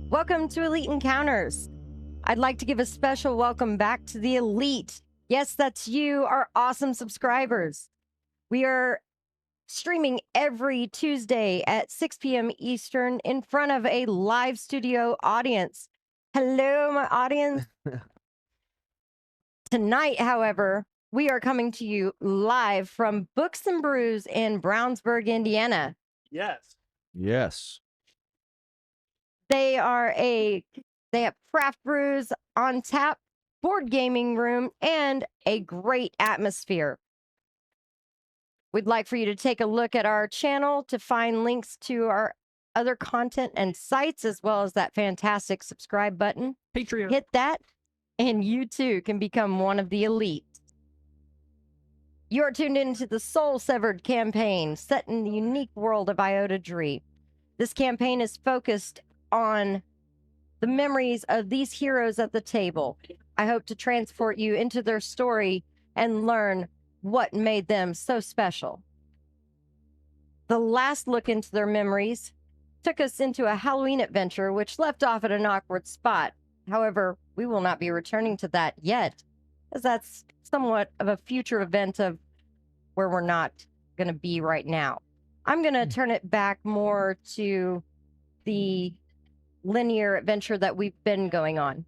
Welcome to Elite Encounters. I'd like to give a special welcome back to the Elite. Yes, that's you, our awesome subscribers. We are streaming every Tuesday at 6 p.m. Eastern in front of a live studio audience. Hello, my audience. Tonight, however, we are coming to you live from Books and Brews in Brownsburg, Indiana. Yes. Yes. They have craft brews on tap, board gaming room, and a great atmosphere. We'd like for you to take a look at our channel to find links to our other content and sites, as well as that fantastic subscribe button. Patreon. Hit that, and you too can become one of the elite. You're tuned into the Soul Severed campaign, set in the unique world of Iota Dree. This campaign is focused on the memories of these heroes at the table. I hope to transport you into their story and learn what made them so special. The last look into their memories took us into a Halloween adventure, which left off at an awkward spot. However, we will not be returning to that yet, as that's somewhat of a future event of where we're not going to be right now. I'm going to turn it back more to the linear adventure that we've been going on.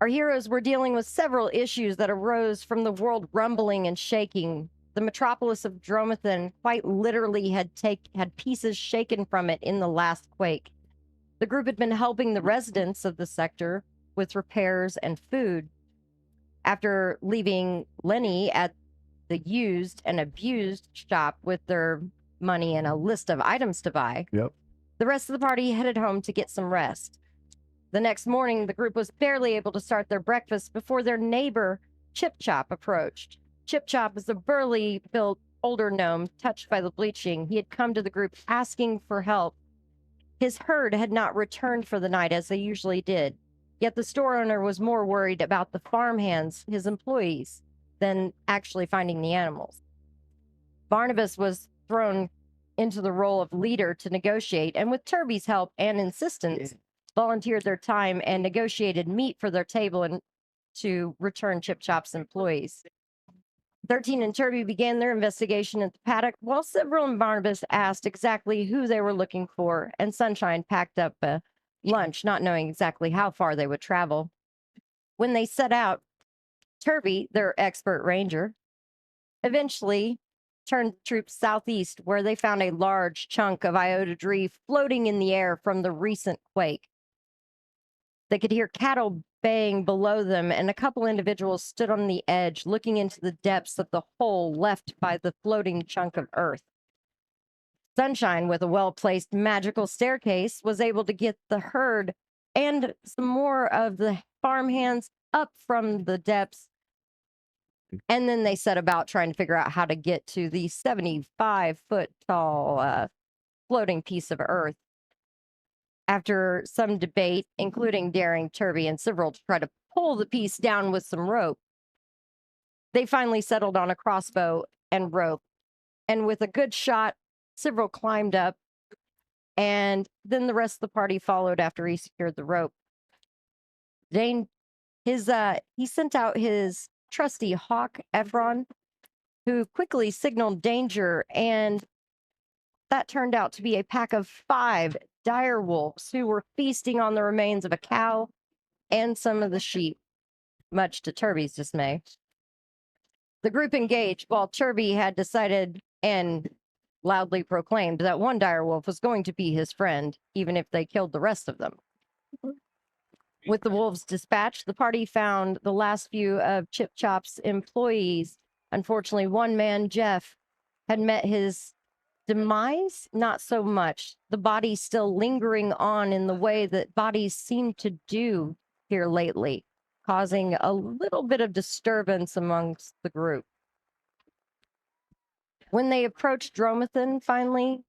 Our heroes were dealing with several issues that arose from the world rumbling and shaking. The metropolis of Dromathan quite literally had pieces shaken from it in the last quake. The group had been helping the residents of the sector with repairs and food. After leaving Lenny at the used and abused shop with their money and a list of items to buy, Yep. the rest of the party headed home to get some rest. The next morning, the group was barely able to start their breakfast before their neighbor, Chip Chop, approached. Chip Chop was a burly built older gnome touched by the bleaching. He had come to the group asking for help. His herd had not returned for the night as they usually did, yet the store owner was more worried about the farmhands, his employees, than actually finding the animals. Barnabas was thrown into the role of leader to negotiate, and with Turby's help and insistence, volunteered their time and negotiated meat for their table and to return Chip Chop's employees. 13 and Turby began their investigation at the paddock, while Several and Barnabas asked exactly who they were looking for, and Sunshine packed up a lunch, not knowing exactly how far they would travel. When they set out, Turby, their expert ranger, eventually turned troops southeast, where they found a large chunk of Iota Dree floating in the air from the recent quake. They could hear cattle baying below them, and a couple individuals stood on the edge, looking into the depths of the hole left by the floating chunk of earth. Sunshine, with a well-placed magical staircase, was able to get the herd and some more of the farmhands up from the depths. And then they set about trying to figure out how to get to the 75-foot tall floating piece of earth. After some debate, including daring Turby and Several to try to pull the piece down with some rope, they finally settled on a crossbow and rope. And with a good shot, Several climbed up, and then the rest of the party followed after he secured the rope. He sent out his trusty hawk, Ephron, who quickly signaled danger, and that turned out to be a pack of 5 dire wolves who were feasting on the remains of a cow and some of the sheep, much to Turby's dismay. The group engaged while Turby had decided and loudly proclaimed that one dire wolf was going to be his friend, even if they killed the rest of them. With the wolves dispatched, the party found the last few of Chip Chop's employees. Unfortunately, one man, Jeff, had met his demise, not so much. The body still lingering on in the way that bodies seem to do here lately, causing a little bit of disturbance amongst the group. When they approached Dromathan, finally,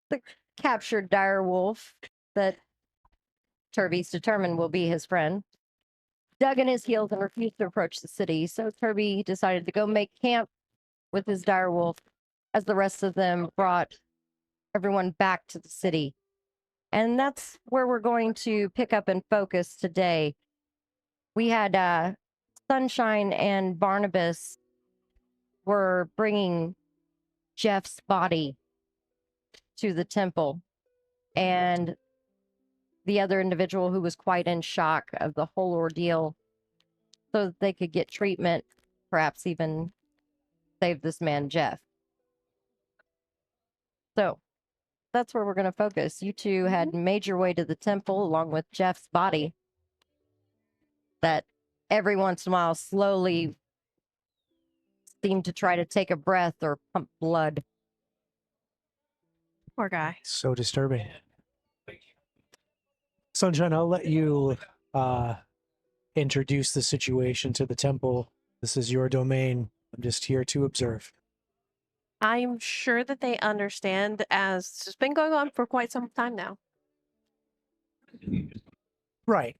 the captured dire wolf that Turby's determined will be his friend dug in his heels and refused to approach the city. So Turby decided to go make camp with his dire wolf, as the rest of them brought everyone back to the city. And that's where we're going to pick up and focus today. We had Sunshine and Barnabas were bringing Jeff's body to the temple, and the other individual who was quite in shock of the whole ordeal, so that they could get treatment, perhaps even save this man, Jeff. So that's where we're going to focus. You two had made your way to the temple along with Jeff's body that every once in a while slowly seemed to try to take a breath or pump blood. Poor guy. So disturbing. Sunshine, I'll let you introduce the situation to the temple. This is your domain. I'm just here to observe. I'm sure that they understand, as it's been going on for quite some time now. Right.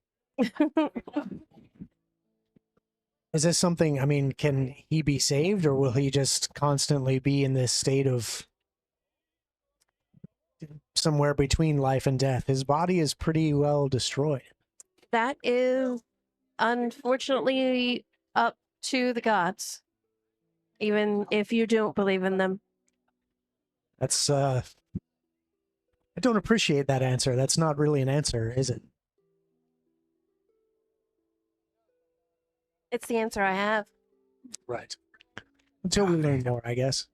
Is this something, I mean, can he be saved, or will he just constantly be in this state of somewhere between life and death? His body is pretty well destroyed. That is unfortunately up to the gods, even if you don't believe in them. That's, I don't appreciate that answer. That's not really an answer, is it? It's the answer I have. Right. Until we learn more, I guess.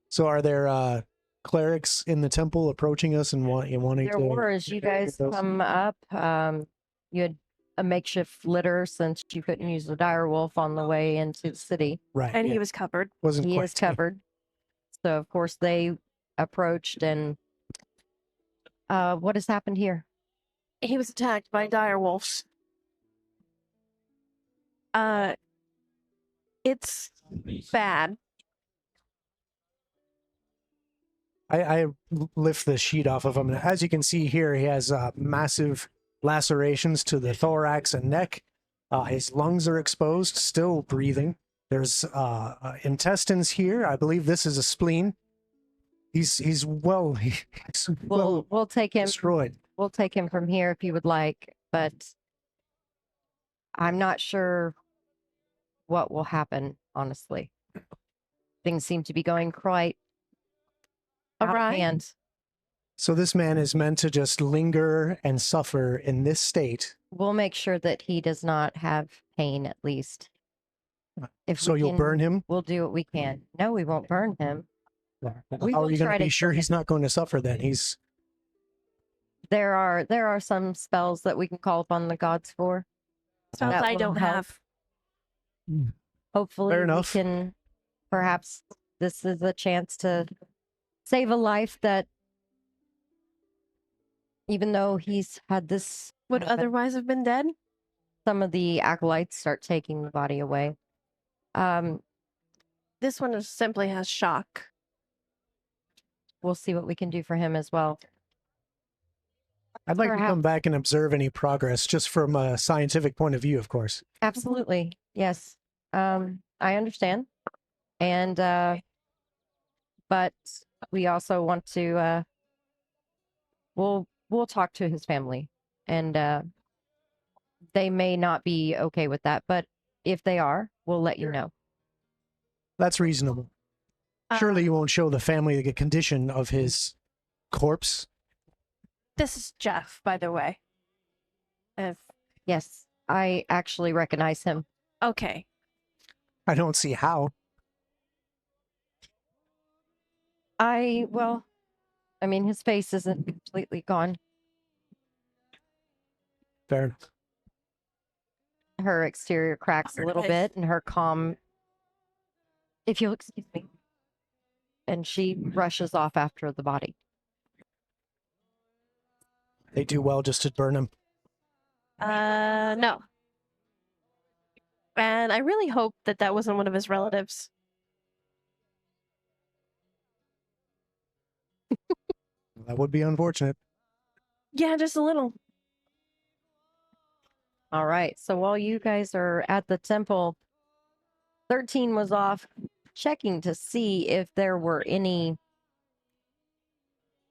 So are there clerics in the temple approaching us and wanting There to... were, as you guys come up, you had a makeshift litter since you couldn't use the dire wolf on the way into the city. Right. And yeah. he was covered. Wasn't He quite is covered. So, of course, they approached and what has happened here? He was attacked by dire wolves. It's bad. I lift the sheet off of him. As you can see here, he has massive lacerations to the thorax and neck. His lungs are exposed, still breathing. There's intestines here. I believe this is a spleen. He's well We'll take him. destroyed. We'll take him from here if you would like, but I'm not sure what will happen, honestly. Things seem to be going quite out of hand. So this man is meant to just linger and suffer in this state. We'll make sure that he does not have pain, at least. If So we you'll can, burn him? We'll do what we can. No, we won't burn him. We How will are you going try to be to sure kill he's not going to suffer then? He's... There are some spells that we can call upon the gods for. Spells That I will don't help. have. Hopefully, Fair we enough. can. Perhaps this is a chance to save a life that, even though he's had this, Would happen, otherwise have been dead. some of the acolytes start taking the body away. This one simply has shock. We'll see what we can do for him as well. I'd like to come Perhaps. back and observe any progress, just from a scientific point of view, of course. Absolutely, yes. I understand, and but we also want to. We'll talk to his family, and they may not be okay with that, but if they are, we'll let you know. That's reasonable. Surely you won't show the family the condition of his corpse. This is Jeff, by the way. Yes, I actually recognize him. Okay. I don't see how. Well, I mean, his face isn't completely gone. Fair enough. Her exterior cracks a little bit, and her calm, if you'll excuse me, and she rushes off after the body. They do well just to burn him. No. And I really hope that that wasn't one of his relatives. That would be unfortunate. Yeah, just a little. All right. So while you guys are at the temple, 13 was off checking to see if there were any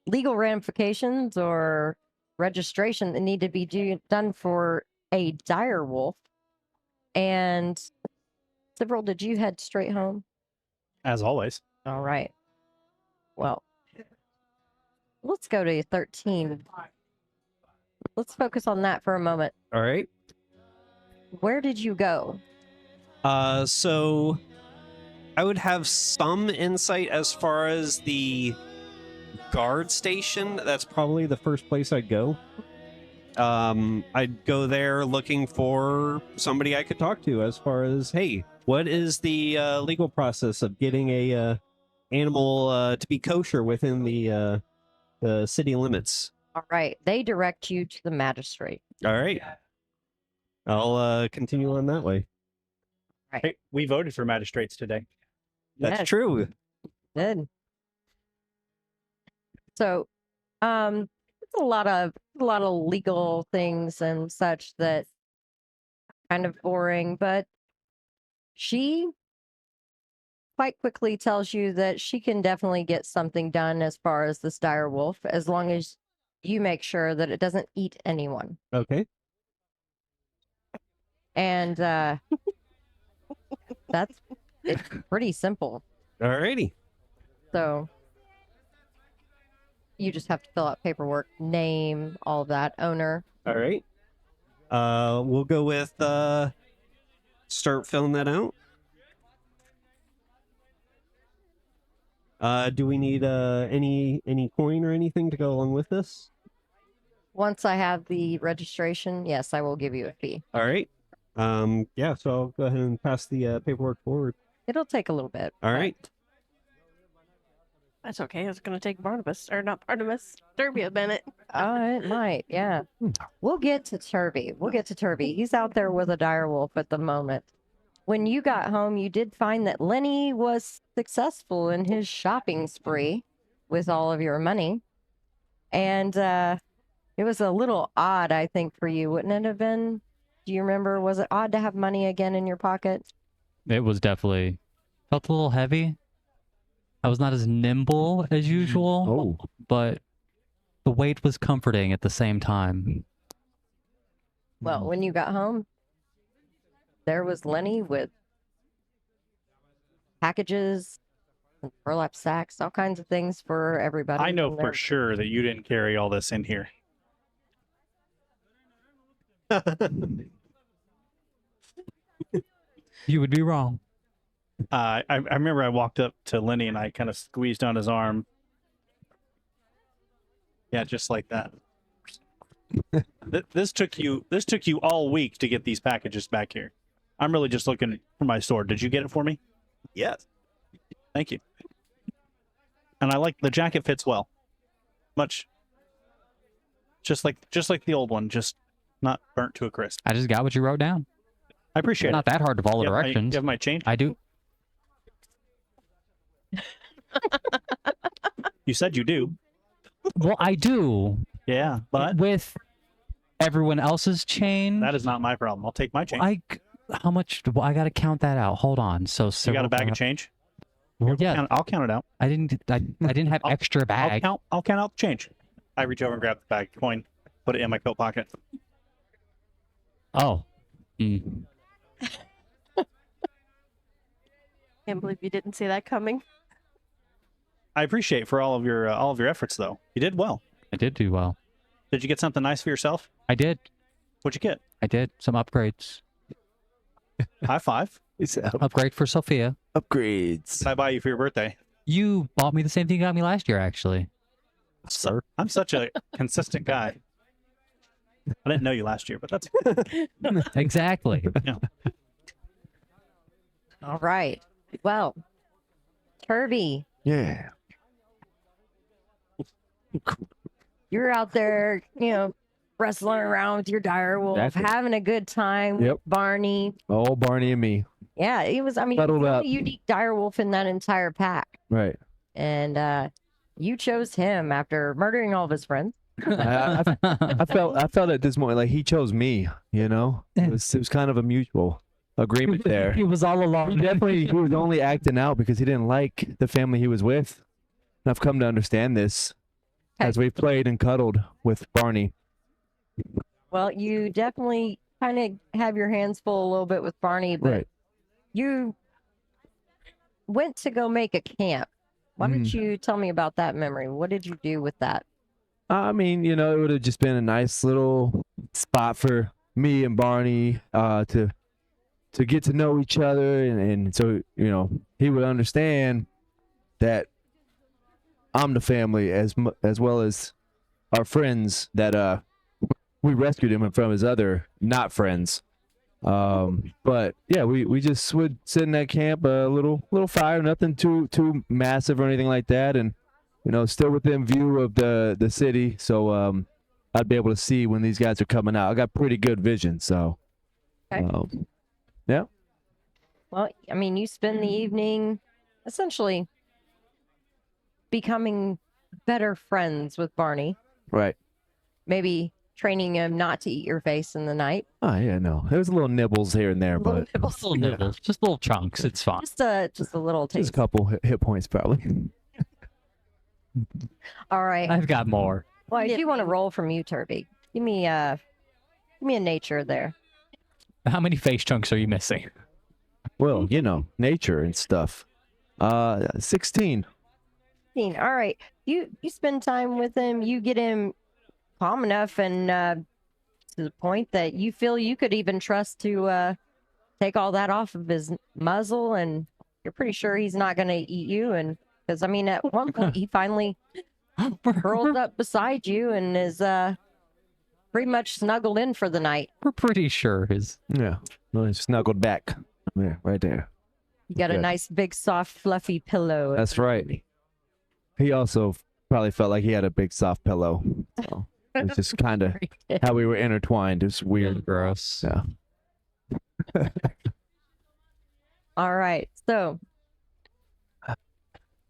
legal ramifications or registration that need to be done for a dire wolf. And Cyril, did you head straight home? As always. All right. Well, let's go to 13. Let's focus on that for a moment. All right. Where did you go? So I would have some insight as far as the guard station. That's probably the first place I'd go. I'd go there looking for somebody I could talk to as far as, hey, what is the legal process of getting a animal to be kosher within the city limits? All right. They direct you to the magistrate. All right. I'll continue on that way. Hey, we voted for magistrates today. That's Yes. true. Good. So, it's a lot of legal things and such that kind of boring, but she quite quickly tells you that she can definitely get something done as far as this dire wolf, as long as you make sure that it doesn't eat anyone. Okay. And it's pretty simple. All righty. So you just have to fill out paperwork, name, all of that, owner. All right. We'll go with start filling that out. Do we need any coin or anything to go along with this? Once I have the registration, yes, I will give you a fee. All right. Yeah, so I'll go ahead and pass the paperwork forward. It'll take a little bit. All but- right. That's okay. It's going to take Barnabas, or not Barnabas, Derby a minute. Oh, it might. Yeah. We'll get to Turby. He's out there with a dire wolf at the moment. When you got home, you did find that Lenny was successful in his shopping spree with all of your money. And it was a little odd, I think, for you, wouldn't it have been? Do you remember? Was it odd to have money again in your pocket? It was definitely felt a little heavy. I was not as nimble as usual, but the weight was comforting at the same time. Well, when you got home, there was Lenny with packages, and burlap sacks, all kinds of things for everybody. I know in for there. sure that you didn't carry all this in here. You would be wrong. I remember I walked up to Lenny and I kind of squeezed on his arm. Yeah, just like that. This took you all week to get these packages back here. I'm really just looking for my sword. Did you get it for me? Yes. Thank you. And I like the jacket fits well. Much just like the old one, just not burnt to a crisp. I just got what you wrote down. I appreciate Not it. that hard to follow You have directions. you have my change? I do. You said you do. Well, I do. Yeah, but With everyone else's change, that is not my problem. I'll take my change. how much? I got to count that out. Hold on. So You got a bag of change? Well, yeah, I'll count it out. I didn't have extra bag. I'll count out the change. I reach over and grab the bag of coin, put it in my coat pocket. Oh. Mm. Can't believe you didn't see that coming. I appreciate for all of your efforts, though. You did well. I did do well. Did you get something nice for yourself? I did. What'd you get? I did some upgrades. High five. It's Upgrade for Sophia. upgrades. What did I buy you for your birthday? You bought me the same thing you got me last year, actually. Sir. I'm such a consistent guy. I didn't know you last year, but that's Exactly. All right. Well, Turby, Yeah. you're out there, wrestling around with your dire wolf, Exactly. having a good time Yep. with Barney. Oh, Barney and me. Yeah, it was, he was Settled the up. only unique dire wolf in that entire pack. Right. And you chose him after murdering all of his friends. I felt at this moment like he chose me. It was kind of a mutual. agreement there. He was all along. Definitely, he was only acting out because he didn't like the family he was with. And I've come to understand this as we played and cuddled with Barney. Well, you definitely kind of have your hands full a little bit with Barney, but Right. you went to go make a camp. Why don't you tell me about that memory? What did you do with that? I mean, it would have just been a nice little spot for me and Barney to get to know each other, and so he would understand that I'm the family as well as our friends that we rescued him from his other not friends. But yeah, we just would sit in that camp, a little fire, nothing too massive or anything like that, and still within view of the city, so I'd be able to see when these guys are coming out. I got pretty good vision, so yeah. Well, I mean, you spend the evening essentially becoming better friends with Barney, Right. maybe training him not to eat your face in the night. Oh yeah, no, there was a little nibbles here and there, Little but nibbles. Just little nibbles, just little chunks. It's fine. Just a little just taste. a couple hit points probably. All right. I've got more. Well, if you want to roll from you, Turby, give me a nature there. How many face chunks are you missing? Well, nature and stuff. 16. All right. You spend time with him. You get him calm enough and to the point that you feel you could even trust to take all that off of his muzzle, and you're pretty sure he's not going to eat you. And because I mean, at one point he finally curled up beside you and is pretty much snuggled in for the night. We're pretty sure his. Yeah. Well, he snuggled back. Yeah, right there. You got a Good. nice big soft fluffy pillow. That's right. He also probably felt like he had a big soft pillow. So it's just kind of how we were intertwined. It's weird. Gross. Yeah. All right. So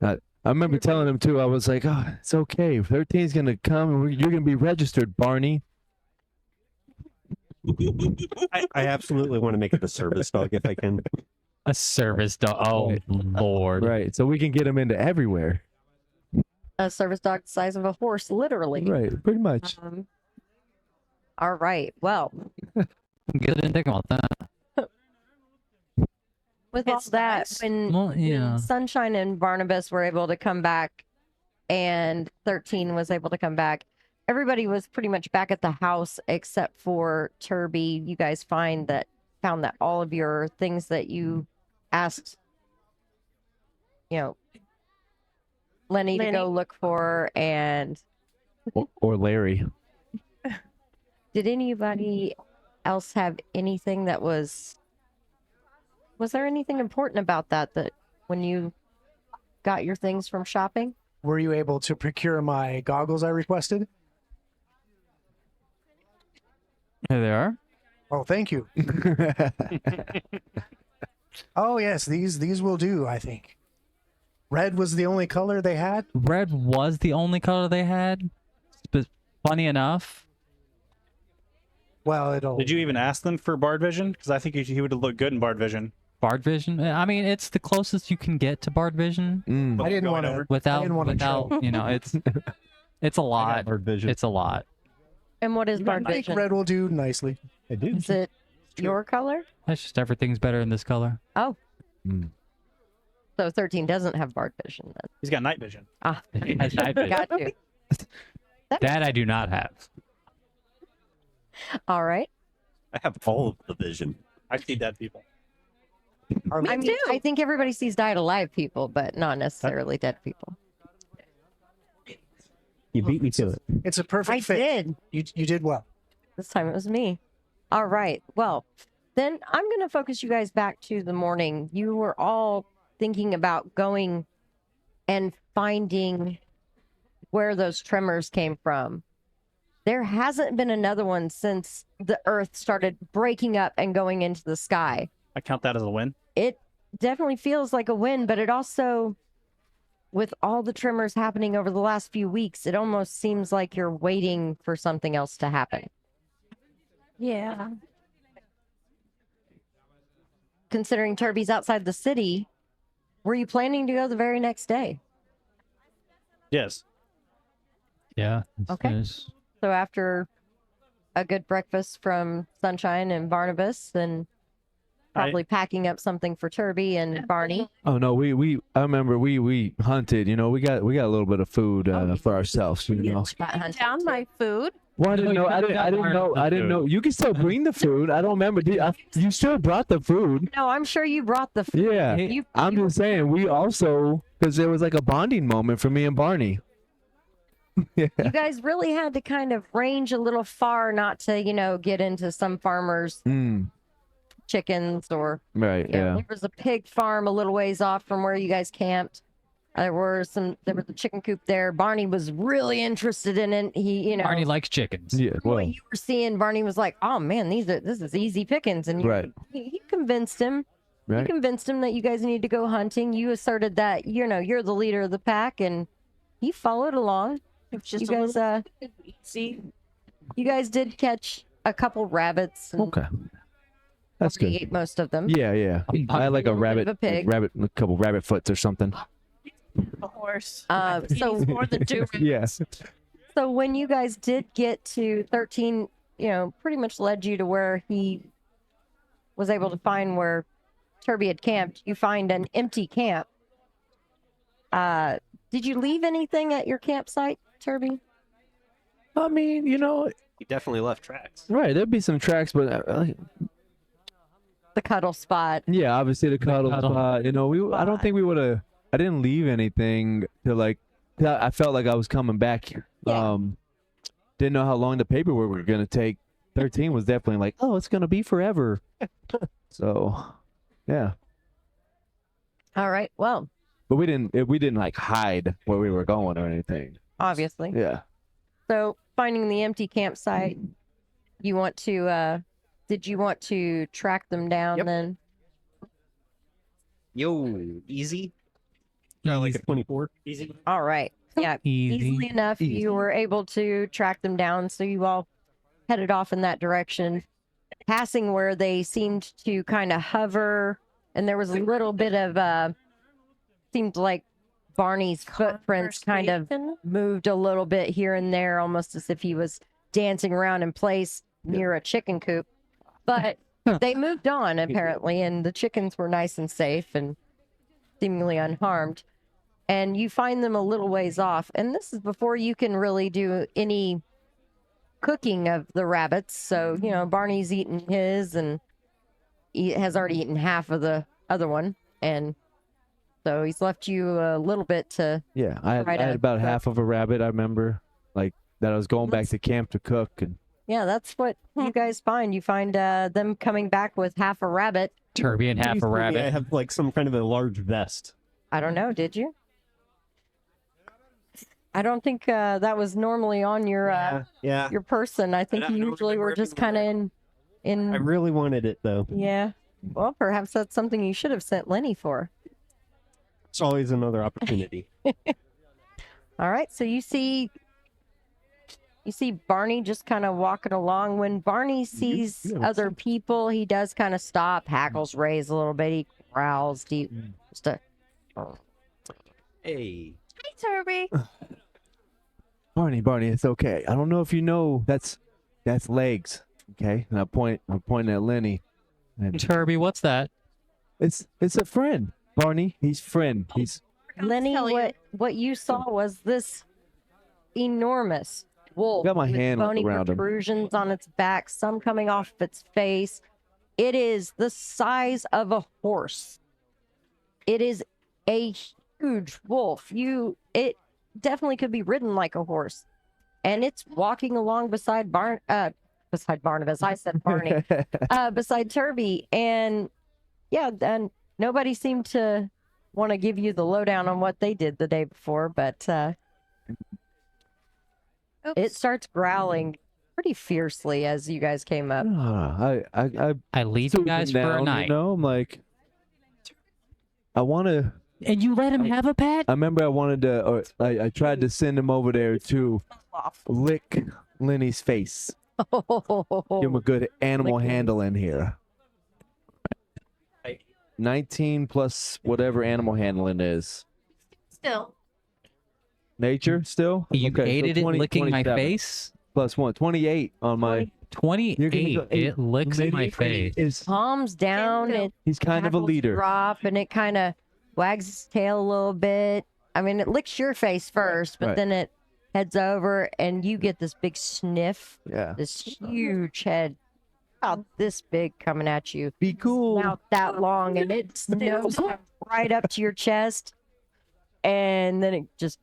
I remember telling him too. I was like, "Oh, it's okay. 13's gonna come, and you're gonna be registered, Barney." I absolutely want to make it a service dog if I can. A service dog. Oh, Lord. Right. So we can get him into everywhere. a service dog the size of a horse, literally. Right. Pretty much. All right. Well, Good, didn't think about that. with all It's that, nice. when Well, yeah. Sunshine and Barnabas were able to come back and 13 was able to come back, everybody was pretty much back at the house except for Turby. You guys found that all of your things that you asked, Lenny to go look for. And Or Larry. did anybody else have anything that was there anything important about that when you got your things from shopping? Were you able to procure my goggles I requested? Here they are. Oh, thank you. Oh, yes, these will do, I think. Red was the only color they had? Red was the only color they had. But funny enough, Well, it'll... Did you even ask them for Bard Vision? Because I think he would have looked good in Bard Vision. Bard Vision. I mean, it's the closest you can get to Bard Vision I didn't want to... without didn't wanna it's a lot. Bird vision. It's a lot. And what is Bard I think Vision? red will do nicely. I do. Is it your color? That's just everything's better in this color. Oh. Mm. So 13 doesn't have Bard Vision then. He's got night vision. Ah, Has night vision. got you. That I do not have. All right. I have all of the vision. I see dead people. Are I mean, I think everybody sees died alive people, but not necessarily dead people. You beat me to it. It's a perfect I fit. did. You did well. This time it was me. All right. Well, then I'm going to focus you guys back to the morning. You were all thinking about going and finding where those tremors came from. There hasn't been another one since the earth started breaking up and going into the sky. I count that as a win. It definitely feels like a win, but it also, with all the tremors happening over the last few weeks, it almost seems like you're waiting for something else to happen. Yeah. considering Turby's outside the city, were you planning to go the very next day? Yes. Yeah. Okay. there's- So after a good breakfast from Sunshine and Barnabas, then probably packing up something for Turby and Barney. Oh no, I remember we hunted. You know, we got a little bit of food for ourselves. You know. Got hunted Down too. my food. Well, I No, didn't you know. I could've didn't. I gotten didn't know. the I didn't food. know. You can still bring the food. I don't remember. You still brought the food. No, I'm sure you brought the food. Yeah. I'm just saying. We also, because there was like a bonding moment for me and Barney. Yeah. You guys really had to kind of range a little far not to, get into some farmers' chickens or Right. Yeah. there was a pig farm a little ways off from where you guys camped. There was a chicken coop there. Barney was really interested in it. He, Barney likes chickens. Yeah. Well. what you were seeing, Barney was like, "Oh man, this is easy pickings," and Right. he convinced him. You Right. convinced him that you guys need to go hunting. You asserted that you're the leader of the pack, and he followed along. It was just You a guys, little easy. you guys did catch a couple rabbits. And Okay. That's Barney good. ate most of them. Yeah. Yeah. I had like a little bit of rabbit, a pig. a couple rabbit foots or something. A horse. So He's more than two. Yes. So when you guys did get to 13, pretty much led you to where he was able to find where Turby had camped. You find an empty camp. Did you leave anything at your campsite, Turby? I mean, He definitely left tracks. Right. There'd be some tracks, but The cuddle spot. yeah, obviously the cuddle cuddle. spot. I don't think we would have. I didn't leave anything to like. I felt like I was coming back. Yeah. Didn't know how long the paperwork were gonna take. 13 was definitely like, oh, it's gonna be forever. So, yeah. All right. Well, But we didn't like hide where we were going or anything. obviously. Yeah. So finding the empty campsite, you want to, did you want to track them down Yep. then? Yo, easy. Got like a 24. Easy. All right. Yeah. Easy. Easily enough, Easy. you were able to track them down. So you all headed off in that direction, passing where they seemed to kind of hover. And there was a little bit of, seemed like Barney's footprints kind of Conversation. moved a little bit here and there, almost as if he was dancing around in place near a chicken coop. But they moved on, apparently, and the chickens were nice and safe and seemingly unharmed. And you find them a little ways off. And this is before you can really do any cooking of the rabbits. So, Barney's eaten his and he has already eaten half of the other one. And so he's left you a little bit to. Yeah. I Right had on. about half of a rabbit. I remember, like that. I was going back to camp to cook, and Yeah, that's what you guys find. You find them coming back with half a rabbit. Turby and half Please a tell me I rabbit. have like some kind of a large vest. I don't know. Did you? I don't think that was normally on your Yeah. your person. I think I you don't usually were remember just it kind of being in. I really wanted it though. Yeah. Well, perhaps that's something you should have sent Lenny for. It's always another opportunity. All right. So you see Barney just kind of walking along. When Barney sees other people, he does kind of stop, hackles raise a little bit. He growls deep. Just a, Hey. Hey, Turby. Barney, it's okay. I don't know if you know that's legs. Okay, and I'm pointing at Lenny. And Turby, what's that? it's a friend, Barney. He's friend. He's Lenny, tell you. what you saw was this enormous wolf Got my with hand bony around him. protrusions on its back, some coming off its face. It is the size of a horse. It is a huge wolf. It definitely could be ridden like a horse, and it's walking along beside Barnabas. I said Barney. Beside Turby, and yeah, then nobody seemed to want to give you the lowdown on what they did the day before, but it starts growling pretty fiercely as you guys came up. I leave you soothed guys him for a down, night. I'm like, I want to. And you let him have a pet? I remember I wanted to, or I tried to send him over there to lick Lenny's face. Give him a good animal Licking. handle in here. 19 plus whatever animal handling is. Still. Nature still? You Okay, so hated it 20 licking my 27 face? Plus 1. 28 on my. You're gonna 28. go 8. It licks my Lady face. Is, Palms down. It he's kind of a hackles leader. drop, and it kind of wags its tail a little bit. I mean, it licks your face first, but Right. then it heads over, and you get this big sniff. Yeah. This huge head, about this big, coming at you. Be cool. Not that long, and its nose comes right up to your chest, and then it just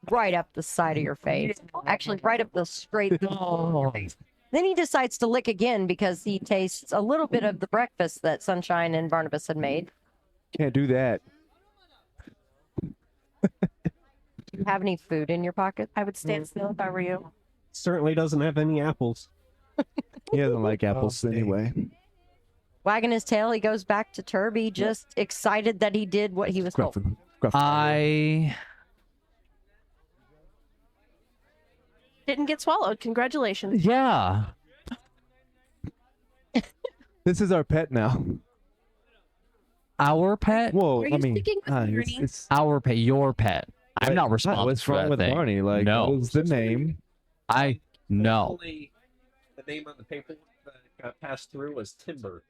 right up the side of your face. Actually, right up the straight of your face. Then he decides to lick again because he tastes a little bit of the breakfast that Sunshine and Barnabas had made. Can't do that. Do you have any food in your pocket? I would stand still if I were you. Certainly doesn't have any apples. He doesn't like apples dang. anyway. Wagging his tail, he goes back to Turby, just excited that he did what he was told. Gruff. I Didn't get swallowed. Congratulations. yeah. This is our pet now. Our pet? Whoa, Are I you mean, sticking with it's, Barney? it's Our pet, your pet. I'm not responsible What's for wrong that with thing. Barney? Like, No. what was the name? I no. Only the name on the paper that got passed through was Timber.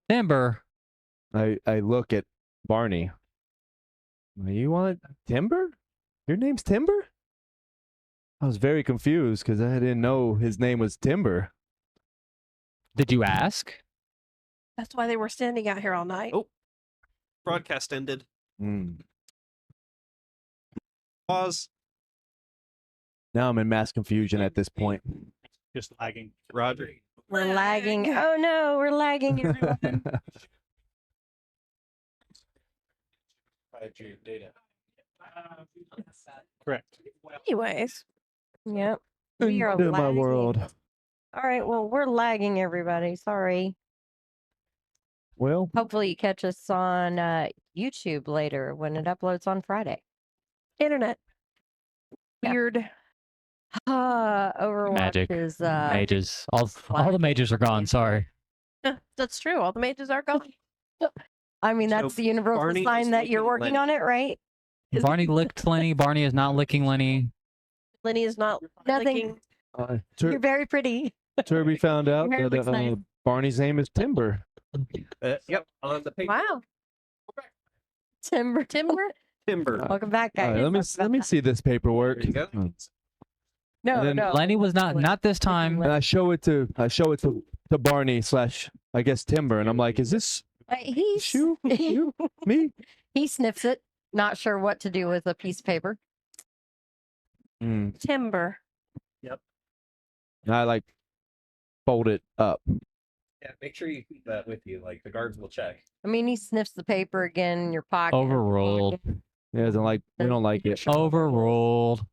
Timber. I look at Barney. You want Timber? Your name's Timber? I was very confused because I didn't know his name was Timber. Did you ask? That's why they were standing out here all night. Oh. Broadcast ended. Mm. Pause. Now I'm in mass confusion at this point. Just lagging. Roger. We're lagging. Oh no, we're lagging. everyone. Data. Correct. Anyways, Yep. We are Into my lagging. world. All right, well, we're lagging, everybody. Sorry. Well, Hopefully, you catch us on YouTube later when it uploads on Friday. internet. Yeah. Weird. Overwatch Magic. is Mages. All the mages are gone. Sorry. That's true. All the mages are gone. I mean, So that's the universal Barney sign is that you're licking working Lenny. on it, right? Barney licked Lenny. Barney is not licking Lenny. Lenny is not Nothing. licking. You're very pretty. Turby found out Your hair that looks nice. Barney's name is Timber. Yep. On the paper. Wow. Timber. Timber. Welcome back, All guys. right, let me see this paperwork. There you go. No, and then no. Lenny was not this time. And I show it to Barney / I guess Timber, and I'm like, is this He's you? Me? he sniffs it, not sure what to do with a piece of paper. Mm. Timber. And I like fold it up. Yeah, make sure you keep that with you. Like the guards will check. I mean, he sniffs the paper again in your pocket. Overruled. He doesn't like. We don't like it. Overruled.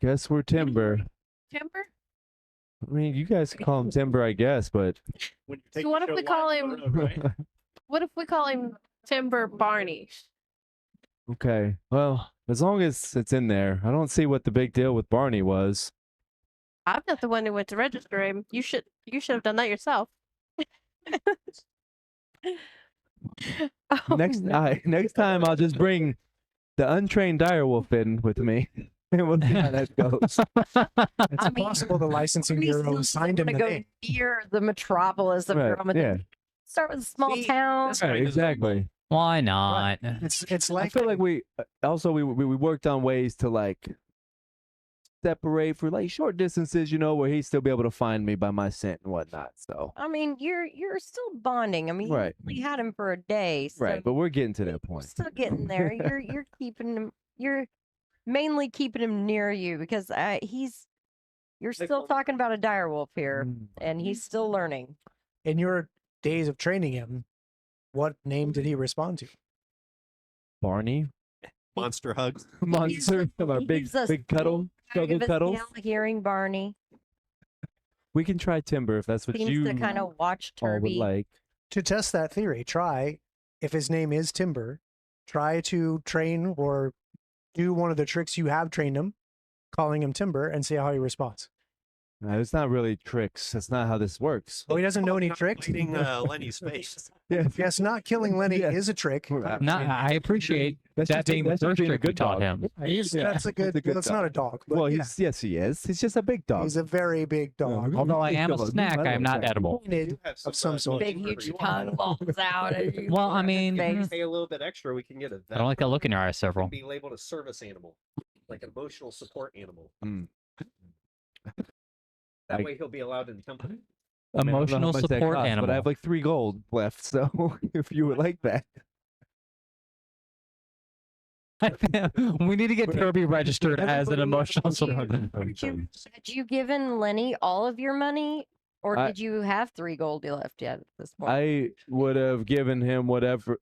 Guess we're Timber. Timber? I mean, you guys can call him Timber, I guess, but When you So take what the if we show call live on him- the road, right? What if we call him Timber Barney? okay. Well, as long as it's in there, I don't see what the big deal with Barney was. I'm not the one who went to register him. You should have done that yourself. Oh, Next, no. next time I'll just bring the untrained direwolf in with me, and we'll see how that goes. It's I mean, possible the licensing Barney bureau still signed him doesn't the wanna name. go near the metropolis of Right, Rome. yeah. Start with a small See, town. this- Right, exactly. Why not? It's I like feel like we also we worked on ways to like separate for like short distances, where he'd still be able to find me by my scent and whatnot. So I mean, you're still bonding. I mean, Right. you only had him for a day, so right, but we're getting to that you're point. still getting there. You're keeping him. You're mainly keeping him near you because you're still talking about a direwolf here, Mm. and he's still learning. in your days of training him, what name did he respond to? Barney, Monster hugs. monster, our he big gives us big cuddle, Give snuggle us cuddles. the hearing Barney We can try Timber if that's what seems you to kind of watch all would Turby. like. To test that theory, try, if his name is Timber, try to train or do one of the tricks you have trained him, calling him Timber, and see how he responds. It's not really tricks. That's not how this works. Oh, he doesn't know any tricks? Biting Lenny's face. Yes, not killing Lenny Yes. is a trick. I appreciate that being the first trick we taught him. That's a good. good That's not a dog. But Well, yeah, yes, he is. He's just a big dog. he's a very big dog. Although I am a Come on, snack, I am not edible. Pointed of some sort. Big, huge tongue balls out. Well, I mean, Pay a little bit extra, we can get a I don't like that look in your eyes, several. be labeled a service animal, like an emotional support animal. Mm. That I- way he'll be allowed in the company. I mean, I don't know how Emotional much that support costs, animal. But I have like 3 gold left, so if you would like that. We need to get Kirby registered as an emotional support. Had you given Lenny all of your money, or I- did you have 3 gold left yet at this point? I would have given him whatever,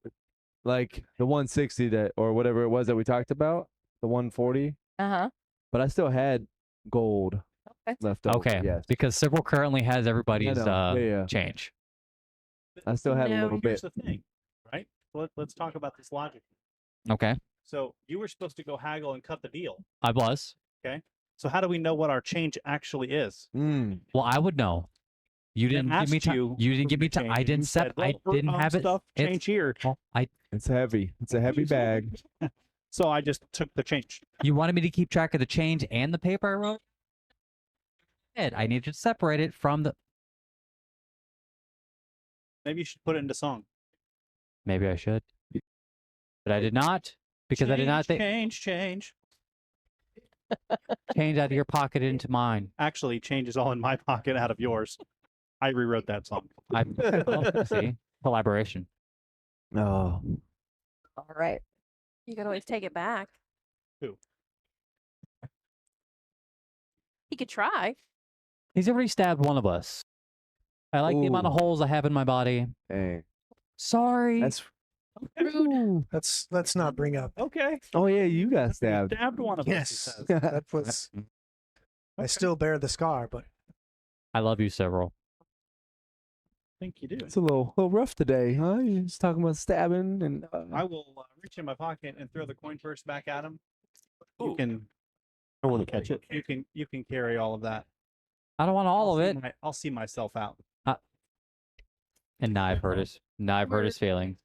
like the 160 that, or whatever it was that we talked about, the 140. Uh-huh. But I still had gold Okay. left over. Okay, Yes. because several currently has everybody's Yeah. change. I still had a No, little Here's bit. the thing, right? Let's talk about this logic. Okay, So you were supposed to go haggle and cut the deal. I was. So how do we know what our change actually is? Mm. Well, I would know. You didn't give me asked time. you You didn't for give me your time. change, I and didn't you said, I "Well, didn't have it. Stuff, It's- change here. It's heavy. It's a heavy bag. So I just took the change. You wanted me to keep track of the change and the paper I wrote? I needed to separate it from the. Maybe you should put it into song. Maybe I should, but I did not because I did not think Change. change out of your pocket into mine. Actually, change is all in my pocket out of yours. I rewrote that song. I see collaboration. Oh. All right. You could always take it back. Who? He could try. He's already stabbed one of us. I like the amount of Ooh. holes I have in my body. Dang. Sorry. That's. Let's not bring up. Okay. Oh yeah, you got stabbed. Stabbed one of us. he Yes, says. that was. I still bear the scar, but I love you, several. I think you do. It's a little rough today, huh? You're just talking about stabbing and. I will reach in my pocket and throw the coin purse back at him. You can. I want to catch it. You can carry all of that. I don't want all of it. I'll see myself out. And now I've hurt his. Now I've hurt his feelings.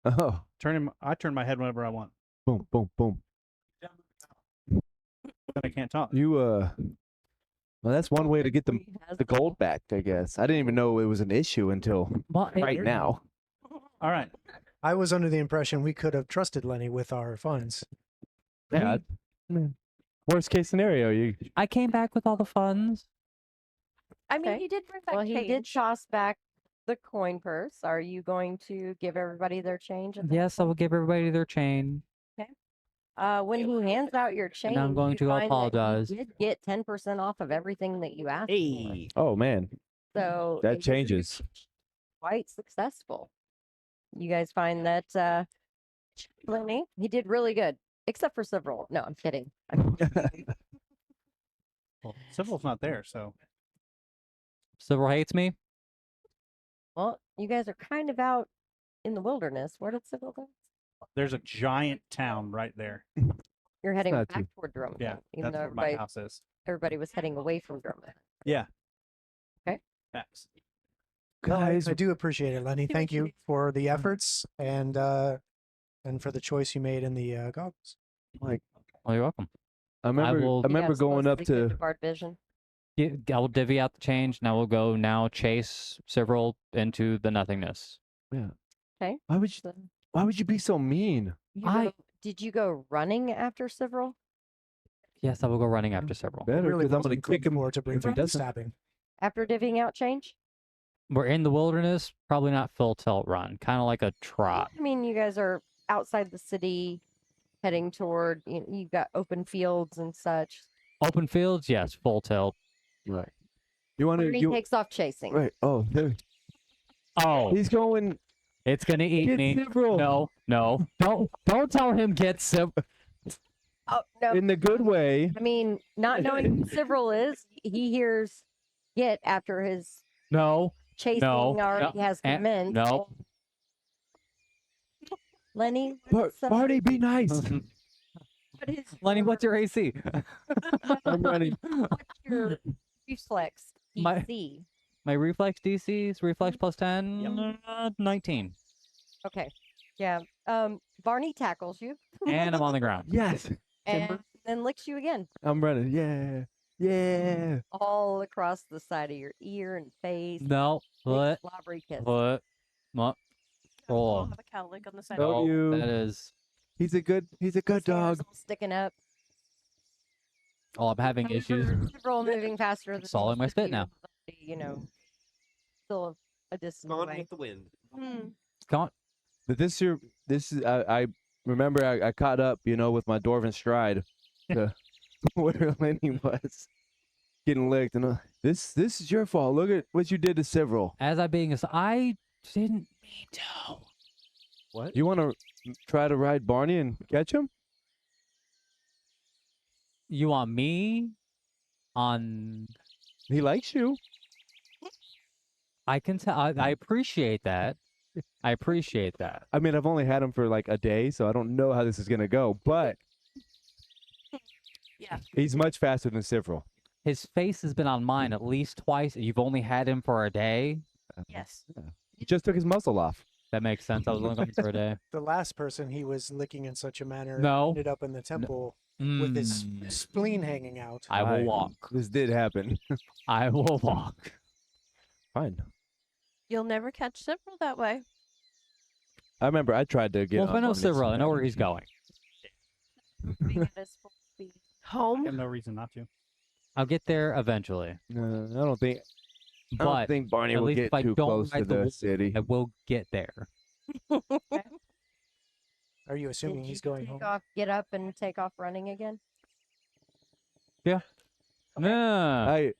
Oh, I turn my head whenever I want. boom, boom, boom. But I can't talk. You well, that's one way to get the gold back, I guess. I didn't even know it was an issue until Well, right now. All right. I was under the impression we could have trusted Lenny with our funds. Yeah. Worst case scenario, you. I came back with all the funds. I mean, Okay. he did bring back Well, he did change. toss back the coin purse. Are you going to give everybody their change? at that Yes, I will point? give everybody their chain. When he hands out your change, I'm going you to find that you apologize. did get 10% off of everything that you asked Hey. Oh man, for. So that it was changes. quite successful. You guys find that Lenny, he did really good, except for several. No, I'm kidding. Well, Civil's not there, so Several hates me. Well, you guys are kind of out in the wilderness. Where did Civil go? there's a giant town right there. You're heading not back too- toward Drummond, Yeah, even that's though where my everybody, house is. everybody was heading away from Drummond. Yeah. Okay. Facts. No, Guys, I do appreciate it, Lenny. Thank you for the efforts and for the choice you made in the goggles. Well, you're welcome. I remember. will- I You remember have going up supposedly good to. Bard Vision. Yeah, I will divvy out the change, and I will go now chase several into the nothingness. Yeah. Okay. Why would you? So Why would you be so mean? did you go running after several? Yes, I will go running after several. Better, Really because I'm gonna wasn't looking kick him forward to bring if he back the doesn't. stabbing. After divvying out change? We're in the wilderness, probably not full tilt run, kind of like a trot. I mean, you guys are outside the city, heading toward. You've got open fields and such. Open fields, yes, full tilt. Right. You want to? Barney You takes off chasing. right? Oh, there. Oh, He's going. it's gonna eat Get me. several. No, don't tell him get Oh no! In the good way. I mean, not knowing who several is, he hears Git after his No, chasing already has commenced. no. Lenny, Barney, be nice. What is Lenny, what's your AC? I'm running. what's your reflex My- DC? My reflex DC is reflex plus 10, 19. Okay. Yeah. Barney tackles you And I'm on the ground. Yes. and then licks you again, I'm running. Yeah. Yeah. all across the side of your ear and face. No. Big What? slobbery kiss. What? What? I'll Oh. have a cow lick on the side. Told No, you. that is. He's a good His dog. hair's all sticking up. Oh, I'm having issues. Several moving faster than Swallowing my most of spit you, now. You know, still a distance Gone away. with the wind. Hmm. Come on. But this is I remember I caught up, with my dwarven stride to where Lenny was getting licked, and this is your fault. Look at what you did to several. As I being I didn't mean to. What? You want to try to ride Barney and catch him? You want me on? He likes you. I can tell. I appreciate that. I appreciate that. I mean, I've only had him for like a day, so I don't know how this is gonna go. But Yeah. he's much faster than several. His face has been on mine at least twice. You've only had him for a day. Yes. He just took his muzzle off. That makes sense. I was only going for a day. The last person he was licking in such a manner No. ended up in the temple with his Mm, spleen hanging out. I will Right. walk. This did happen. I will walk. Fine. You'll never catch several that way. I remember I tried to get. Well, if I on know Barney's Cyril, I know where back. he's going. Being at his full speed. I Home. have no reason not to. I'll get there eventually. No, I don't think. I don't But think Barney at will least get if I too don't close to ride the the wolf, city. I will get there. Are you assuming Did he's you going take home? off, get up and take off running again? Nah.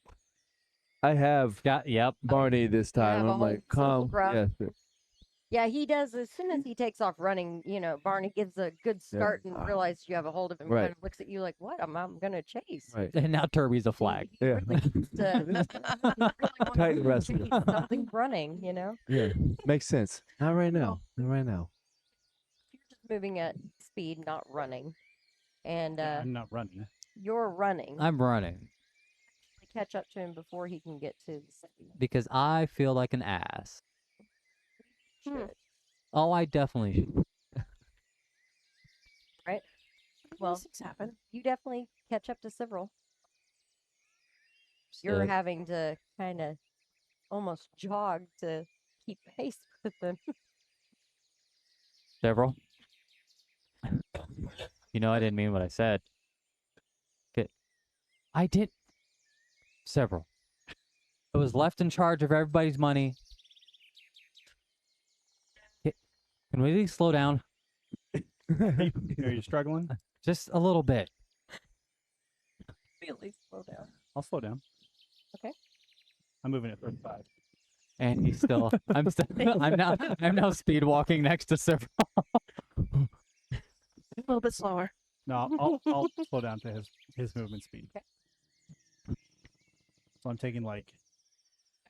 I have Yep. Barney this You have time. a I'm whole like, social come. crowd? Yes. Yeah, he does. As soon as he takes off running, Barney gives a good start and realizes you have a hold of him. Right. Kind of looks at you like, "What? I'm gonna chase." Right. And now Turby's a flag. He Yeah. really wants to- he really wants Tight to wrestling. chase something running. Yeah. Makes sense. Not right now. Not right now. You're just moving at speed, not running, and I'm not running. you're running. I'm running to catch up to him before he can get to the city. because I feel like an ass. Should. Oh, I definitely should. Well, These things happen. You definitely catch up to several. You're Sick. having to kind of almost jog to keep pace with them. Several. You know, I didn't mean what I said. Okay. I did. Several. I was left in charge of everybody's money. Can we at least slow down? Are you struggling? Just a little bit. Really slow down. I'll slow down. Okay. I'm moving at 35. And he's still. I'm now speed walking next to several. A little bit slower. No, I'll slow down to his movement speed. Okay. So I'm taking like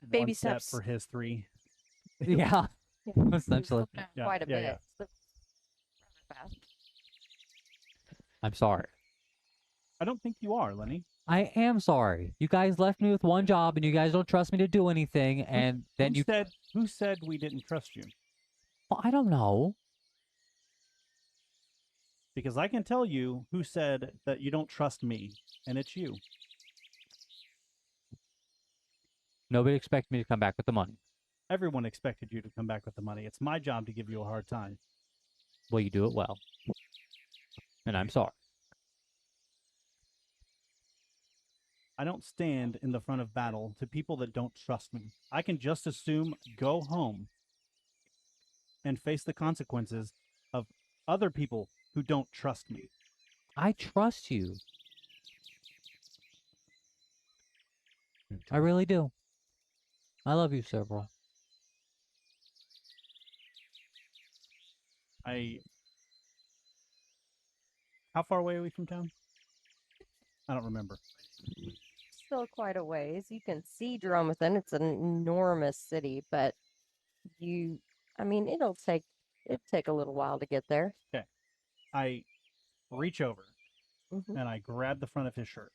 Baby one step steps. for his 3. Yeah. Yeah, Essentially. slow down Yeah, quite a yeah, bit. yeah. So rather fast. I'm sorry. I don't think you are, Lenny. I am sorry. You guys left me with one job and you guys don't trust me to do anything, and then Who said we didn't trust you? Well, I don't know. Because I can tell you who said that you don't trust me, and it's you. Nobody expected me to come back with the money. Everyone expected you to come back with the money. It's my job to give you a hard time. Well, you do it well. And I'm sorry. I don't stand in the front of battle to people that don't trust me. I can just assume go home and face the consequences of other people who don't trust me. I trust you. I really do. I love you, several. How far away are we from town? I don't remember. Still quite a ways. You can see Dromathan. It's an enormous city, but it'd take a little while to get there. I reach over Mhm. and I grab the front of his shirt.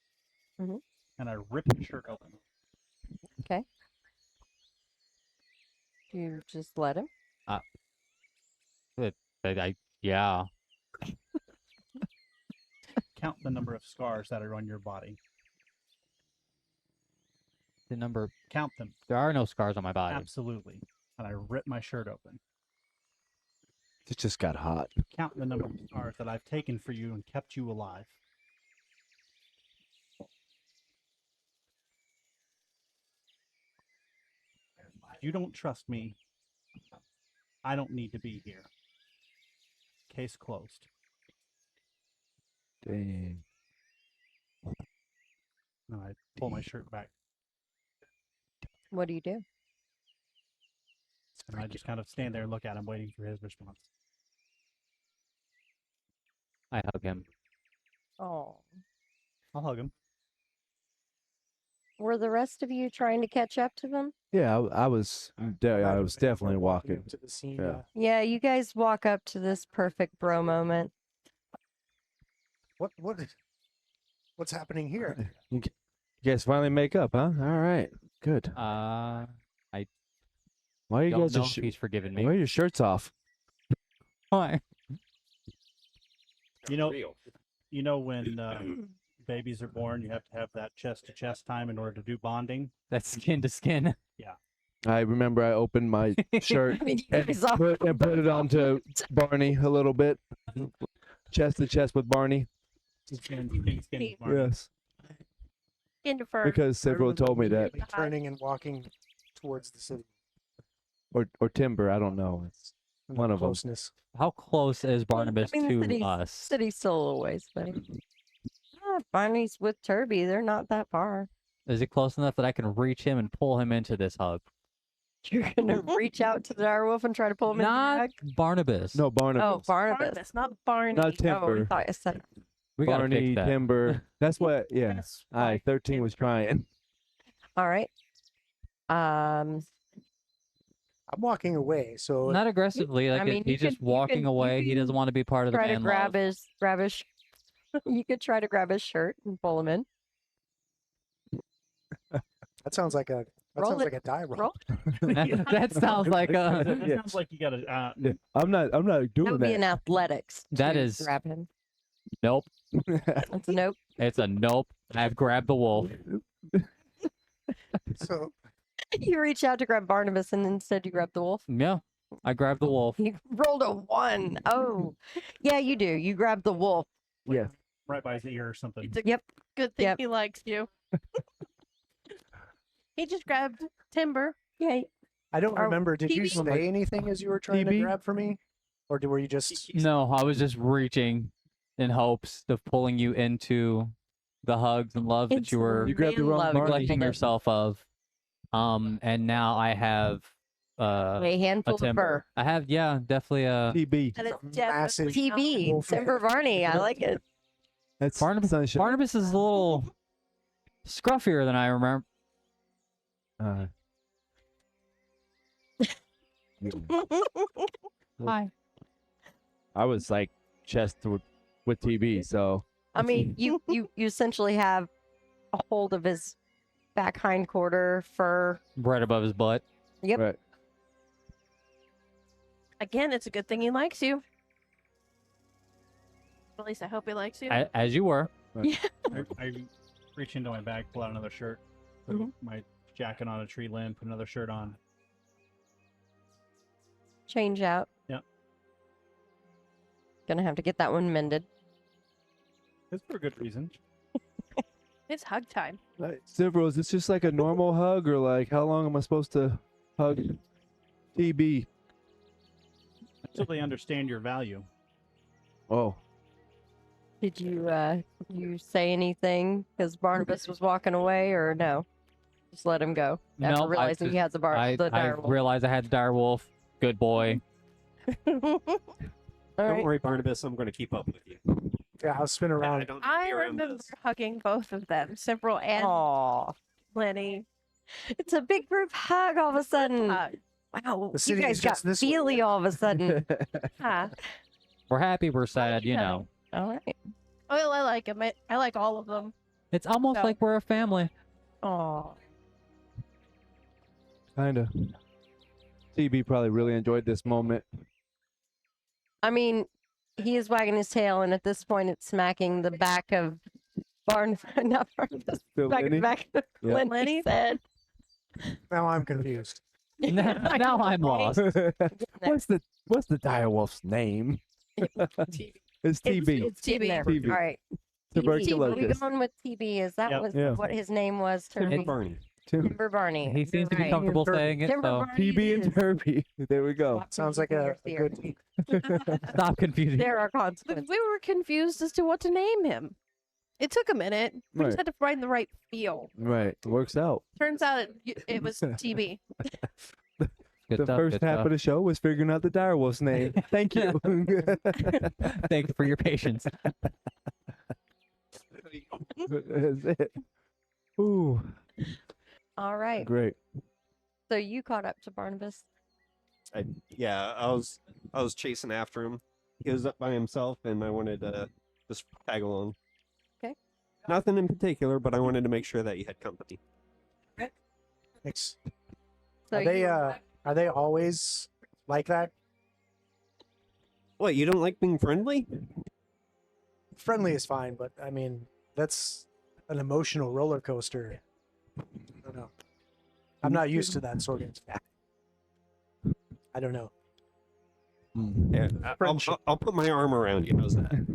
Mhm. And I rip his shirt open. You just let him. Yeah. Count the number of scars that are on your body. The number. Count them. There are no scars on my body. Absolutely. And I rip my shirt open. It just got hot. Count the number of scars that I've taken for you and kept you alive. If you don't trust me, I don't need to be here. Case closed. Dang. And I pull my shirt back. What do you do? And I just kind of stand there and look at him, waiting for his response. I hug him. Oh. I'll hug him. Were the rest of you trying to catch up to them? Yeah, I was. I was definitely walking. up to the scene. Yeah. Yeah, you guys walk up to this perfect bro moment. What's happening here? You guys finally make up, huh? All right, good. I Why are you don't guys? know if he's forgiven me. Why are your shirts off? Why? You know when babies are born, you have to have that chest-to-chest time in order to do bonding. That's skin to skin. I remember I opened my shirt I mean, you and guys all- put it onto Barney a little bit, chest to chest with Barney. Skin with Marty. Yes, Into fur. because several told me that, Turning and walking towards the city. or Timber. I don't know. It's one of them. Closeness. How close is Barnabas I mean, the to city's- us? City's still a little ways, but Barney's with Turby. They're not that far. Is it close enough that I can reach him and pull him into this hug? You're gonna reach out to the direwolf and try to pull him in. Not Barnabas. No, Barnabas. Oh, Barnabas. Barnabas, not Barney. Not Oh, I Timber. thought I said. We gotta Barney, fix that. Timber. That's what. Yeah. That's Aye, 13 was trying. All right. I'm walking away, so Not aggressively. Like I mean, you he's just could- you walking can- away. He doesn't want to be part of the Try to man grab love. his. You could try to grab his shirt and pull him in. that sounds like a Roll it. die roll. Roll. That sounds like a. It Yeah. sounds like you gotta. Yeah. I'm not That doing would be that. an athletics. That to is- grab him. Nope. That's a nope. It's a nope. I've grabbed the wolf. So You reach out to grab Barnabas and instead you grab the wolf. Yeah. I grabbed the wolf. You rolled a 1. Oh, yeah, you do. You grab the wolf. Yeah. Right by his ear or something. It's a Yep. good thing Yep. he likes you. He just grabbed Timber. Yeah. I don't Are remember. Did you TB? say anything as you were trying to TB? grab for me, or were you just? No, I was just reaching in hopes of pulling you into the hugs and love that It's you were You grabbed the man wrong love. Barney. neglecting yourself of. And now I have A handful a of timber. fur. I have, yeah, definitely TB. And it's Massive definitely TB. wolf. Timber Barney. I like it. That's Barnabas. sunshine. Barnabas is a little scruffier than I remember. Hi. I was like chest with TB, so I mean, you essentially have a hold of his back hind quarter fur. Right above his butt. Yep. right. Again, it's a good thing he likes you. At least I hope he likes you. As you were. I reach into my bag, pull out another shirt, put Mhm. my jacket on a tree limb, put another shirt on. Change out. Yep. Gonna have to get that one mended. It's for a good reason. It's hug time. Several, is this just like a normal hug, or like how long am I supposed to hug TB? Until they understand your value. Oh, Did you say anything because Barnabas was walking away, or no? Just let him go after No, realizing he has the I dire wolf. realized I had the dire wolf. Good boy. All Don't right. worry, Barnabas. I'm going to keep up with you. Yeah, I'll spin around. don't need to I be around remember this. hugging both of them, Simple and Aw, Lenny. it's a big group hug all of a sudden. Hug. Wow, The you city guys is got just this way. feely all of a sudden. Huh. We're happy, we're sad, you Yeah. know. All right. Well, I like him. I like all of them. It's almost So- like we're a family. Oh. Kinda. TB probably really enjoyed this moment. I mean, he is wagging his tail, and at this point, it's smacking the back of not Barnabas, So back, Lenny? back of Yeah. Lenny's head. Now I'm confused. Now I'm lost. what's the direwolf's name? It's TB. It's TB. There. TB. All right. Tuberculosis. Are we going with TB? Is that Yep. was Yeah. what his name was? Timber Turkey? Barney. Timber Barney. He seems to be Right. comfortable Timber- saying it, Timber so Barney TB and is- Derby. There we go. Sounds like a Here. good. stop confusing. There are We consequences. were confused as to what to name him. It took a minute. We just Right. had to find the right feel. Right. Works out. Turns out it was TB. Good The stuff, first good half stuff. of the show was figuring out the direwolf's name. Thank you. Thank you for your patience. That's it. Ooh, All right. great. So you caught up to Barnabas. Yeah, I was chasing after him. He was up by himself, and I wanted to just tag along. Okay. Nothing in particular, but I wanted to make sure that you had company. Thanks. So Are they always like that? What, you don't like being friendly? Friendly is fine, but I mean that's an emotional roller coaster. I don't know. I'm not used to that sort of. I don't know. Yeah, Friendship. I'll put my arm around you. How's that?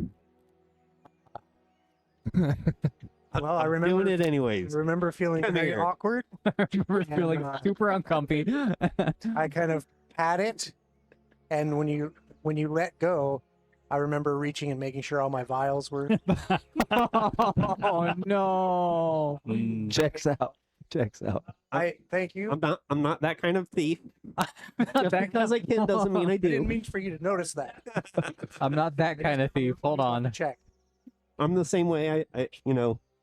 Well, I I'm remember doing it anyways. remember feeling Come very here. awkward. We're feeling super uncomfy. I kind of pat it, and when you let go, I remember reaching and making sure all my vials were. Oh no! Checks out. Checks out. I thank you. I'm not that kind of thief. Just That because I can doesn't mean I I didn't do. mean for you to notice that. I'm not that kind of thief. Hold on. Check. I'm the same way. I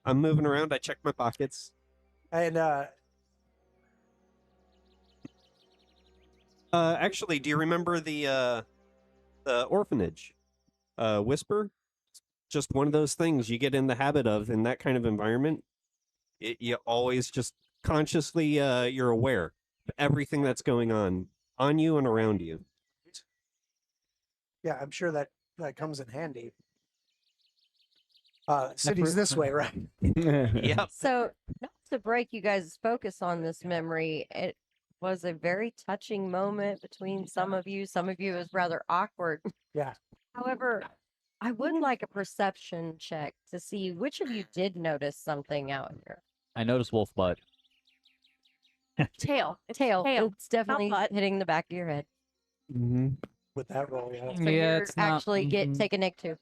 I'm moving around. I check my pockets. And Actually, do you remember the orphanage? Whisper? Just one of those things you get in the habit of in that kind of environment. You always just consciously you're aware of everything that's going on you and around you. yeah, I'm sure that comes in handy. City's this way, right? Yep. So, not to break you guys' focus on this memory, it was a very touching moment between some of you. Some of you it was rather awkward. Yeah. However, I would like a perception check to see which of you did notice something out here. I noticed wolf butt. Tail. Tail. Tail. It's definitely butt. hitting the back of your head. hmm With that roll, yeah. So Yeah, you're it's not- actually mhm. take a nick too.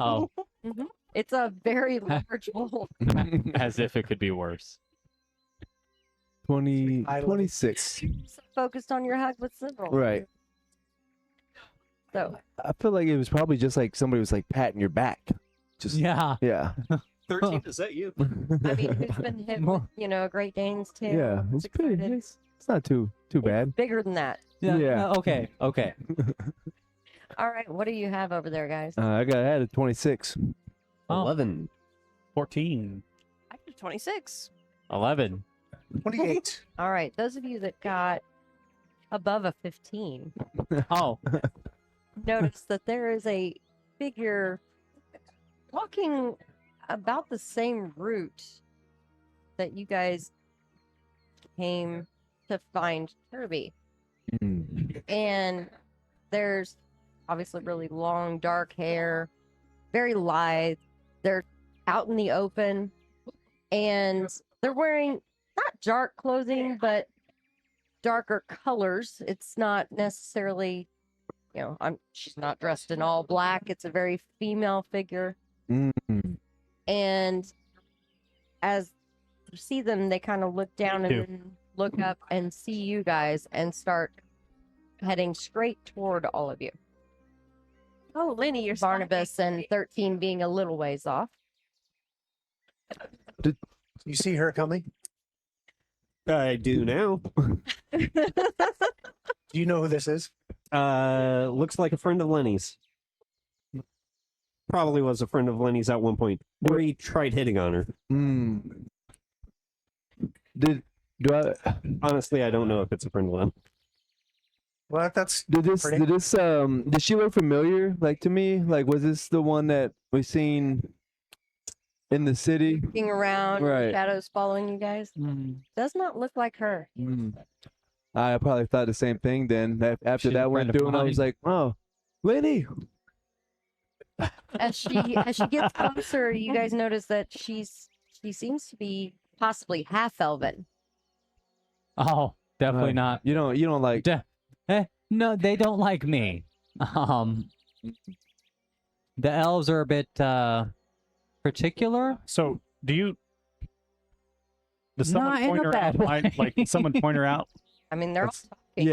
Oh, It's a very large wolf. as if it could be worse. 26. So focused on your hug with Sybil. Right. So I feel like it was probably just like somebody was like patting your back. Just Yeah. yeah. 13, is that you? I mean, who's been hit with, a Great Dane's tail? Yeah, it's pretty. excited. It's not too It's bad. bigger than that. Yeah. Okay. Okay. All right, what do you have over there, guys? I had a 26. Oh. 11. 14. I did 26. 11. 28. All right, those of you that got above a 15, Oh. notice that there is a figure walking about the same route that you guys came to find Kirby. Mm. And there's obviously really long, dark hair, very lithe. They're out in the open, and they're wearing not dark clothing, but darker colors. It's not necessarily, she's not dressed in all black. It's a very female figure. Mm. And as you see them, they kind of look down and too. then look up and see you guys and start heading straight toward all of you. Oh, Lenny, you're Barnabas and slacking. 13 being a little ways off. You see her coming? I do now. Do you know who this is? Looks like a friend of Lenny's. probably was a friend of Lenny's at one point, or he tried hitting on her. Hmm. Do I Honestly, I don't know if it's a friend of Len. Well, that's did she look familiar like to me? Like, was this the one that we seen in the city? Looking around, Right. shadows following you guys. Does not look like her. I probably thought the same thing then. After She's a that friend went of through, and I was mine. like, oh, Lenny. As she gets closer, you guys notice that she seems to be possibly half elven. Oh, definitely not. You don't like. No, they don't like me. The elves are a bit particular. So, does someone Not in point a her out? bad way. Like, someone point her out? I mean, they're all That's- talking.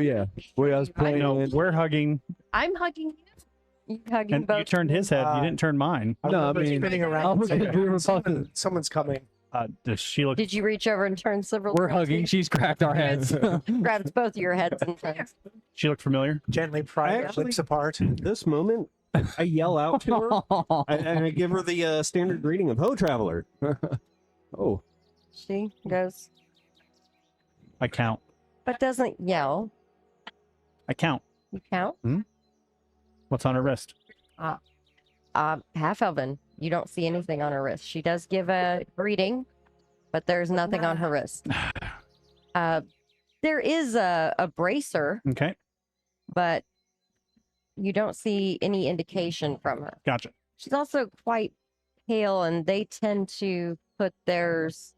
Yeah. Where I was playing. No, we're hugging, I'm hugging you. You hugging and both. you turned his head. You didn't turn mine. I No, I remember mean- spinning Oh, around. we were talking. Someone's coming. Does she look? Did you reach over and turn several? We're times? hugging. She's cracked our heads. Grabs both of your heads and turns. She look familiar? Gently pry I their actually- lips apart. This moment, I yell out to her, and I give her the standard greeting of "Ho, traveler." Oh, She goes, I count. but doesn't yell. I count. You count. What's on her wrist? Half elven. You don't see anything on her wrist. She does give a greeting, but there's nothing on her wrist. There is a bracer, Okay, but you don't see any indication from her. gotcha. She's also quite pale, and they tend to put theirs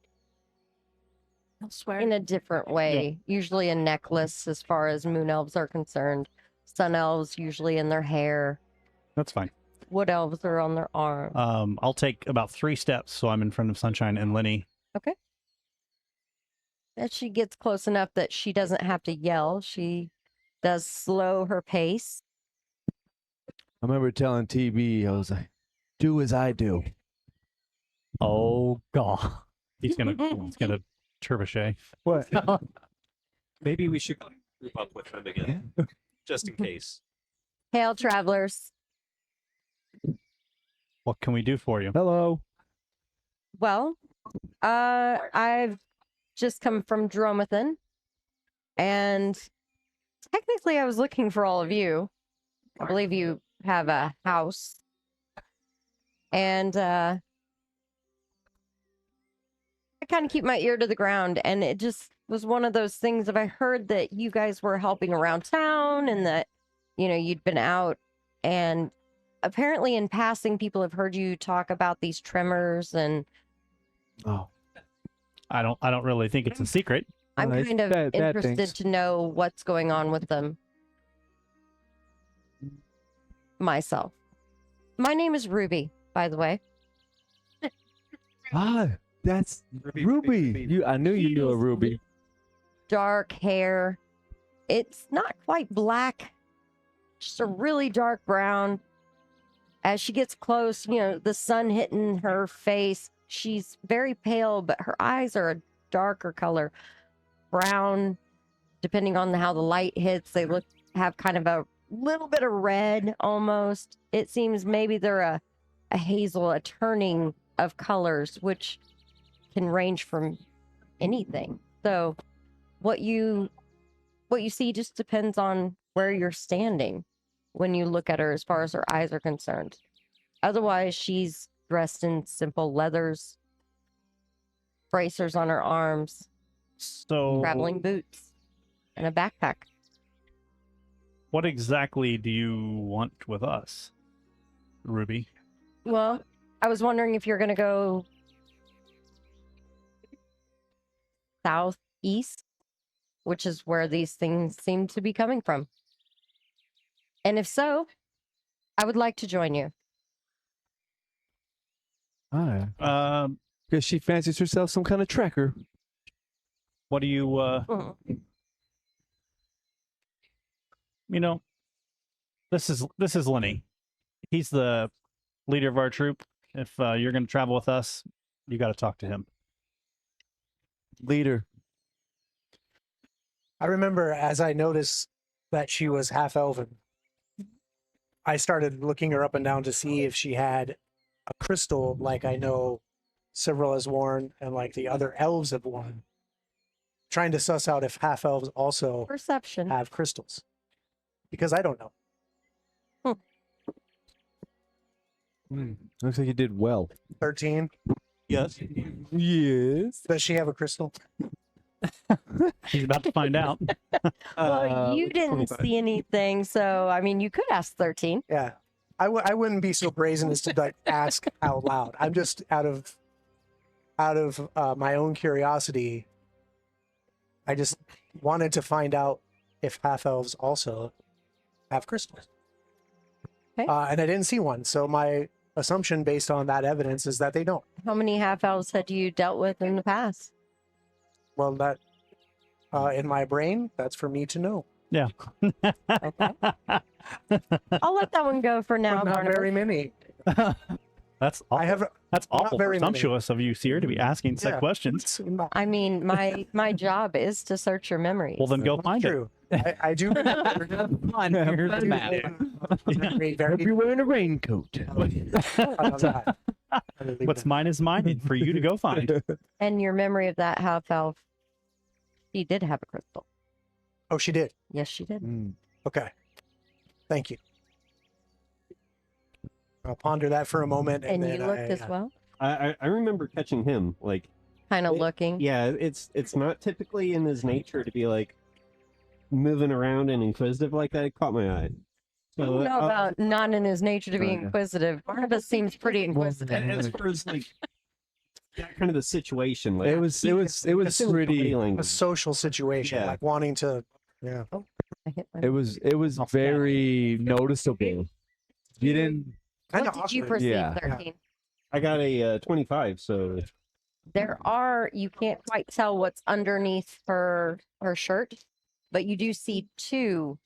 Elsewhere. in a different way. Usually a necklace, as far as moon elves are concerned. Sun elves usually in their hair. That's fine. Wood elves are on their arm. I'll take about 3 steps, so I'm in front of Sunshine and Lenny. As she gets close enough that she doesn't have to yell, she does slow her pace. I remember telling TB, I was like, do as I do. Oh god. He's gonna trebuchet. What? Maybe we should group up with them again, just in case. Hail, travelers. What can we do for you? Hello. Well, I've just come from Dromathan, and technically I was looking for all of you. I believe you have a house. And I kind of keep my ear to the ground, and it just was one of those things. If I heard that you guys were helping around town and that, you'd been out, and apparently in passing, people have heard you talk about these tremors, and Oh, I don't really think it's a secret. I'm it's kind of bad interested things. to know what's going on with them myself. My name is Ruby, by the way. that's Ruby. I knew you knew a Ruby. Dark hair. It's not quite black, just a really dark brown. As she gets close, the sun hitting her face, she's very pale, but her eyes are a darker color, brown. Depending on how the light hits, they have kind of a little bit of red almost. It seems maybe they're a hazel, a turning of colors, which can range from anything. So what you see just depends on where you're standing when you look at her as far as her eyes are concerned. Otherwise, she's dressed in simple leathers, bracers on her arms, So, traveling boots, and a backpack. what exactly do you want with us, Ruby? Well, I was wondering if you're going to go southeast, which is where these things seem to be coming from. And if so, I would like to join you. Hi. Um, Because she fancies herself some kind of tracker. what do you? This is Lenny. He's the leader of our troop. If you're going to travel with us, you got to talk to him. Leader. I remember as I noticed that she was half elven, I started looking her up and down to see if she had a crystal like I know Several has worn and like the other elves have worn. Trying to suss out if half elves also Perception. have crystals. Because I don't know. Looks like you did well. 13. Yes. Yes. Does she have a crystal? He's about to find out. Well, you didn't 25. see anything, so I mean, you could ask 13. Yeah. I wouldn't be so brazen as to like ask out loud. I'm just out of my own curiosity. I just wanted to find out if half elves also have crystals. Okay. And I didn't see one, so my assumption based on that evidence is that they don't. How many half elves had you dealt with in the past? Well, that in my brain, that's for me to know. Yeah. I'll let that one go for now. But not Barnabas. very many. That's awful. I have That's awful very many. presumptuous of you, Seer, to be asking such Yeah. questions. I mean, my job is to search your memories. Well, then go find it. True. I do remember. Fun. Here's the map. Very, Hope you're wearing a raincoat. What's mine is mine and for you to go find. And your memory of that half elf, she did have a crystal. Oh, she did. Yes, she did. Okay. Thank you. I'll ponder that for a moment. And then you looked as well, I remember catching him like kind of It- looking. yeah, it's not typically in his nature to be like moving around and inquisitive like that. It caught my eye. I don't know about not in his nature to be yeah. inquisitive. Barnabas seems pretty inquisitive. and as far as like that kind of the situation, like It was pretty. A social situation, Yeah. like wanting to. Yeah. I hit my- It was very noticeable. You didn't. Kind What of did you awkward. perceive, Yeah. 13? I got a 25, so There are, you can't quite tell what's underneath her shirt, but you do see two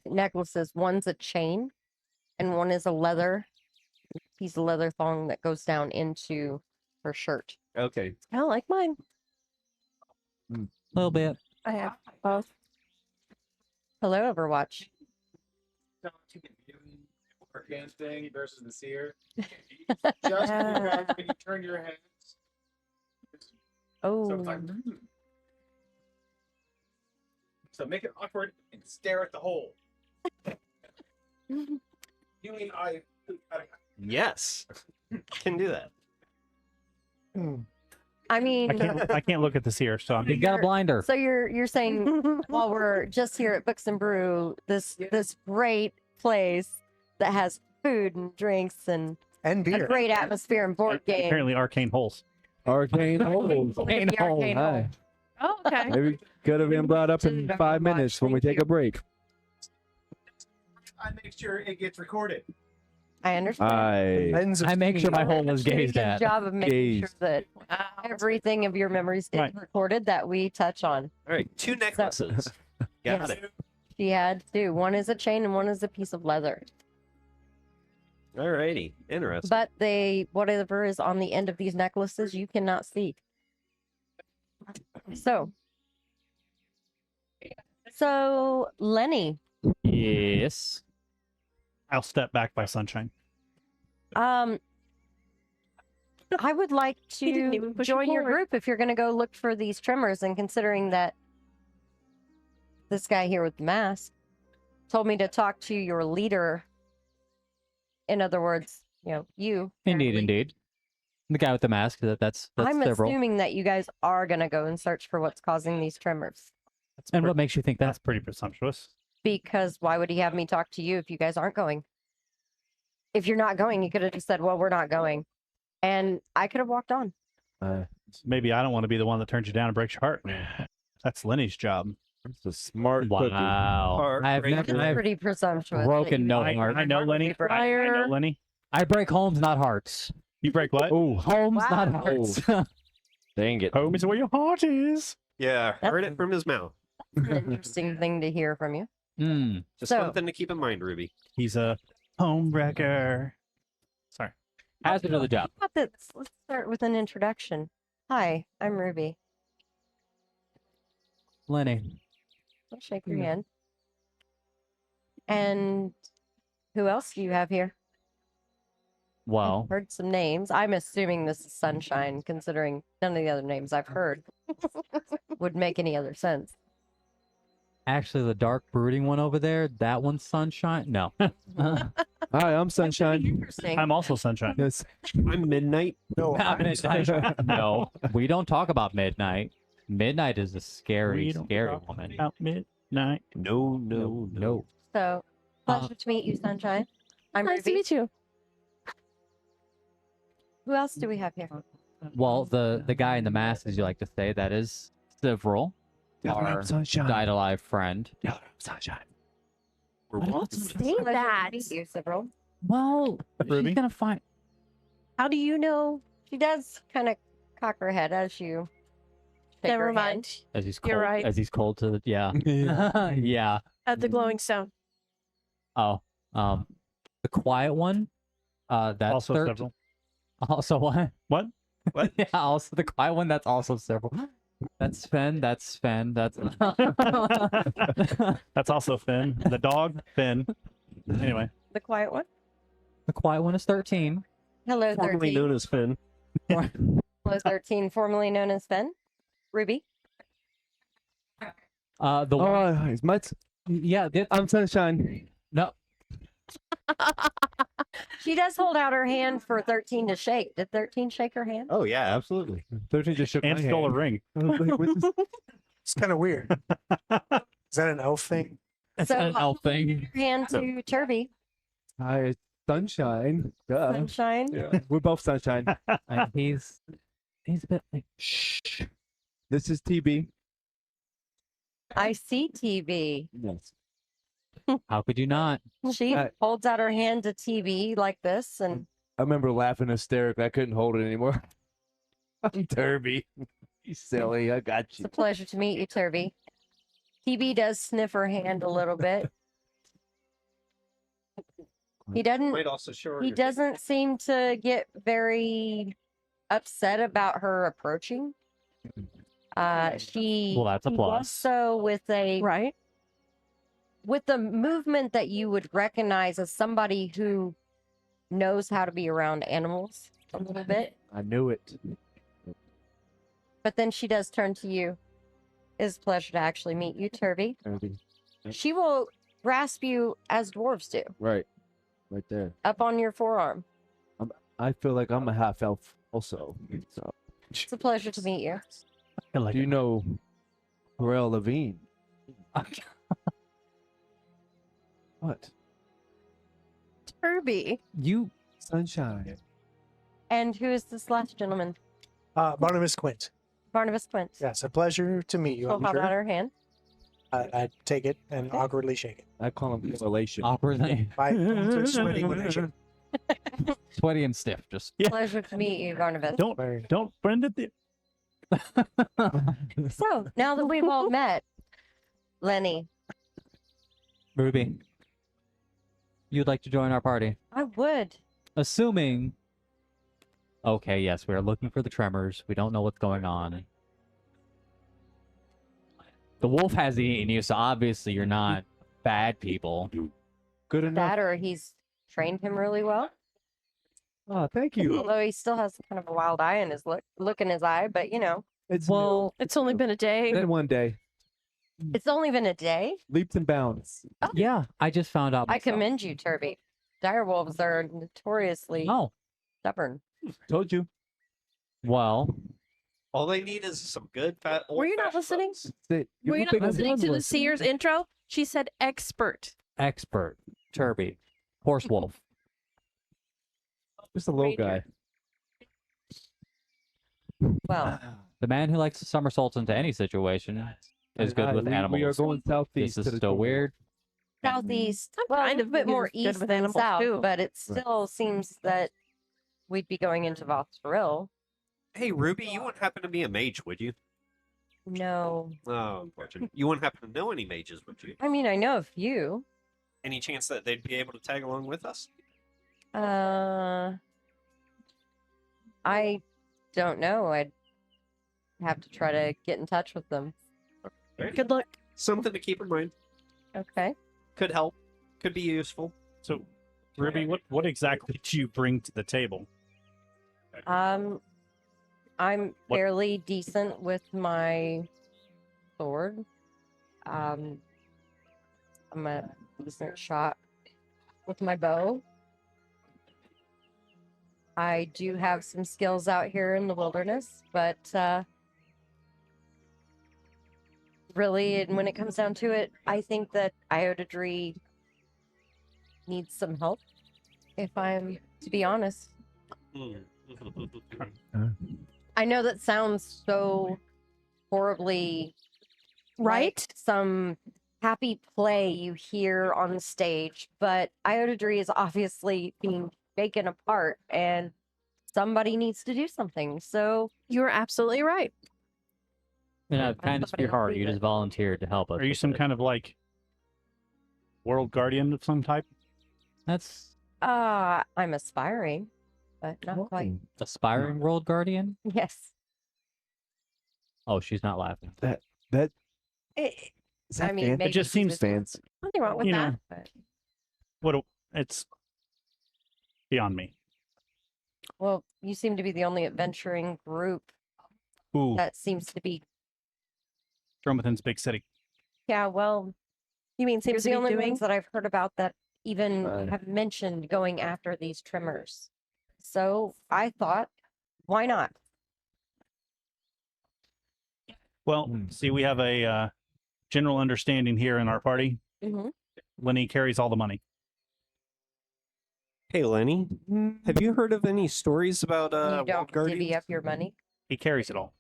necklaces. One's a chain and one is a leather piece of leather thong that goes down into her shirt. okay. Kind of like mine. A little bit. I have both. Hello, Overwatch. Thing versus the seer. Just because when you turn your head, Oh, so it's like, so make it awkward and stare at the hole. You mean I Yes, can do that. I mean, I can't look at this here, so I'm You got a blinder. so you're saying while we're just here at Books and Brew, this great place that has food and drinks and And a beer. great atmosphere and board game. apparently arcane holes. Arcane holes. Look at the arcane hole. Hi. Oh, okay. Maybe could have been brought up in Very 5 much. minutes when we Thank take a break. I make sure it gets recorded. I understand. Lens of I make sure my seeing. hole is Doing a gazed good at. job of making sure Gazed. that everything of your memories is Right. recorded that we touch on. All right, 2 necklaces. Got Yes. it. She had two. One is a chain and one is a piece of leather. All righty, interesting. But whatever is on the end of these necklaces, you cannot see. So Lenny, Yes. I'll step back by sunshine. I would like didn't to even push you join your forward. group if you're going to go look for these tremors. And considering that this guy here with the mask told me to talk to your leader, in other words, you. Indeed, apparently. indeed. The guy with the mask. That's I'm several. assuming that you guys are going to go and search for what's causing these tremors. And what makes you think that? That's pretty presumptuous. Because why would he have me talk to you if you guys aren't going? If you're not going, you could have just said, well, we're not going. And I could have walked on. Maybe I don't want to be the one that turns you down and breaks your heart. That's Lenny's job. It's a smart cookie. Wow. Heart I've breaker. never. It's I've pretty presumptuous. that broken you no would heart. I know Lenny. I know Lenny. I break homes, not hearts. You break what? Oh, Homes, not Wow. hearts. dang it. Home is where your heart is. Yeah, heard it from his mouth. That's an interesting thing to hear from you. Hmm. Just So- something to keep in mind, Ruby. He's a homewrecker. Sorry. Has to do the job. Let's start with an introduction. Hi, I'm Ruby. Lenny. I'll shake your hand. And Who else do you have here? Well, Heard some names. I'm assuming this is Sunshine, considering none of the other names I've heard would make any other sense. actually, the dark brooding one over there, that one's Sunshine. No. Hi, I'm Sunshine. Interesting. I'm also Sunshine. Yes. I'm Midnight. No, Not I'm Midnight. No, we don't talk about Midnight. Midnight is a scary, We don't scary talk woman. About midnight. No. So, pleasure to meet you, Sunshine. I'm Nice to Ruby. meet you. Who else do we have here? Well, the guy in the mask, as you like to say, that is Several, our Sunshine. died alive friend. Sunshine. Say that. Meet you, Sybil. Well, Ruby? she's gonna find. How do you know? She does kind of cock her head as you. shake Never her hand. mind. As he's cold. You're right. As he's cold to the yeah. Yeah. At the glowing stone. Oh, the quiet one. That's Also 13. several. Also what? What? What? Yeah. Also the quiet one. That's also Several. That's Sven. That's Sven. That's. That's also Finn. The dog, Finn. Anyway, The quiet one. The quiet one is 13. Hello, Formerly 13. known as Finn. Hello, 13, formerly known as Finn. Ruby. The one, Oh, it's my. yeah. I'm Sunshine. No. She does hold out her hand for 13 to shake. Did 13 shake her hand? Oh yeah, absolutely. 13 just shook and my stole a hand. ring. I was like, what's this? It's kind of weird. Is that an elf thing? It's So, an elf thing. Your hand to Turby. Hi, it's Sunshine. Duh. Sunshine. Yeah, we're both Sunshine. And he's a bit like. Shh. This is TB. I see TV. Yes. How could you not? She holds out her hand to TV like this, and I remember laughing hysterically. I couldn't hold it anymore. I'm Turby. You silly. I got it's you. a pleasure to meet you, Turby. TV does sniff her hand a little bit. He doesn't. Might also show her He your- doesn't seem to get very upset about her approaching. She Well, that's a she plus. does so with a Right? with the movement that you would recognize as somebody who knows how to be around animals a little bit. I knew it. But then she does turn to you. It's a pleasure to actually meet you, Turby. Turby. She will grasp you as dwarves do, Right. Right there. up on your forearm. I feel like I'm a half elf also. So, It's a pleasure to meet you. I like do you it. know Pharrell Levine? What? Turby. You Sunshine. And who is this last gentleman? Barnabas Quint. Barnabas Quint. Yes, a pleasure to meet you. She'll I'm hold out sure. her hand. I take it and awkwardly shake it. I call him Correlation. awkwardly My palms are sweaty when I shake. sweaty and stiff. Just. Yeah. Pleasure to meet you, Barnabas. Don't bend it. So now that we've all met, Lenny, Ruby, you'd like to join our party? I would. Assuming. Okay, yes, we are looking for the tremors. We don't know what's going on. The wolf has eaten you, so obviously you're not bad people. Good enough. That or he's trained him really well. Oh, thank you. Although he still has kind of a wild eye in his look in his eye, but you know, It's Well, It's only been a day. then one day, it's only been a day. leaps and bounds. yeah, I just found out. I myself. commend you, Turby. Direwolves are notoriously Oh, stubborn. Told you. well, All they need is some good fat. Were you not old-fashioned listening? oats. Were you not big listening to the listening. seer's intro? She said expert. expert, Turby, horse wolf. Just a little Ranger. guy. Well, The man who likes to somersault into any situation is good with animals. We are going southeast. This to is the still door. weird. southeast. I'm Well, kind a of bit more good east with than animals, south, too. but it still seems that we'd be going into Vothrill. Hey, Ruby, you wouldn't happen to be a mage, would you? No, Oh, unfortunate. You wouldn't happen to know any mages, would you? I mean I know a few. Any chance that they'd be able to tag along with us? I don't know. I'd have to try to get in touch with them. Good luck. Something to keep in mind. Okay. Could help. Could be useful. So Ruby, what exactly do you bring to the table? I'm What- fairly decent with my sword. I'm a decent shot with my bow. I do have some skills out here in the wilderness, but really, and when it comes down to it, I think that Iodadri needs some help, if I'm to be honest. I know that sounds so horribly Right? like some happy play you hear on stage, but Iodadri is obviously being taken apart and somebody needs to do something. So You're absolutely right. And out of kindness of somebody your else heart, sees you it. just volunteered to help us. Are you with some it. kind of like world guardian of some type? That's I'm aspiring, but not quite. aspiring world guardian? Yes. Oh, she's not laughing. That It, is that I mean, fan- maybe It just he's seems just- fans. nothing wrong with you that. know. But, It's beyond me. well, you seem to be the only adventuring group Ooh, that seems to be. Dromathan's big city. Yeah, well, You mean you're seems to the be only doing? ones that I've heard about that even Right. have mentioned going after these tremors. So I thought, why not? Well, see, we have a general understanding here in our party. Mm-hmm. Lenny carries all the money. Hey, Lenny, have you heard of any stories about You World don't divvy Guardians? up your money. He carries it all.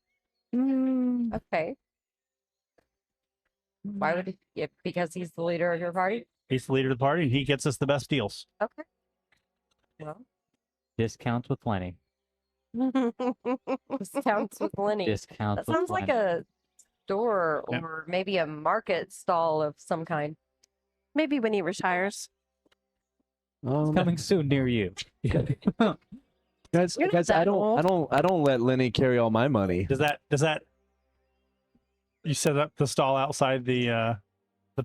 Okay. Why would he? Yeah, because he's the leader of your party. He's the leader of the party, and he gets us the best deals. Okay. Well, Discounts with Lenny. discounts with Lenny. Discounts That with sounds like Lenny. a store Yep. or maybe a market stall of some kind. Maybe when he retires. Coming soon near you. Guys, You're not guys, I that old. don't let Lenny carry all my money. Does that? You set up the stall outside the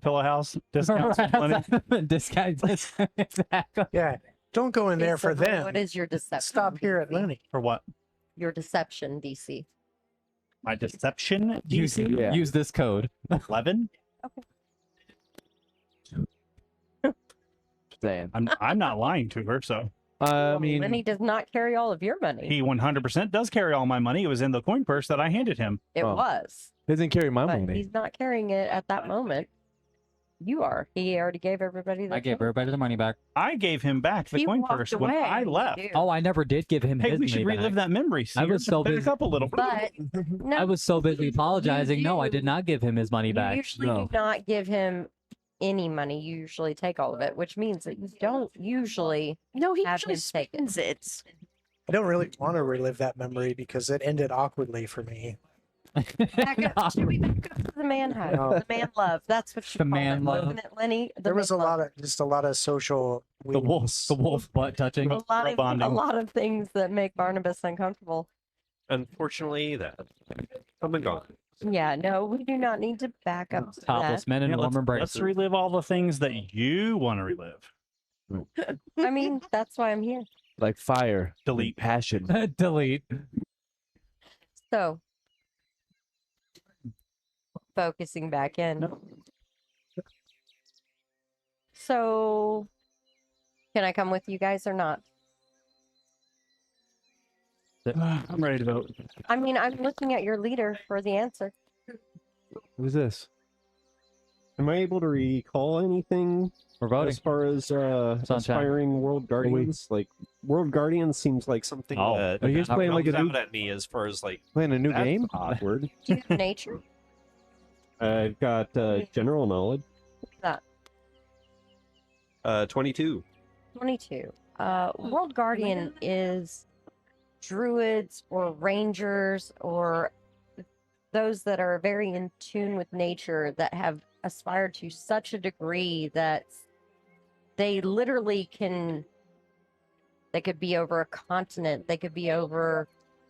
pillow house. Discounts with Lenny. Discounts. Exactly. Yeah, don't go in Okay, there so for then them. What is your deception? Stop here at DC? Lenny. For what? Your deception DC. My deception Use, DC? Yeah. use this code. 11. Saying. I'm not lying to her, so I mean, Lenny does not carry all of your money. he 100% does carry all my money. It was in the coin purse that I handed him. It Oh. was, he doesn't carry my but money. he's not carrying it at that moment. You are. He already gave everybody. I gave everybody the money back. I gave him back the He coin walked purse when away. I left. Dude. Oh, I never did give him Hey, his we should money relive back. that memory. I was so back busy. up a little. But no, I was so busy apologizing. No, I did not give him his money you back. usually No. do not give him any money. You usually take all of it, which means that you don't usually. No, he Have usually him take it. spends it. I don't really want to relive that memory because it ended awkwardly for me. Back up. Should we back up to the man hug? No. The man love. That's what you The call man it, love. isn't it, Lenny? The There was a man love. lot of social. The wolf butt touching. a lot of bonding. a lot of things that make Barnabas uncomfortable. Unfortunately, that come and gone. Yeah, no, we do not need to back up to Topless men in Yeah, warm let's embraces. relive all the things that you want to relive. that. I mean, that's why I'm here. Like fire, Delete. passion. Delete. So, focusing back in. So, can I come with you guys or not? I'm ready to vote. I mean, I'm looking at your leader for the answer. Who's this? Am I able to recall anything We're voting. as far as aspiring World Guardians? Like World Guardians seems like something Oh. that Are you guys playing like a jumps new, out at me as far as like playing a new that's game? awkward. Do you have nature? I've got general knowledge. That 22. 22. World Guardian is druids or rangers or those that are very in tune with nature that have aspired to such a degree that they literally they could be over a continent, they could be over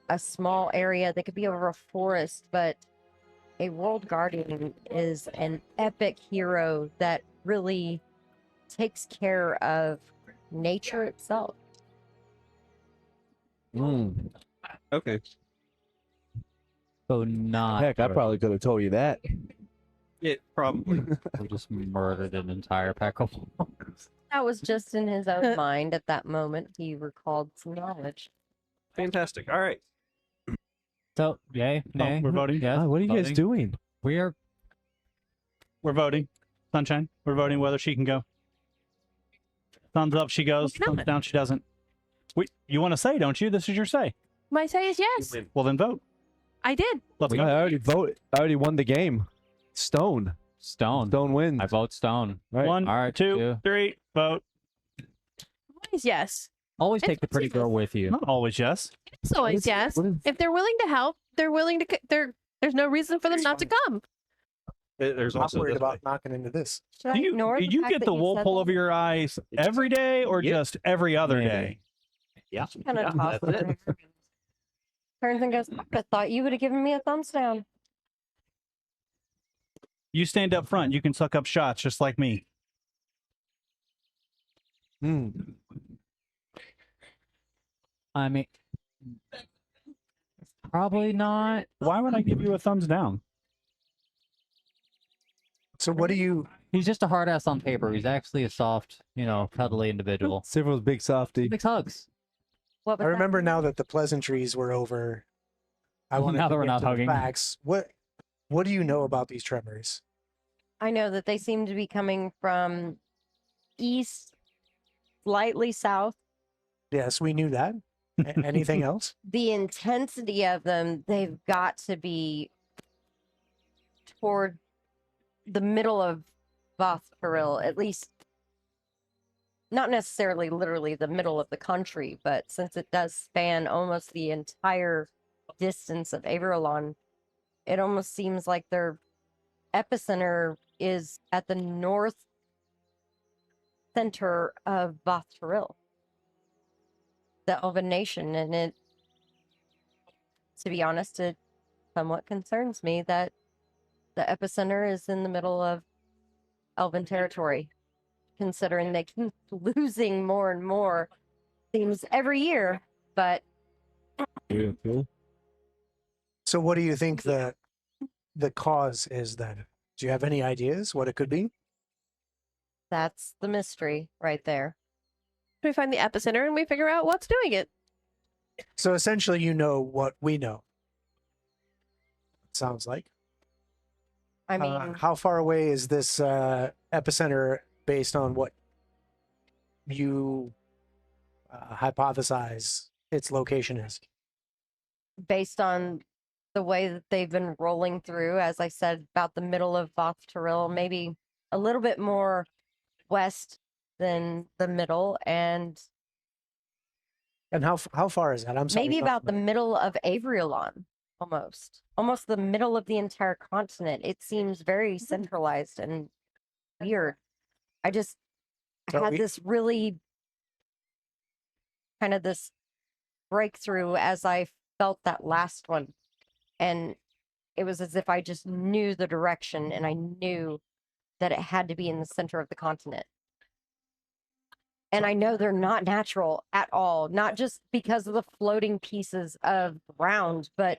a small area, they could be over a forest, but a World Guardian is an epic hero that really takes care of nature itself. Okay. So not. Heck, I probably could have told you that. It probably. We just murdered an entire pack of wolves. That was just in his own mind at that moment. He recalled some knowledge. Fantastic. All right. So, yay, nay. we're voting? Yes, Oh, what are you guys voting. doing? We're We're voting. Sunshine. We're voting whether she can go. Thumbs up, she goes. Why not? Thumbs down, she doesn't. You want to say, don't you? This is your say. My say is yes. Well, then vote. I did. Let's I go. already voted. I already won the game. Stone. Stone. Stone wins. I vote Stone. Right. One, All right, two, two. 3, vote. Always yes. Always It's take the pretty girl with you. Not always yes. It's always yes. What is- If they're willing to help, they're willing to. There's no reason for them not to come. There's I'm also worried this about way. knocking into this. Should I Do you, ignore do the you fact get that the you wool said pull that? over your eyes every day or Yep. just every other Maybe. day? Yeah. Kind of Yeah, that's it. turns and goes, I would have thought you would have given me a thumbs down. You stand up front. You can suck up shots just like me. Hmm. I mean, probably not. Why would I give you a thumbs down? So what do you? He's just a hard ass on paper. He's actually a soft, cuddly individual. Civil's big softy. Big hugs. What was I that? remember now that the pleasantries were over. I want Now to that we're get not to the hugging. facts. What do you know about these tremors? I know that they seem to be coming from east, slightly south. Yes, we knew that. Anything else? The intensity of them, they've got to be toward the middle of Voth at least not necessarily literally the middle of the country, but since it does span almost the entire distance of Averillon, it almost seems like their epicenter is at the north center of Voth, the Elven nation. And it, to be honest, it somewhat concerns me that the epicenter is in the middle of Elven territory, considering they keep losing more and more themes every year. But So what do you think the cause is then? Do you have any ideas what it could be? that's the mystery right there. We find the epicenter and we figure out what's doing it. So essentially you know what we know. Sounds like. I mean, How far away is this epicenter based on what you hypothesize its location is? based on the way that they've been rolling through, as I said, about the middle of Voth, maybe a little bit more west than the middle, and And how far is that? I'm sorry. maybe not about the familiar. middle of Averillon, almost the middle of the entire continent. It seems very centralized and weird. I just So had we- this really kind of this breakthrough as I felt that last one, and it was as if I just knew the direction, and I knew that it had to be in the center of the continent. And I know they're not natural at all, not just because of the floating pieces of ground, but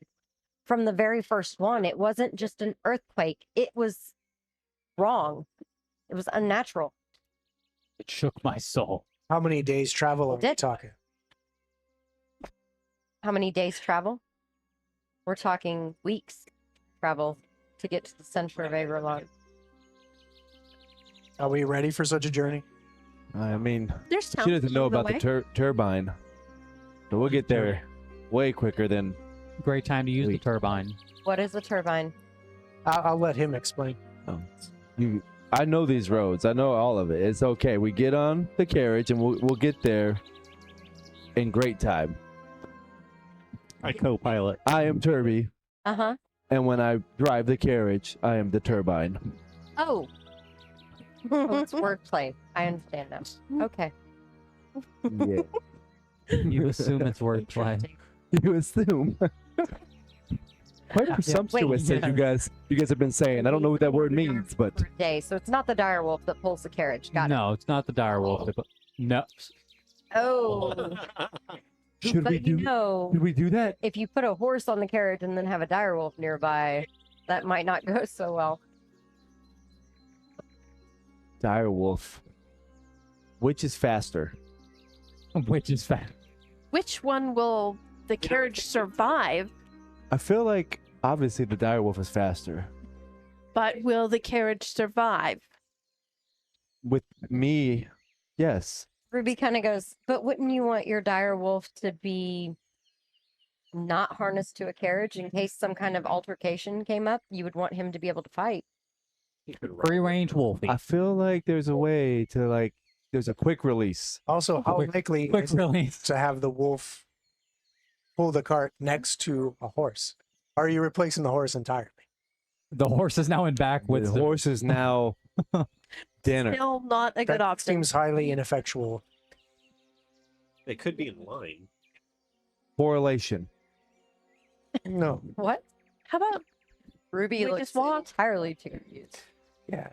from the very first one, it wasn't just an earthquake. It was wrong. It was unnatural. It shook my soul. How many days travel are we did. talking? How many days travel? We're talking weeks travel to get to the center of Averillon. Are we ready for such a journey? I mean, There's she doesn't know about the way. turbine. So we'll get there way quicker than Great time to use the Wait. turbine. What is a turbine? I'll let him explain. you. I know these roads. I know all of it. It's okay. We get on the carriage and we'll get there in great time. I co-pilot. I am Turby, Uh-huh. and when I drive the carriage, I am the turbine. Oh. Oh, it's wordplay. I understand now. Okay. Yeah. You assume it's wordplay. You assume. Quite presumptuous as you guys have been saying. I don't know what that word means, but Day. So it's not the direwolf that pulls the carriage. Got it. No, it's not the direwolf. No. Oh, Should but we do? Should we do that? if you put a horse on the carriage and then have a direwolf nearby, that might not go so well. Direwolf. Which is faster? Which is fat. Which one will the carriage survive? I feel like obviously the direwolf is faster. But will the carriage survive? With me, yes. Ruby kind of goes, but wouldn't you want your direwolf to be not harnessed to a carriage in case some kind of altercation came up? You would want him to be able to fight. Free range wolfie. I feel like there's a way to like. There's a quick release. Also, how likely Quick is it release. to have the wolf pull the cart next to a horse? Are you replacing the horse entirely? The horse is now in back with The horse is now dinner. Still not a good That option. seems highly ineffectual. They could be in line. Correlation. No. What? How about Ruby We looks just walked. entirely too confused. Yeah.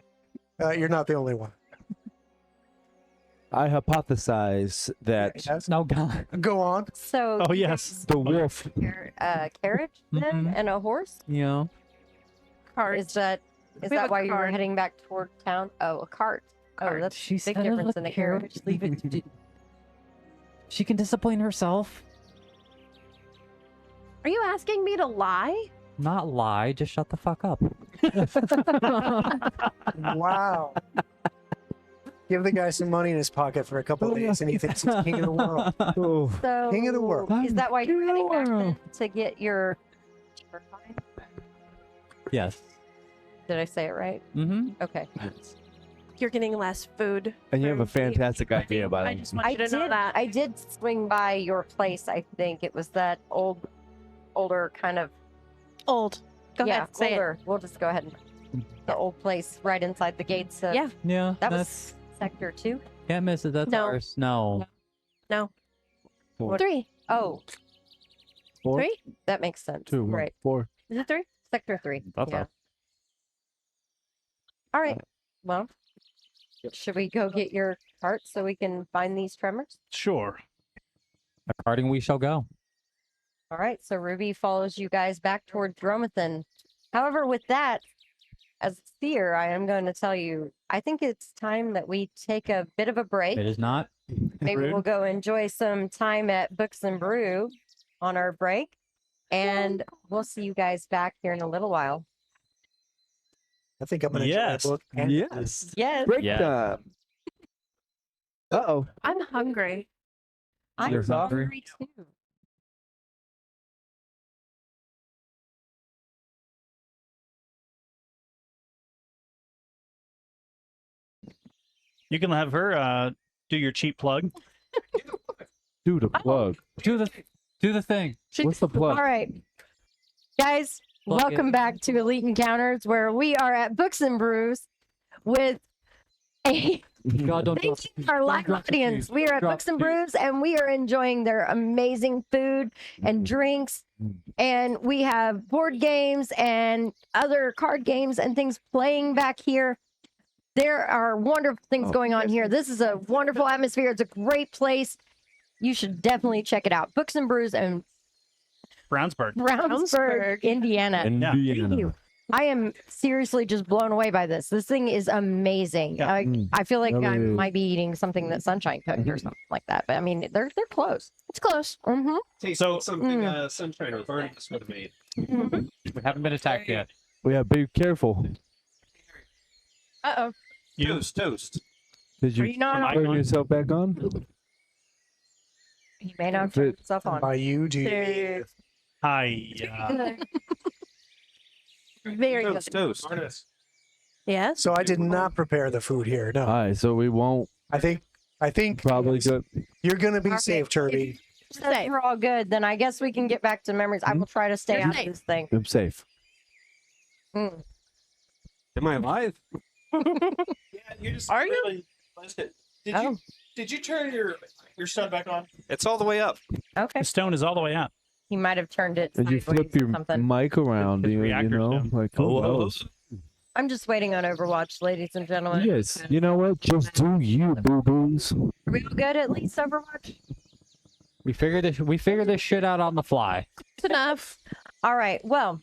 You're not the only one. I hypothesize that Yes. No God. Go on. So Oh, you yes. the wolf. guys, carriage then Mhm. and a horse? Yeah. cart? Is that We have a why you were cart. heading back toward town? Oh, a cart. Oh, that's She a big said difference in a carriage. Leave it. She can discipline herself. Are you asking me to lie? Not lie. Just shut the fuck up. Wow. Give the guy some money in his pocket for a couple of days and he thinks he's king of the world. Oh, So King of the world. Is that why you're heading back then world. to get your? Yes. Did I say it right? Mm-hmm. Okay. You're getting less food. and you have a for me. fantastic idea, by the I way. just want you to know that. I did swing by your place. I think it was that older kind of. Old. Go yeah, ahead. Say older. We'll just go ahead and the old place right inside the gates of. Yeah. Yeah. That that's was sector 2. can't miss it. That's No. ours. No. No. Four. 3. Oh, Four, 3? that makes sense. 2, 1, Right. 4. Is it 3? Sector 3. That's yeah. ours. All right. Well, should we go get your cart so we can find these tremors? Sure. According we shall go. All right. So Ruby follows you guys back toward Dromathan. However, with that, as seer, I am going to tell you, I think it's time that we take a bit of a break. It is not. Maybe Rude. we'll go enjoy some time at Books and Brew on our break. And we'll see you guys back here in a little while. I think I'm going to Yes. enjoy a book. and- Yes. Yes. Break Yeah. time. Uh-oh. I'm hungry. I'm You're hungry? hungry too. You can have her do your cheap plug. Do the plug. Do the thing. What's the plug? All right. Guys, Plug it. welcome back to Elite Encounters, where we are at Books and Brews with a God, don't thank you to our live audience. We are at Books and Brews and we are enjoying their amazing food and drinks. And we have board games and other card games and things playing back here. There are wonderful things going on here. This is a wonderful atmosphere. It's a great place. You should definitely check it out. Books and Brews in Brownsburg. Brownsburg, Indiana. Thank you. I am seriously just blown away by this. This thing is amazing. Yeah. I feel like I Really is. might be eating something that Sunshine cooked or something like that. But I mean, they're close. It's close. Mm-hmm. Taste So- something Sunshine or Barnabas would have made. We haven't been attacked yet. We have be careful. Uh-oh. You Toast. Did Are you you not? Am I turn on? yourself back on? He may not have turned himself on. By you, do you? hi. Very good. Toast. Yes. So I did not prepare the food here. No. All right, so we won't I think probably good. you're going to be Okay. safe, Turby. If we're all good, then I guess we can get back to memories. I will try to stay You're out safe. of this thing. I'm safe. Mm. Am I alive? Yeah, you just Are you? really buzzed it. Did Oh. you did you turn your stuff back on? It's all the way up. Okay. The stone is all the way up. He might have turned it Did you sideways flip your or something. mic around? His You reactor's know, down. like who knows? I'm just waiting on Overwatch, ladies and gentlemen. Yes. You know what? Just do you, boo-boos. Are we all good at least Overwatch? We figured this shit out on the fly. It's enough. All right. Well,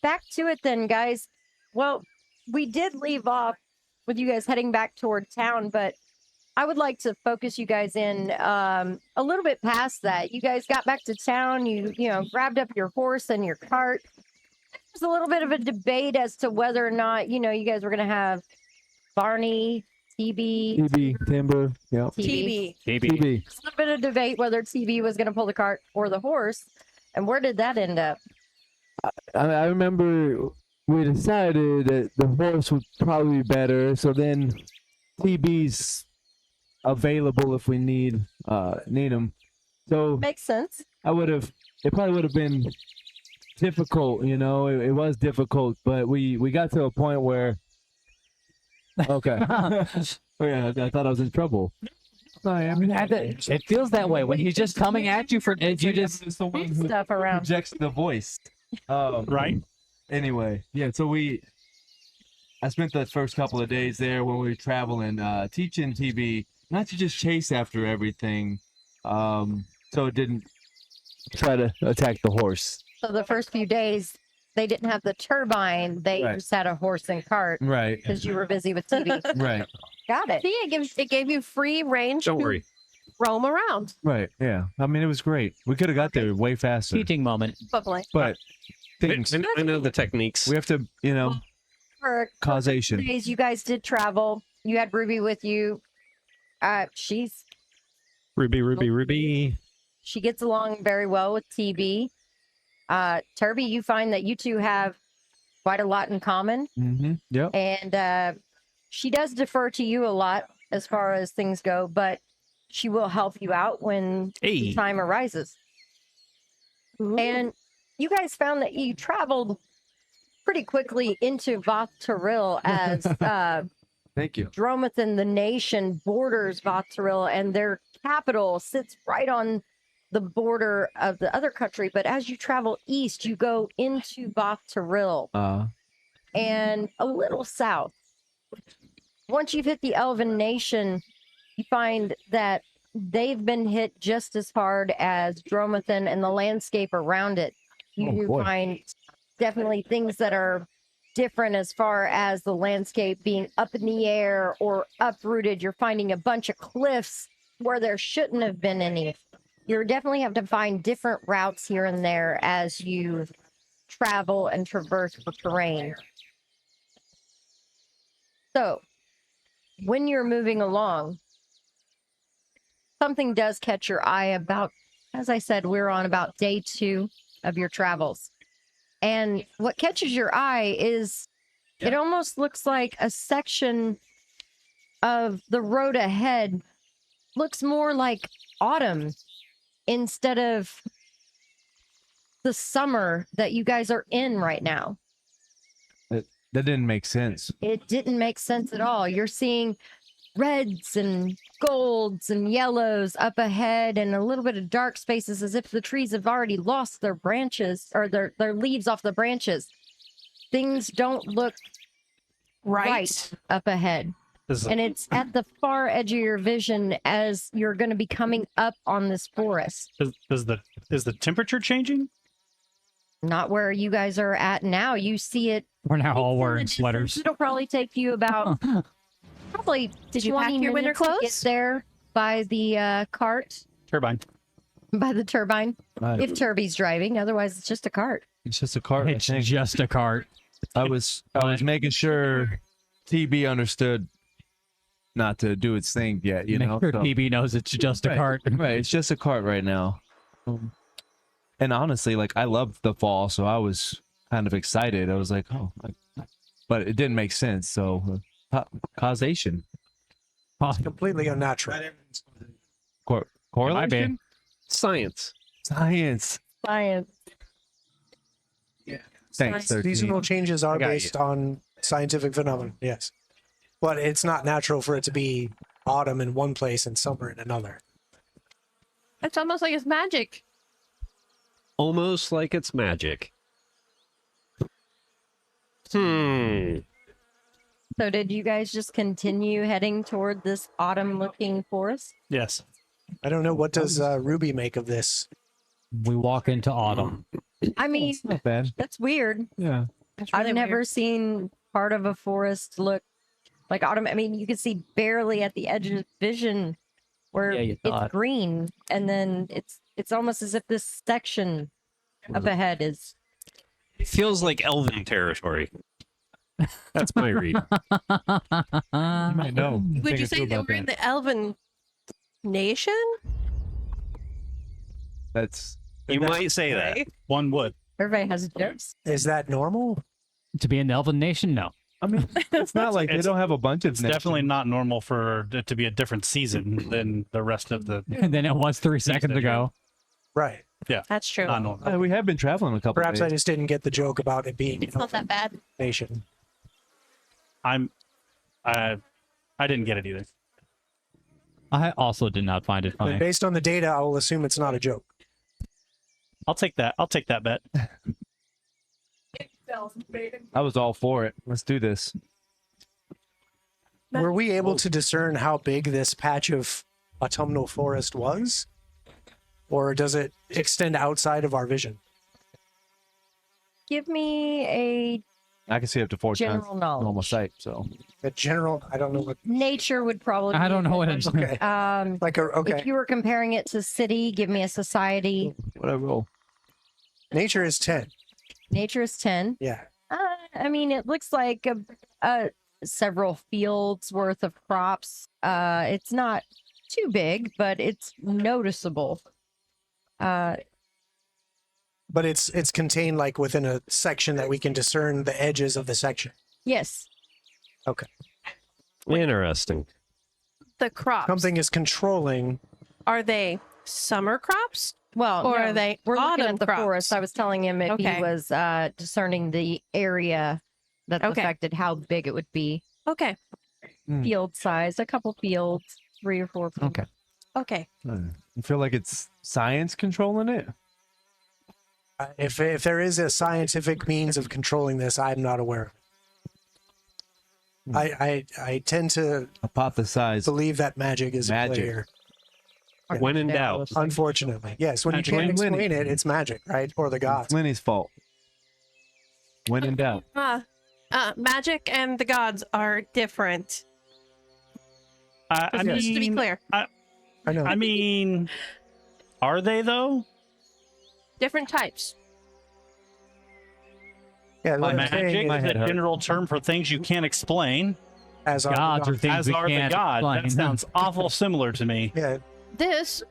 back to it then, guys. Well, we did leave off with you guys heading back toward town, but I would like to focus you guys in a little bit past that. You guys got back to town. You grabbed up your horse and your cart. There's a little bit of a debate as to whether or not you guys were going to have Barney, TB, TB, Timber, yep. TB. TB. There's a little bit of debate whether TB was going to pull the cart or the horse. And where did that end up? I remember we decided that the horse would probably be better, so then TB's available if we need him. So Makes sense. it probably would have been difficult, it was difficult, but we got to a point where okay. Oh, yeah, I thought I was in trouble. It feels that way when he's just coming at you for you just the one Move stuff around. projects the voice. Right. Anyway, yeah, so I spent the first couple of days there when we were traveling, teaching TB not to just chase after everything, so it didn't try to attack the horse. So the first few days, they didn't have the turbine. They Right. just had a horse and cart Right. because you were busy with TV. Right. Got it. See, it gave you free range Don't to worry. roam around. Right. Yeah. I mean, it was great. We could have got there way faster, teaching moment. Lovely. but things I know the techniques. we have to, For causation. days, you guys did travel. You had Ruby with you. She's Ruby. She gets along very well with TB. Turby, you find that you two have quite a lot in common. Mm-hmm. Yep. And she does defer to you a lot as far as things go, but she will help you out when the Hey. time arises. And you guys found that you traveled pretty quickly into Voth Tyril as Thank you. Dromathan, the nation, borders Voth Tyril, and their capital sits right on the border of the other country. But as you travel east, you go into Voth Tyril and a little south. Once you've hit the Elven Nation, you find that they've been hit just as hard as Dromathan and the landscape around it. You boy. find definitely things that are different as far as the landscape being up in the air or uprooted. You're finding a bunch of cliffs where there shouldn't have been any. You definitely have to find different routes here and there as you travel and traverse the terrain. So, when you're moving along, something does catch your eye about, as I said, we're on about day 2 of your travels. And what catches your eye is it almost looks like a section of the road ahead looks more like autumn instead of the summer that you guys are in right now. That didn't make sense. It didn't make sense at all. You're seeing reds and golds and yellows up ahead and a little bit of dark spaces as if the trees have already lost their branches or their leaves off the branches. Things don't look right up ahead. And it's at the far edge of your vision as you're going to be coming up on this forest. Is the temperature changing? Not where you guys are at now. You see it. We're now all in the wearing distance. sweaters. It'll probably take you about probably Did you pack 20 your winter minutes to get clothes? there by the cart, Turbine. by the turbine. Right. If Turby's driving, otherwise it's just a cart. It's just a cart. I It's think. just a cart. I was making sure TB understood not to do its thing yet. Make sure so- TB knows it's just a Right. cart. Right, it's just a cart right now. And honestly, like I love the fall, so I was kind of excited. I was like, oh, but it didn't make sense. So causation, Completely unnatural. correlation, Science. science. Science. Thanks, 13. Seasonal changes are got you. based on scientific phenomena, yes. But it's not natural for it to be autumn in one place and summer in another. It's almost like it's magic. Almost like it's magic. So did you guys just continue heading toward this autumn-looking forest? Yes. I don't know. What does Ruby make of this? We walk into autumn. I mean, It's not bad. that's weird. Yeah. That's I've really never weird. seen part of a forest look like autumn. I mean, you can see barely at the edge of vision where Yeah, you it's thought. green, and then it's almost as if this section up ahead is. It feels like elven territory. That's my read. You might know. Would you say they were in the Elven nation? That's You might say that. Right? One would. Everybody has jokes. Is that normal? To be in the Elven Nation? No. I mean, it's not like they It's- don't have a bunch of It's definitely nations. not normal for it to be a different season than the rest of the. And then it was 3 seconds ago. Right. That's true. Not normal. We have been traveling a couple Perhaps I days. just didn't get the joke about it being It's not that bad. nation. I didn't get it either. I also did not find it But funny. based on the data, I will assume it's not a joke. I'll take that. I'll take that bet. I was all for it. Let's do this. Were we able to discern how big this patch of autumnal forest was? Or does it extend outside of our vision? Give me a I can see up to 4 times general knowledge. normal sight. So A general, I don't know what. Nature would probably. I be don't a know good what one. it's. Okay. Like a, okay. If you were comparing it to city, give me a society. what I roll? Nature is 10. Nature is 10. Yeah. I mean, it looks like several fields worth of crops. It's not too big, but it's noticeable. But it's contained like within a section that we can discern the edges of the section. Yes. Interesting. The crops. Something is controlling. Are they summer crops? Well, Or no, are they we're looking autumn at the crops? forest. I was telling him if Okay. he was discerning the area that Okay. affected how big it would be. Okay. Field size, a couple fields, 3 or 4 fields. Okay. Okay. You feel like it's science controlling it? If there is a scientific means of controlling this, I'm not aware of it. I tend to Hypothesize. believe that magic is at play Magic. here. When in doubt. Unfortunately. Yes, when you Magic. can't Lenny. explain it, it's magic, right? Or the gods. It's Lenny's fault. When in doubt. Magic and the gods are different. I Just to be mean, clear, I know. I mean, are they though? different types. Yeah, what I'm saying Magic is My is head a hurt. general term for things you can't explain. as are the Gods are gods. things As we are the can't gods. explain. That sounds awful similar to me. Yeah, This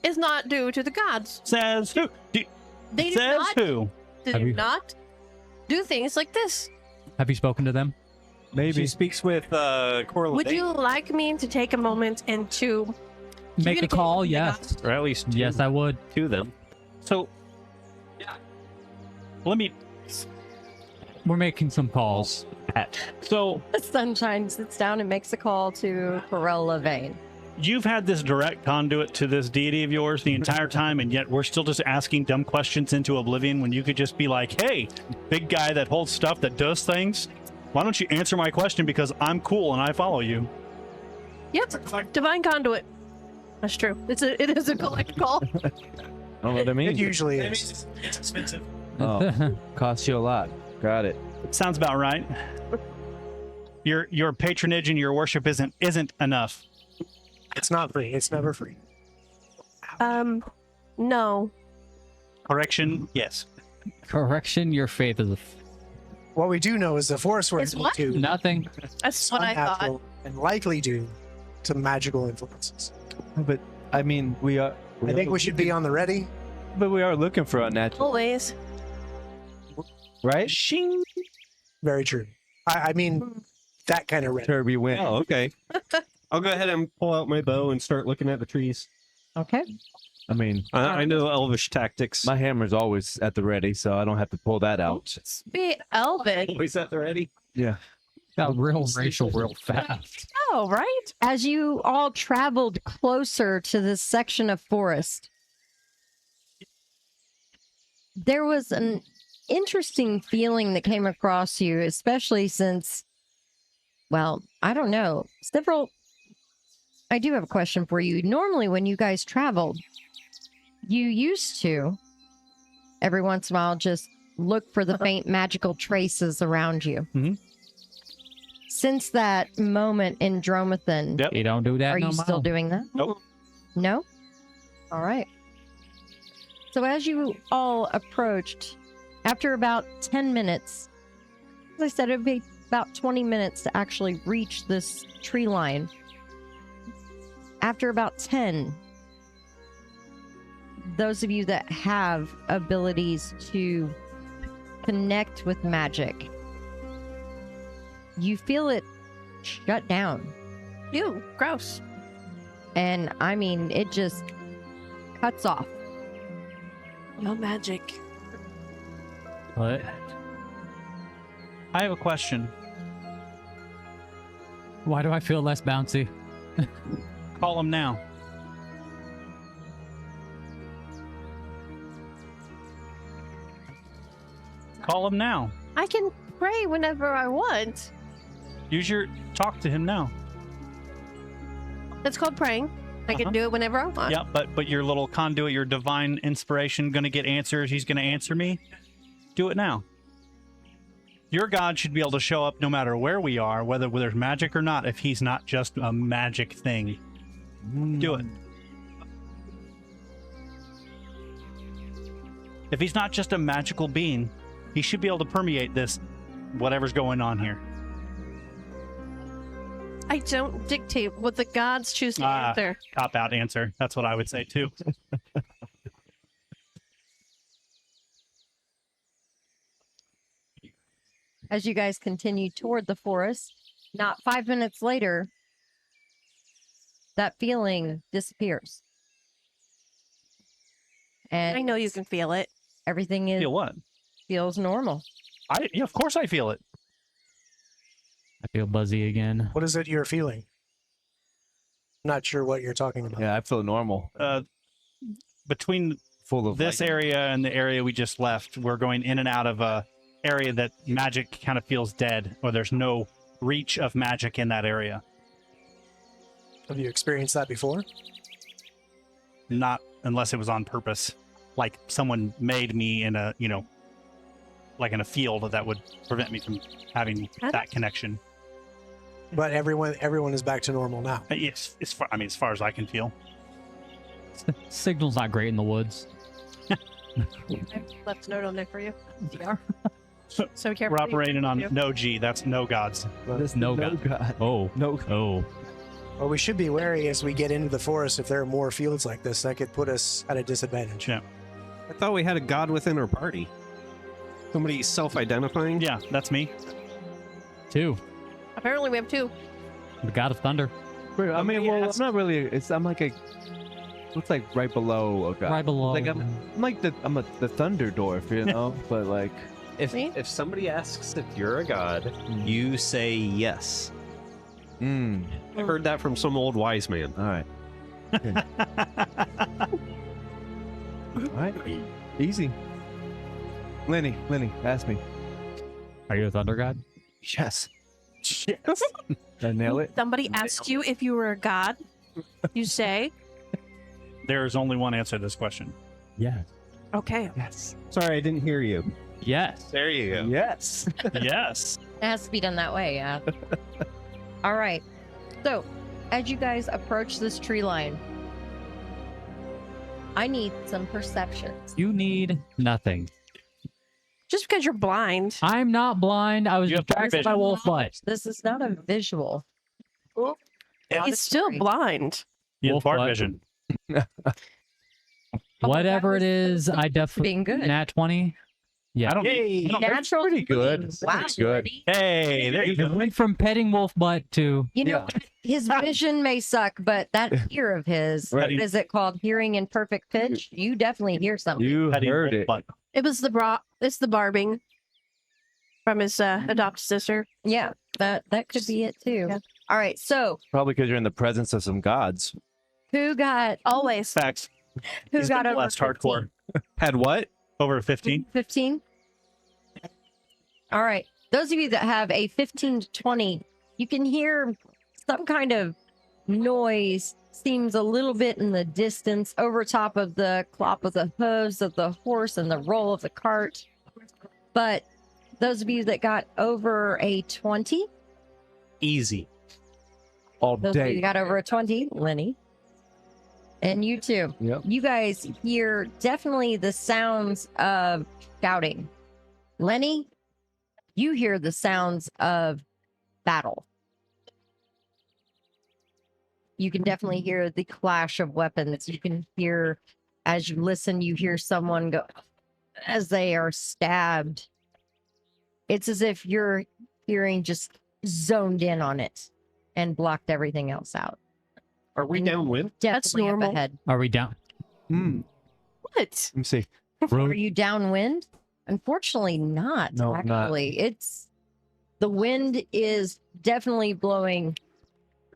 is not due to the gods. Says who? They do Says not, who? they Have do you- not do things like this. Have you spoken to them? Maybe. She speaks with correlation. Would you like me to take a moment and to Make a communicate call? with the Yes. gods? Or at least two, Yes, I would. to them. So, let me. We're making some calls. So, Sunshine sits down and makes a call to Pharrell Levane. you've had this direct conduit to this deity of yours the entire time, and yet we're still just asking dumb questions into oblivion when you could just be like, hey, big guy that holds stuff that does things, why don't you answer my question because I'm cool and I follow you? Yep. Divine conduit. That's true. It is a collect call. I don't know what that it means. usually That is. means it's expensive. Oh, costs you a lot. Got it. Sounds about right. Your patronage and your worship isn't enough. It's not free. It's never free. No. Correction, yes. Correction, your faith is What we do know is the forest we're It's heading what? to nothing. That's what I thought. unnatural and likely due to magical influences. But I mean, we are. I think we should be on the ready. But we are looking for unnatural, Always. right? Shing. Very true. I mean, that kind of ready. Sure, we win. Oh, okay. I'll go ahead and pull out my bow and start looking at the trees. Okay. I mean, I know elvish tactics. my hammer's always at the ready, so I don't have to pull that out. Be Elvin. Always at the ready. Yeah. Got real racial real fast. Oh, right? As you all traveled closer to this section of forest, there was an interesting feeling that came across you, especially since Well, I don't know. Several. I do have a question for you. Normally, when you guys traveled, you used to, every once in a while, just look for the faint magical traces around you. Mhm. Since that moment in Dromathan, Yep. You don't do that are no you still more. doing that? Nope. No? All right. So as you all approached, after about 10 minutes, as I said, it would be about 20 minutes to actually reach this tree line. After about 10, those of you that have abilities to connect with magic, you feel it shut down. Ew, gross. And I mean, it just cuts off. No magic. What? I have a question. Why do I feel less bouncy? Call him now. Call him now. I can pray whenever I want. Talk to him now. That's called praying. I can do it whenever I want. Yeah, but your little conduit, your divine inspiration, gonna get answers. He's gonna answer me. Do it now. Your God should be able to show up no matter where we are, whether there's magic or not, if he's not just a magic thing. Do it. If he's not just a magical being, he should be able to permeate this, whatever's going on here. I don't dictate what the gods choose to answer. Cop out answer. That's what I would say too. As you guys continue toward the forest, not 5 minutes later, that feeling disappears. And I know you can feel it. everything is Feel what? feels normal. Yeah, of course I feel it. I feel buzzy again. What is it you're feeling? Not sure what you're talking about. Yeah, I feel normal. Between Full of this like, area and the area we just left, we're going in and out of a area that magic kind of feels dead, or there's no reach of magic in that area. Have you experienced that before? Not unless it was on purpose, like someone made me in a, like in a field that would prevent me from having that connection. But everyone is back to normal now. Yes, as far as I can feel. Signal's not great in the woods. I left a note on there for you. So be careful. We're operating on You. no G. That's no gods. There's No God. Oh. No. Oh. Well, we should be wary as we get into the forest. If there are more fields like this, that could put us at a disadvantage. Yeah. I thought we had a god within our party. Somebody self-identifying? Yeah, that's me. 2. Apparently we have two. The God of Thunder. I mean, well, I'm not really. I'm like a. What's like right below a god? Right below. Like I'm the Thunder Dwarf, you know. But like, Me? If somebody asks if you're a god, you say yes. I heard that from some old wise man. all right, all right, easy. Lenny, ask me. Are you a Thunder God? Yes. Yes. Did I nail it? Somebody asks you if you were a god. You say, There's only one answer to this question. Yes. okay. Yes. Sorry, I didn't hear you. Yes. There you go. Yes. Yes. It has to be done that way, yeah. All right. So, as you guys approach this tree line, I need some perceptions. You need nothing. Just because you're blind. I'm not blind. I was You have dark distracted by vision. wolf butt. This is not a visual. He's still blind. You have Wolf far butt. vision. Whatever it is, I definitely being good. nat 20. Yeah. I don't. Yay! Natural pretty good. thinking. That's Wow, pretty good. Lenny. Hey, there you It go. went from petting wolf butt to You know, Yeah. his vision may suck, but that ear of his, Right. what is it called? Hearing in perfect pitch? You definitely hear something. You Petty heard wolf it. butt. It was it's the barbing from his adopted sister. Yeah, that could be it too. Yeah. All right, so Probably because you're in the presence of some gods. who got Always. Facts. who He's got been over blessed hardcore. Had what? Over 15. 15? All right. Those of you that have a 15 to 20 You can hear some kind of noise, seems a little bit in the distance over top of the clop of the hooves of the horse and the roll of the cart. But those of you that got over a 20, Easy. All those of you day. that got over a 20, Lenny, and you too, Yep. you guys hear definitely the sounds of shouting. Lenny, you hear the sounds of battle. You can definitely hear the clash of weapons. You can hear, as you listen, you hear someone go as they are stabbed. It's as if your hearing just zoned in on it and blocked everything else out. Are we And downwind? Definitely up normal. ahead. Are we down? Hmm. What? Let me see. Are you downwind? Unfortunately, not. No, not. actually, it's the wind is definitely blowing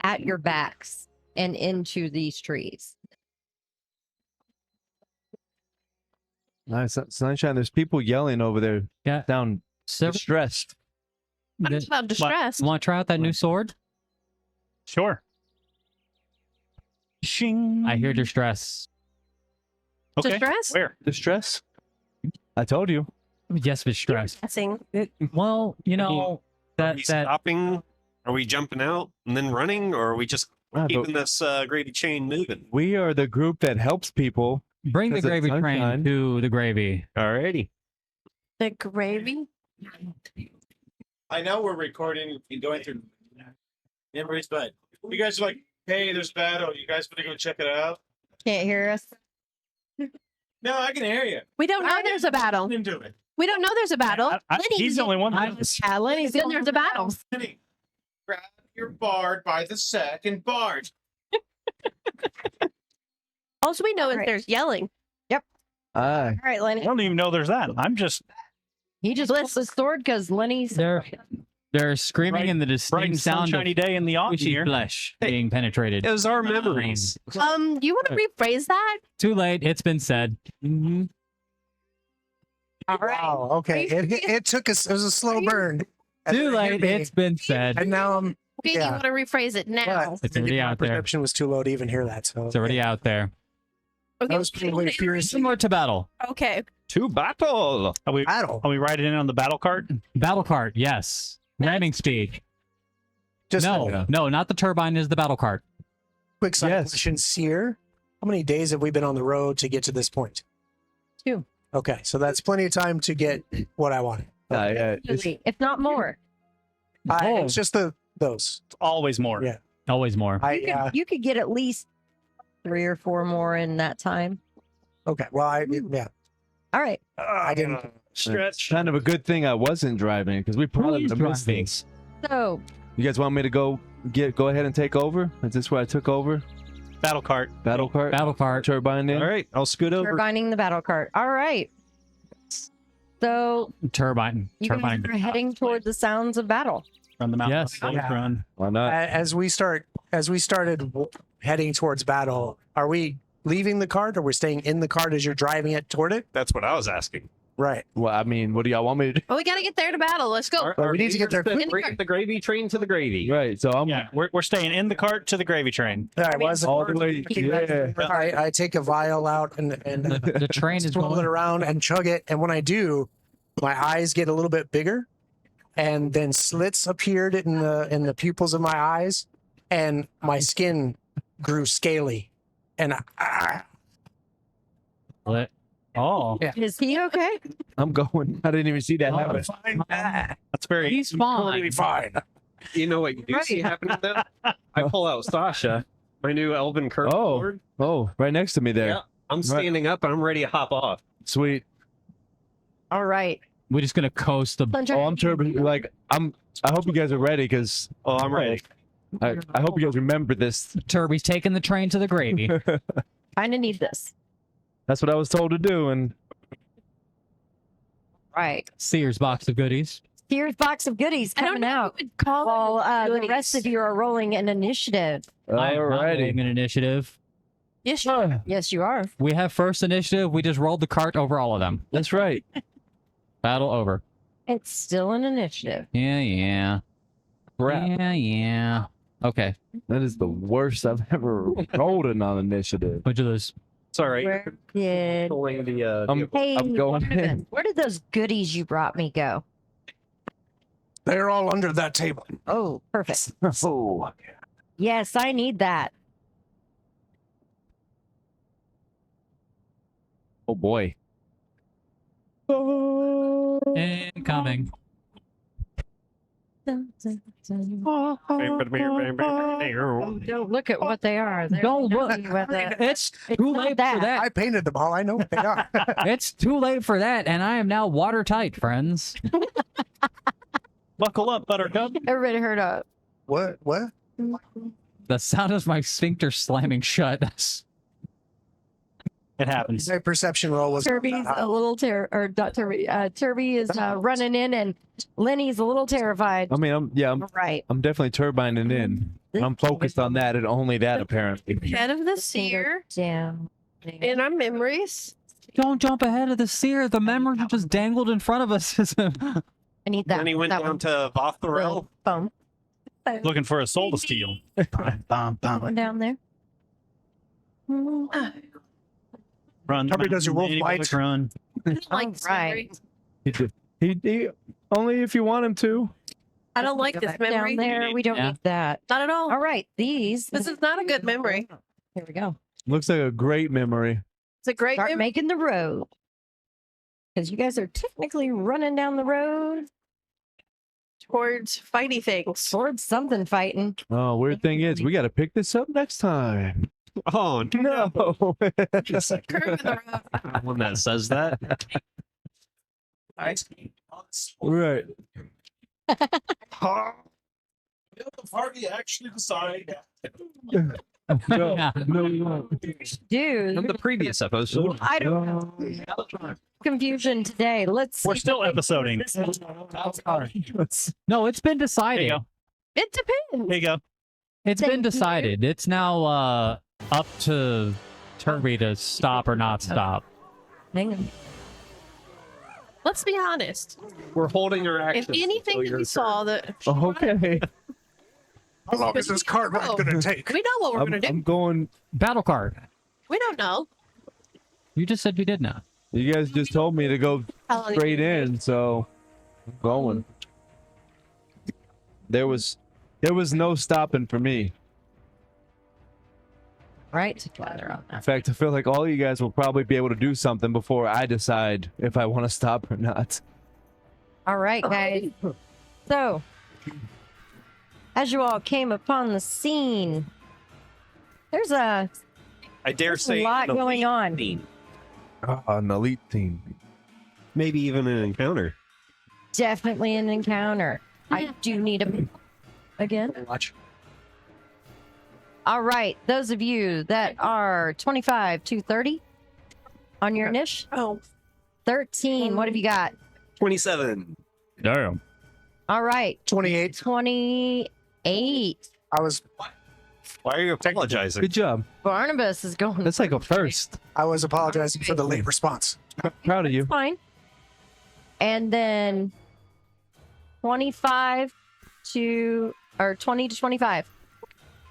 at your backs and into these trees. Nice sunshine. There's people yelling over there. Yeah. Down So, distressed. I'm not distressed. want to try out that new sword? Sure. Shing. I hear distress. Okay. Distress? Where? Distress. I told you. Yes, distress. Guessing. Well, you know Are we that stopping? Are we jumping out and then running, or are we just Ah, but keeping this gravy chain moving? we are the group that helps people. bring the Because of gravy train sunshine. to the gravy. Alrighty. The gravy? I know we're recording and going through memories, but you guys are like, hey, there's battle. You guys want to go check it out? Can't hear us. No, I can hear you. We don't know there's a battle. Into it. We don't know there's a battle. He's the only one. Yeah, Lenny's Then there's a battle. Lenny, grab your bard by the second bard. All we know is Right. there's yelling. Ah, All right, I Lenny. don't even know there's that. I'm just He just pulled the sword because Lenny's. They're screaming Bright- in the bright distinct and sound of sunshiny day in the autumn squishy here. flesh Hey. being penetrated. It was our memories. You want to rephrase that? Too late. It's been said. mm-hmm. All right. Wow. Okay. It took us. It was a slow burn. And Too then it hit late. me, It's been said. And now I'm. Okay, Yeah. you want to rephrase it now? But It's already my out there. perception was too low to even hear that. So It's already out there. Okay. I was probably furious. Similar to battle. Okay. To battle. Are we Battle. are we riding in on the battle cart? Battle cart. Yes. Ramming speed. Just No, not the turbine. Is the battle cart. quick side Yes. question, Seer. How many days have we been on the road to get to this point? 2. Okay, so that's plenty of time to get what I wanted. If not more. It's just those. It's always more. Yeah. Always more. You could get at least 3 or 4 more in that time. Okay. Well, yeah. All right. I didn't. Stretch. Kind of a good thing I wasn't driving because we probably would have missed driving? this. So You guys want me to go ahead and take over? Is this where I took over? Battle cart. Battle cart? Battle cart. Turbine in? All right, I'll scoot over. turbining the battle cart. All right. So Turbine. you guys Turbine. are heading toward the sounds of battle. Run the mountain. Yes. Yeah. Run. Why not? As we started heading towards battle, are we leaving the cart or we're staying in the cart as you're driving it toward it? That's what I was asking. Right. Well, I mean, what do y'all want me to do? Well, we got to get there to battle. Let's go. Well, we need to get there The, quickly. the gravy train to the gravy. Right, so I'm Yeah, we're staying in the cart to the gravy train. All right. Well, as all the way. Yeah. I take a vial out and The train is swirl it going. around and chug it. And when I do, my eyes get a little bit bigger, and then slits appeared in the pupils of my eyes, and my skin grew scaly. And Oh, Yeah. Is he okay? I'm going. I didn't even see that happen. that's very. He's fine. fine. You know what you do see happening though? I pull out Sasha, my new elven curve Oh. board. Oh, right next to me there. Yeah, I'm standing up and I'm ready to hop off. Sweet. All right. We're just gonna coast the. Oh, I'm turbo. Like, I hope you guys are ready because Oh, I'm ready. I hope you guys remember this. Turby's taking the train to the gravy. Kind of need this. That's what I was told to do, and Right. Sears box of goodies. Here's box of goodies I don't coming know out. what you would call While it. the rest of you are rolling an initiative. I'm not alrighty. rolling an initiative. Yes, sure. Yes, you are. We have first initiative. We just rolled the cart over all of them. That's right. Battle over. It's still an initiative. Yeah. crap. Yeah. Okay. That is the worst I've ever rolled in on initiative. Which of those? It's all right. Where did Pulling the hey I'm going Barnabas, in. where did those goodies you brought me go? They're all under that table. Oh, perfect. Oh, Yes, I need that. oh boy. Incoming. Don't look at what they are. Don't look. It's too not late that. for that. I painted them all. I know what they are. It's too late for that, and I am now watertight, friends. Buckle up, Buttercup. Everybody heard up. What? What? The sound of my sphincter slamming shut. It happens. My perception roll was Turby's a little not Turby. Turby is running in, and Lenny's a little terrified. I mean, I'm All right. I'm definitely turbining in. I'm focused on that and only that apparently. Head of the seer Down. in our memories. Don't jump ahead of the seer. The memory just dangled in front of us. I need that. Then he went that down one. to Vothorel. Boom. Looking for a soul to steal. That one down there. Run. Tubby, does your wolf Any bite? bullock Run. I don't like this memory. He only if you want him to. I don't like Go this back memory. down there. We don't Yeah. need that. Not at all. All right, these. This is not a good memory. Here we go. Looks like a great memory. It's a great Start memory. making the road. Because you guys are technically running down the road Towards fighty things. towards something fighting. Oh, weird thing is, we got to pick this up next time. Oh No. Curve in the road. One that says that. Right. Will the party actually decide? No, no, no. Dude, From the previous episode. I don't know. Confusion today. Let's We're see still what they- episoding. No, it's been Here decided. you go. It depends. Here you go. It's Thank been you. decided. It's now up to Turby to stop or not stop. Hang on. Let's be honest. We're holding our If action. anything that we saw that Okay. How long is this card ride going to take? we know what we're gonna do. I'm going. Battle card. We don't know. You just said you did know. You guys just told me to go How long straight in, so I'm going. There was no stopping for me. Right together on In that. fact, I feel like all you guys will probably be able to do something before I decide if I want to stop or not. All right, guys. So, as you all came upon the scene, there's a I dare say lot an going elite on. team. An elite team. Maybe even an encounter. Definitely an encounter. I do need a again. Watch. All right, those of you that are 25 to 30 on your niche, Oh, 13. What have you got? 27. Damn. All right, 28. 28. I was Why are you apologizing? Good job. Barnabas is going. That's like a first. apologizing for the late response. Proud of you. Fine. And then 25 to or 20 to 25.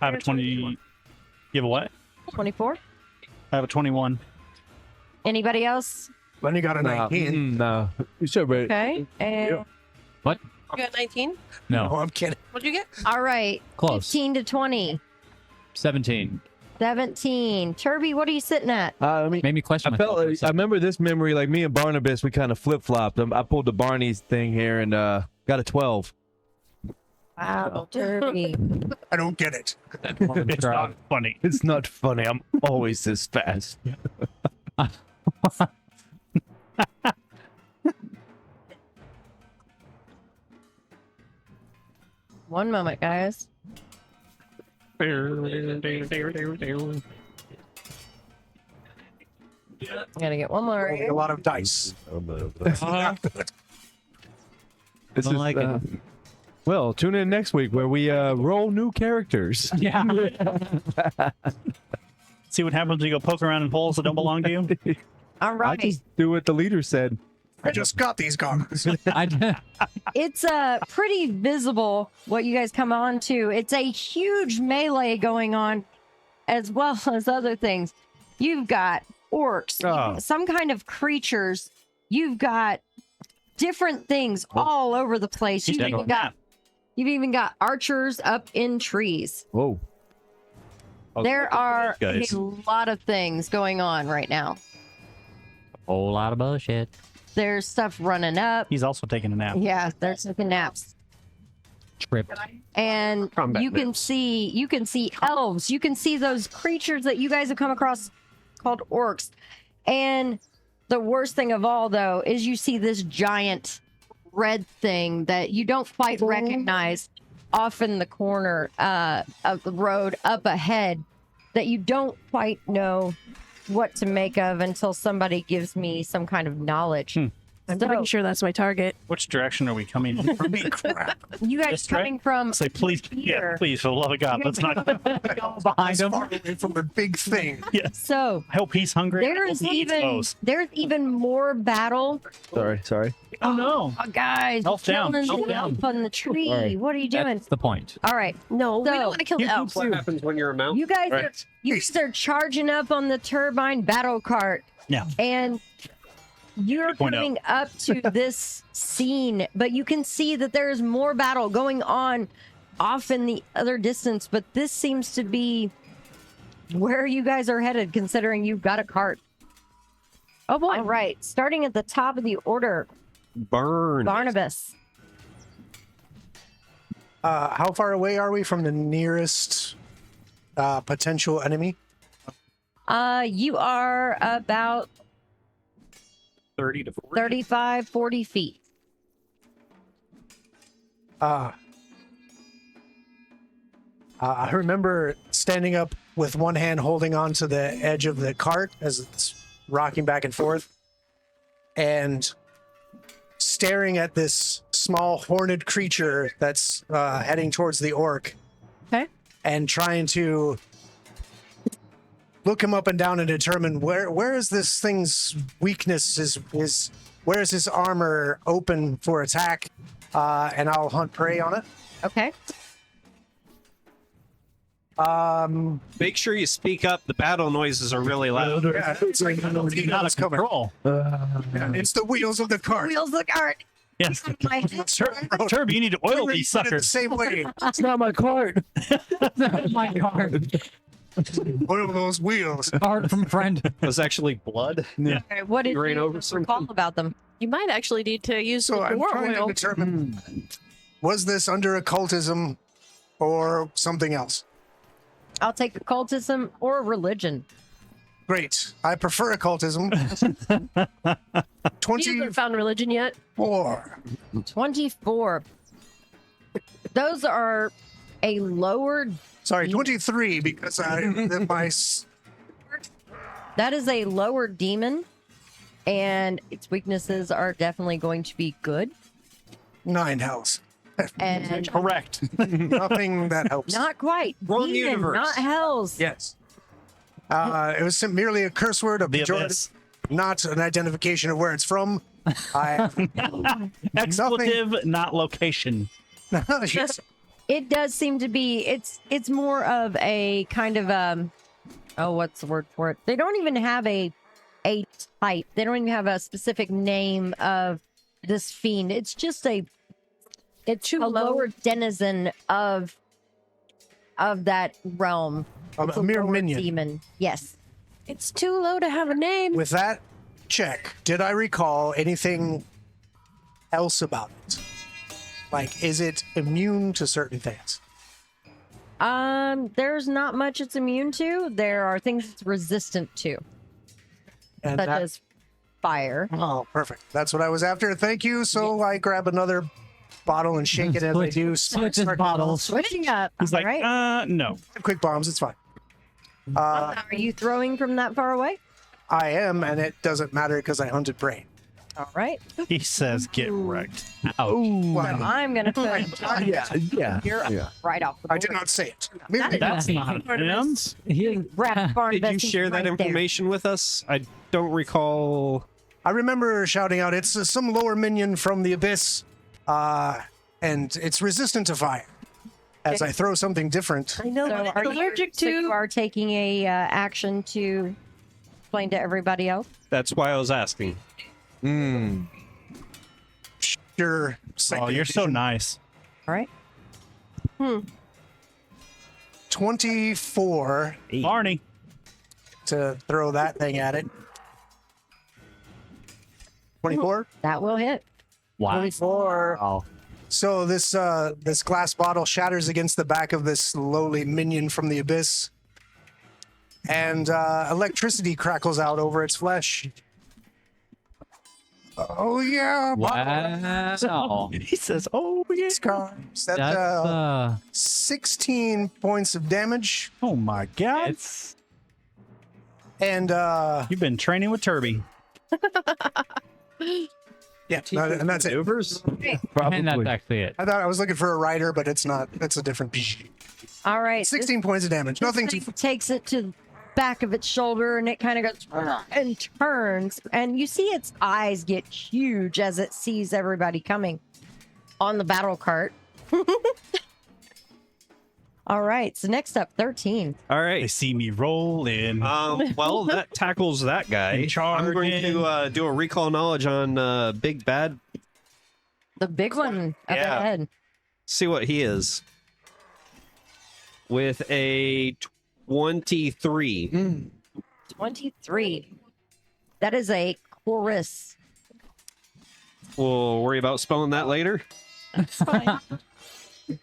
I have a 20. You have a what? 24. I have a 21. Anybody else? Lenny got a 19. No. You should rate. Okay. And you got 19? No. Oh, I'm kidding. What'd you get? all right. Close. 15 to 20. 17. 17. Turby, what are you sitting at? I mean, Made me question I myself. felt for a like, I second. remember this memory, like me and Barnabas, we kind of flip flopped. I pulled the Barney's thing here and got a 12. Wow, Turby. I don't get it. It's not funny. It's not funny. I'm always this fast. One moment, guys. I gotta get one more. A lot of dice. This Don't like it. Well, tune in next week where we roll new characters. Yeah. See what happens when you go poke around in holes that don't belong to you? All I right. just do what the leader said. I just got these goggles. It's pretty visible what you guys come on to. It's a huge melee going on, as well as other things. You've got orcs, some kind of creatures. You've got different things all over the place. You've even got archers up in trees. Whoa. There are guys. a lot of things going on right now. Whole lot of bullshit. There's stuff running up. He's also taking a nap. Yeah, they're taking naps. Tripped. And Combat you can naps. see elves. You can see those creatures that you guys have come across called orcs. And the worst thing of all, though, is you see this giant red thing that you don't quite recognize off in the corner of the road up ahead that you don't quite know what to make of until somebody gives me some kind of knowledge. I'm pretty sure that's my target. Which direction are we coming from? You guys This way? coming from Say, please, here. please, for the love of God, let's not go behind him. Far away from the big thing. Yes. So I hope he's hungry. I there's hope he eats those. even more battle. Sorry. Oh no. Oh, guys, Elf down, killing elf the down. elf on the tree. Sorry. What are you doing? That's the point. All right, No, we So, don't want to kill the elf. What happens when you're a mount? you guys Right. are charging up on the turbine battle cart, Yeah. and you're 2.0. coming up to this scene, but you can see that there is more battle going on off in the other distance. But this seems to be where you guys are headed, considering you've got a cart. Oh boy. All right, starting at the top of the order, Burn. Barnabas. How far away are we from the nearest potential enemy? You are about 30 to 40. 35, 40 feet. I remember standing up with one hand holding on to the edge of the cart as it's rocking back and forth and staring at this small horned creature that's heading towards the orc. Okay. And trying to look him up and down and determine where is this thing's weakness, is where is his armor open for attack, and I'll hunt prey on it. Okay. Make sure you speak up. The battle noises are really loud. Yeah, it's like, He's out of control. Yeah, it's the wheels of the cart. Wheels of the cart. Yes. My head. Turb, you need to oil We these did it the suckers. same way. It's not my cart. My card. Oil those wheels. Card from a friend. It was actually blood. Okay, what did You ran you over something? recall about them? You might actually need to use So the I'm war trying to oil. determine, was this under occultism or something else? I'll take occultism or religion. Great. I prefer occultism. You haven't found religion yet? 24. 24. Those are a lower. Sorry, 23 because That is a lower demon, and its weaknesses are definitely going to be good. 9 helps. And Correct. Nothing that helps. not quite. Wrong Demon, universe. not hells. Yes. It was merely a curse word, a The pejorative, abyss. not an identification of where it's from. Expletive, not location. Yes. It does seem to be. It's more of a kind of what's the word for it? They don't even have a type. They don't even have a specific name of this fiend. It's just it's a lower denizen of that realm. It's A mere lower minion. demon. Yes. It's too low to have a name. With that, check. Did I recall anything else about it? Like, is it immune to certain things? There's not much it's immune to. There are things it's resistant to, And such that- as fire. Oh, perfect. That's what I was after. Thank you. So I grab another bottle and shake it as I do. Switches bottles. Switching up. He's all like, right. no. Quick bombs. It's fine. Are you throwing from that far away? I am, and it doesn't matter because I hunted prey. All right. He says, get wrecked. Well, I'm gonna put Yeah. you're Yeah. right off the I board. did not say it. That's not him. Rat Did Barnabas you is share that right there. information with us? I don't recall I remember shouting out, it's some lower minion from the abyss, and it's resistant to fire. As I throw something different. I know So what are it's allergic so you to. are taking a action to explain to everybody else? That's why I was asking. Your Oh, you're so nice. All right. 24 Barney. to throw that thing at it. 24? That will hit. Wow. 24. Wow. So this this glass bottle shatters against the back of this lowly minion from the abyss, and electricity crackles out over its flesh. Oh yeah! Wow. He says, "Oh yeah." Scars. That's That's 16 points of damage, Oh my God. it's and You've been training with Turby. yeah, and that's it. Maneuvers? and that's Probably. actually it. I thought I was looking for a rider, but it's not. It's a different. All right. 16 points of damage. Nothing too. Thing takes it to the back of its shoulder and it kind of goes and turns, and you see its eyes get huge as it sees everybody coming on the battle cart. All right, so next up, 13. All They right. see me roll in. Well, that tackles that guy. I'm going to do a recall knowledge on Big Bad. The big one up Yeah. ahead. See what he is. With a 23. 23. That is a chorus. We'll worry about spelling that later.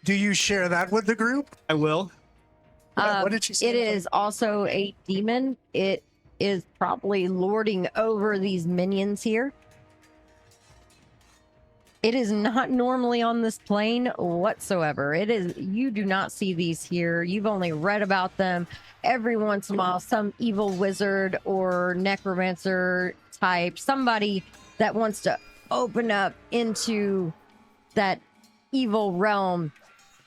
Do you share that with the group? I will. What did you say? It is also a demon. It is probably lording over these minions here. It is not normally on this plane whatsoever. It is, you do not see these here. You've only read about them. Every once in a while, some evil wizard or necromancer type, somebody that wants to open up into that evil realm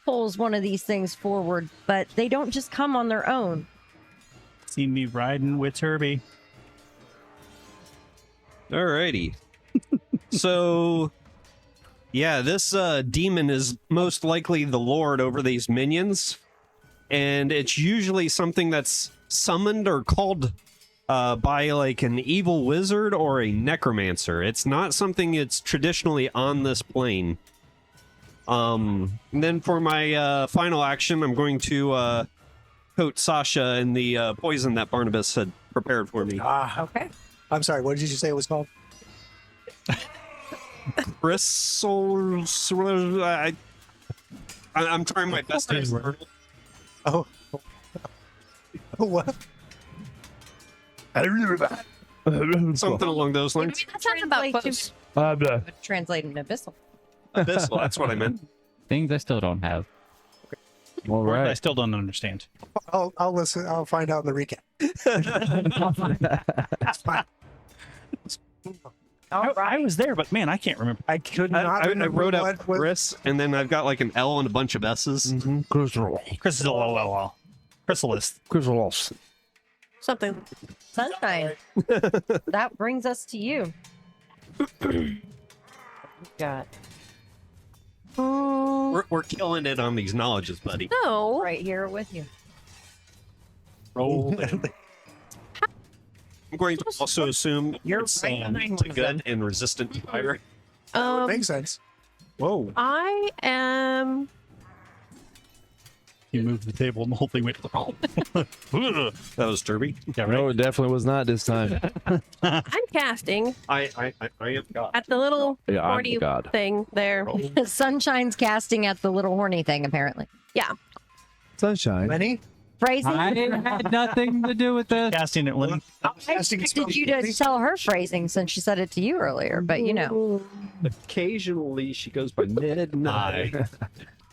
pulls one of these things forward, but they don't just come on their own. See me riding with Turby. Alrighty. So, yeah, this demon is most likely the lord over these minions, and it's usually something that's summoned or called by like an evil wizard or a necromancer. It's not something that's traditionally on this plane. And then for my final action, I'm going to coat Sasha in the poison that Barnabas had prepared for me. Okay. I'm sorry. What did you say it was called? Bristles. I'm trying my best to. Oh. What? Something along those lines. That sounds about Translate close. to translate into abyssal. Abyssal, that's what I meant. Things I still don't have. All Word I right. still don't understand. I'll listen. I'll find out in the recap. That's fine. I was there, but man, I can't remember. I could not I remember wrote up what was. Chris, and then I've got like an L and a bunch of S's. Chrysalis. Something. Sunshine. That brings us to you. Got We're killing it on these knowledges, buddy. No. right here with you. Roll in. I'm going to also assume You're it's right behind to one of them. good and resistant to fire. Makes sense. Whoa. I am. You moved the table and the whole thing went. That was Derby. Yeah, No, right. it definitely was not this time. I'm casting I am God. at the little Yeah, I'm horny God. thing there. Sunshine's casting at the little horny thing, apparently. Sunshine. Lenny? Phrasing? I had nothing to do with this. Casting it, Lenny. I expected you to tell her phrasing since she said it to you earlier, but you know. Occasionally she goes by midnight.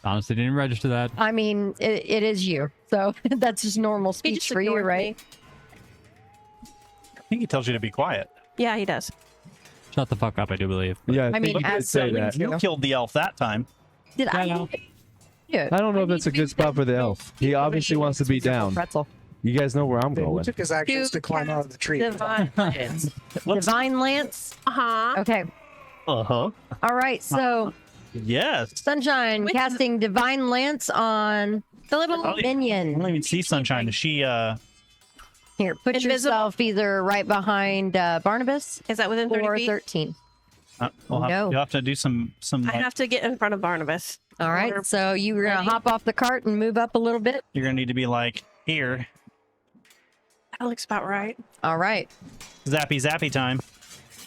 Honestly, didn't register that. I mean, it is you. So that's just normal He speech just for you, ignored right? me. I think he tells you to be quiet. Yeah, he does. Shut the fuck up, I do believe. Yeah, I mean, think you did as say the that. You killed the elf that time. Did I? Yeah. Yeah. I don't know if that's a good spot for the elf. He obviously wants to be down. Pretzel. You guys know where I'm He going. took his actions to climb out of the tree. Divine Lance. Divine Lance. Uh-huh. Okay. Uh-huh. All right. So Yes. Sunshine Which- casting Divine Lance on the little I don't minion. even see Sunshine. Is she Here, put Invisible. yourself either right behind Barnabas Is that within 30 or feet? 13. you'll have to do some I have to get in front of Barnabas. All right. Or- So you're going to Ready? hop off the cart and move up a little bit. you're gonna need to be like here. That looks about right. All right. Zappy time.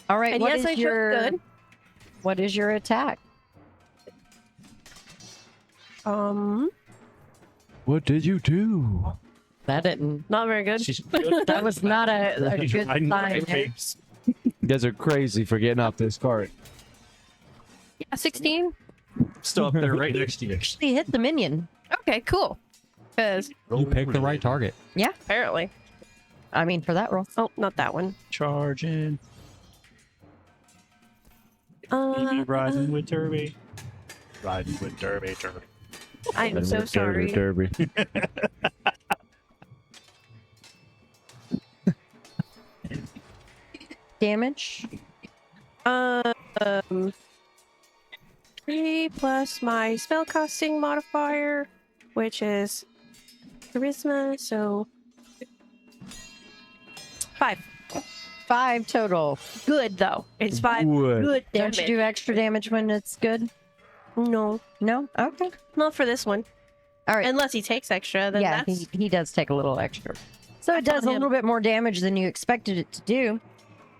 All right. And What yes, is I took your good. What is your attack? What did you do? That didn't. Not very good. That was not a good sign. You guys are crazy for getting off this cart. Yeah, 16. Still up there right next to you. He hit the minion. Okay, cool. Because You picked the right target. apparently. I mean, for that roll. Oh, not that one. Charging. Riding with Derby. Riding with Derby. I am so sorry. Derby. Damage. 3 plus my spellcasting modifier, which is charisma, so 5. 5 total. Good though. It's 5 Good. good Don't you damage. do extra damage when it's good? No, No? Okay. not for this one. All right. Unless he takes extra, then Yeah, that's he does take a little extra. So it does a him. little bit more damage than you expected it to do.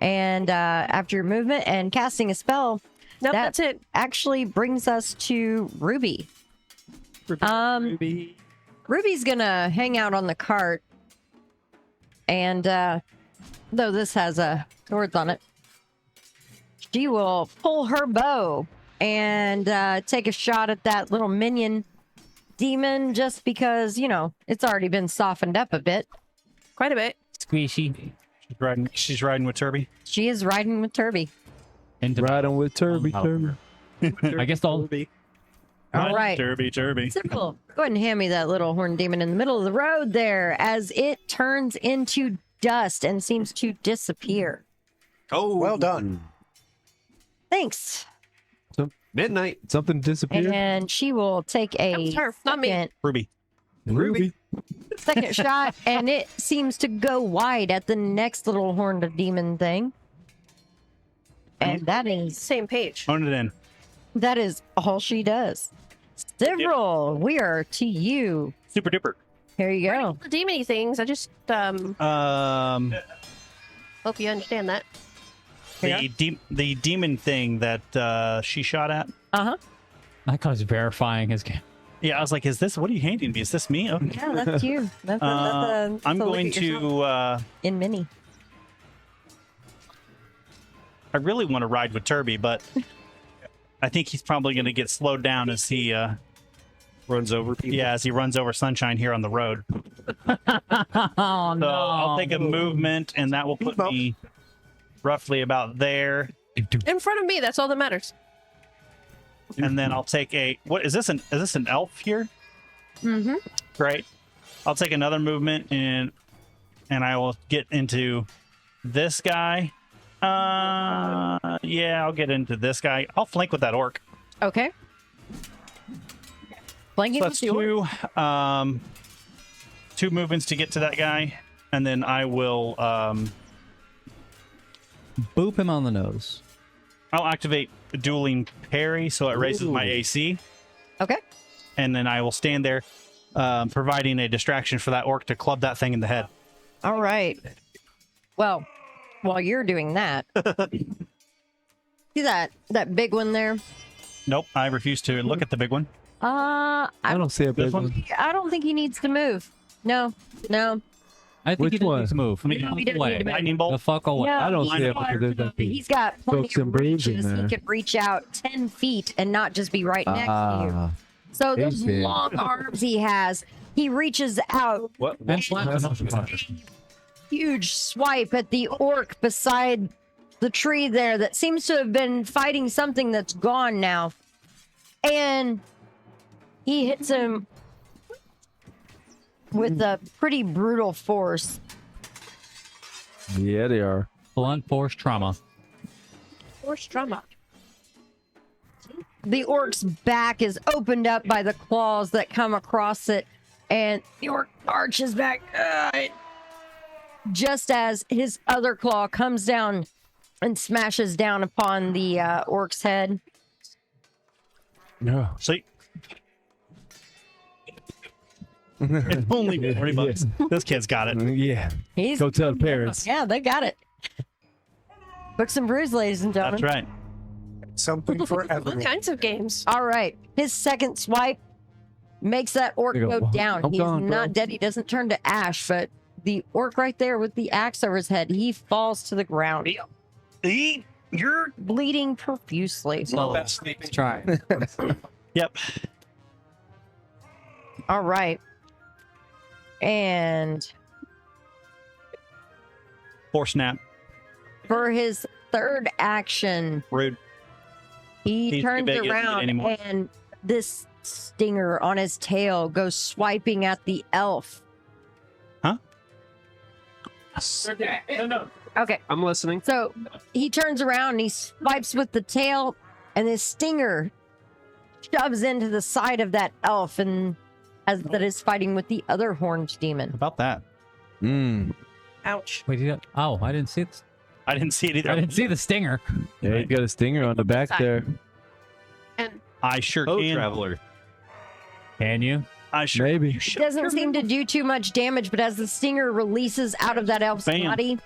And after your movement and casting a spell, nope. that- That's it. actually brings us to Ruby. Ruby. Ruby's gonna hang out on the cart, and though this has swords on it, she will pull her bow and take a shot at that little minion demon, just because it's already been softened up a bit. Quite a bit. Squishy. She's riding with Turby. She is riding with Turby. Into Riding with Turby. Oh. I guess I'll. All right. Turby. Simple. Go ahead and hand me that little horn demon in the middle of the road there as it turns into dust and seems to disappear. Oh, Well done. Thanks. Midnight. Something disappeared. And she will take That a was her, not me. second, Ruby. second shot, and it seems to go wide at the next little horned demon thing. And that Same page. Phone it in. is all she does. Cyril, we are to you. Super duper. Here you go. The demony things. I just hope you understand that. The demon thing that she shot at. Uh-huh. I thought I was verifying his game. Yeah, I was like, "Is this? What are you handing me? Is this me?" Okay. Yeah, that's you. That's I'm a look going at yourself. to. In mini. I really want to ride with Turby, but I think he's probably going to get slowed down as he Runs over people. Yeah, as he runs over Sunshine here on the road. Oh So I'll take a movement, and that will put me roughly about there. In front of me. That's all that matters. And then I'll take a what is this an elf here? Mm-hmm. Great. I'll take another movement and I will get into this guy. Yeah, I'll get into this guy. I'll flank with that orc. Okay. Flanking So with that's the orc. two movements to get to that guy, and then I will Boop him on the nose. I'll activate dueling parry so it raises my AC, Okay. and then I will stand there, providing a distraction for that orc to club that thing in the head. All right. Well, while you're doing that, see that big one there? Nope, I refuse to look at the big one. I don't see a big one. I don't think he needs to move. No. I think Which he doesn't one? need to move. I mean, he doesn't need to move. lightning bolt. The fuck away. Yeah, I don't he's see it far because there's enough. that He's got plenty Folks of and breeze in reaches. He there. could reach out 10 feet and not just be right next to you. Ah, So those he's big. long arms he has, he reaches out, And slaps him. huge swipe at the orc beside the tree there that seems to have been fighting something that's gone now. And he hits him with a pretty brutal force. Yeah, they are. Blunt force trauma. Force trauma. The orc's back is opened up by the claws that come across it, and the orc arches back. Just as his other claw comes down and smashes down upon the orc's head. Yeah. So it's only $40. This kid's got it. Yeah. He's, Go tell the parents. yeah, they got it. Books and Brews, ladies and gentlemen. That's right. Something for All everyone. kinds of games. All right. His second swipe makes that orc There you go go. down. I'm He's gone, bro. not dead. He doesn't turn to ash, but the orc right there with the axe over his head, he falls to the ground, You're bleeding profusely. So, let's try. Yep. All right. And Force snap. for his third action, Rude. he He's too turns big, isn't he, around anymore? and this stinger on his tail goes swiping at the elf. Huh? Okay. I'm listening. So he turns around and he swipes with the tail, and this stinger shoves into the side of that elf, and as that is fighting with the other horned demon. About that. Mm. Ouch. Wait, oh, I didn't see this. I didn't see it either. I didn't see the stinger. Yeah, you got a stinger on the back there. And I sure Oh, can. traveler. Can you? I sure. Maybe. You It should. doesn't seem to do too much damage, but as the stinger releases out of that elf's Bam. body,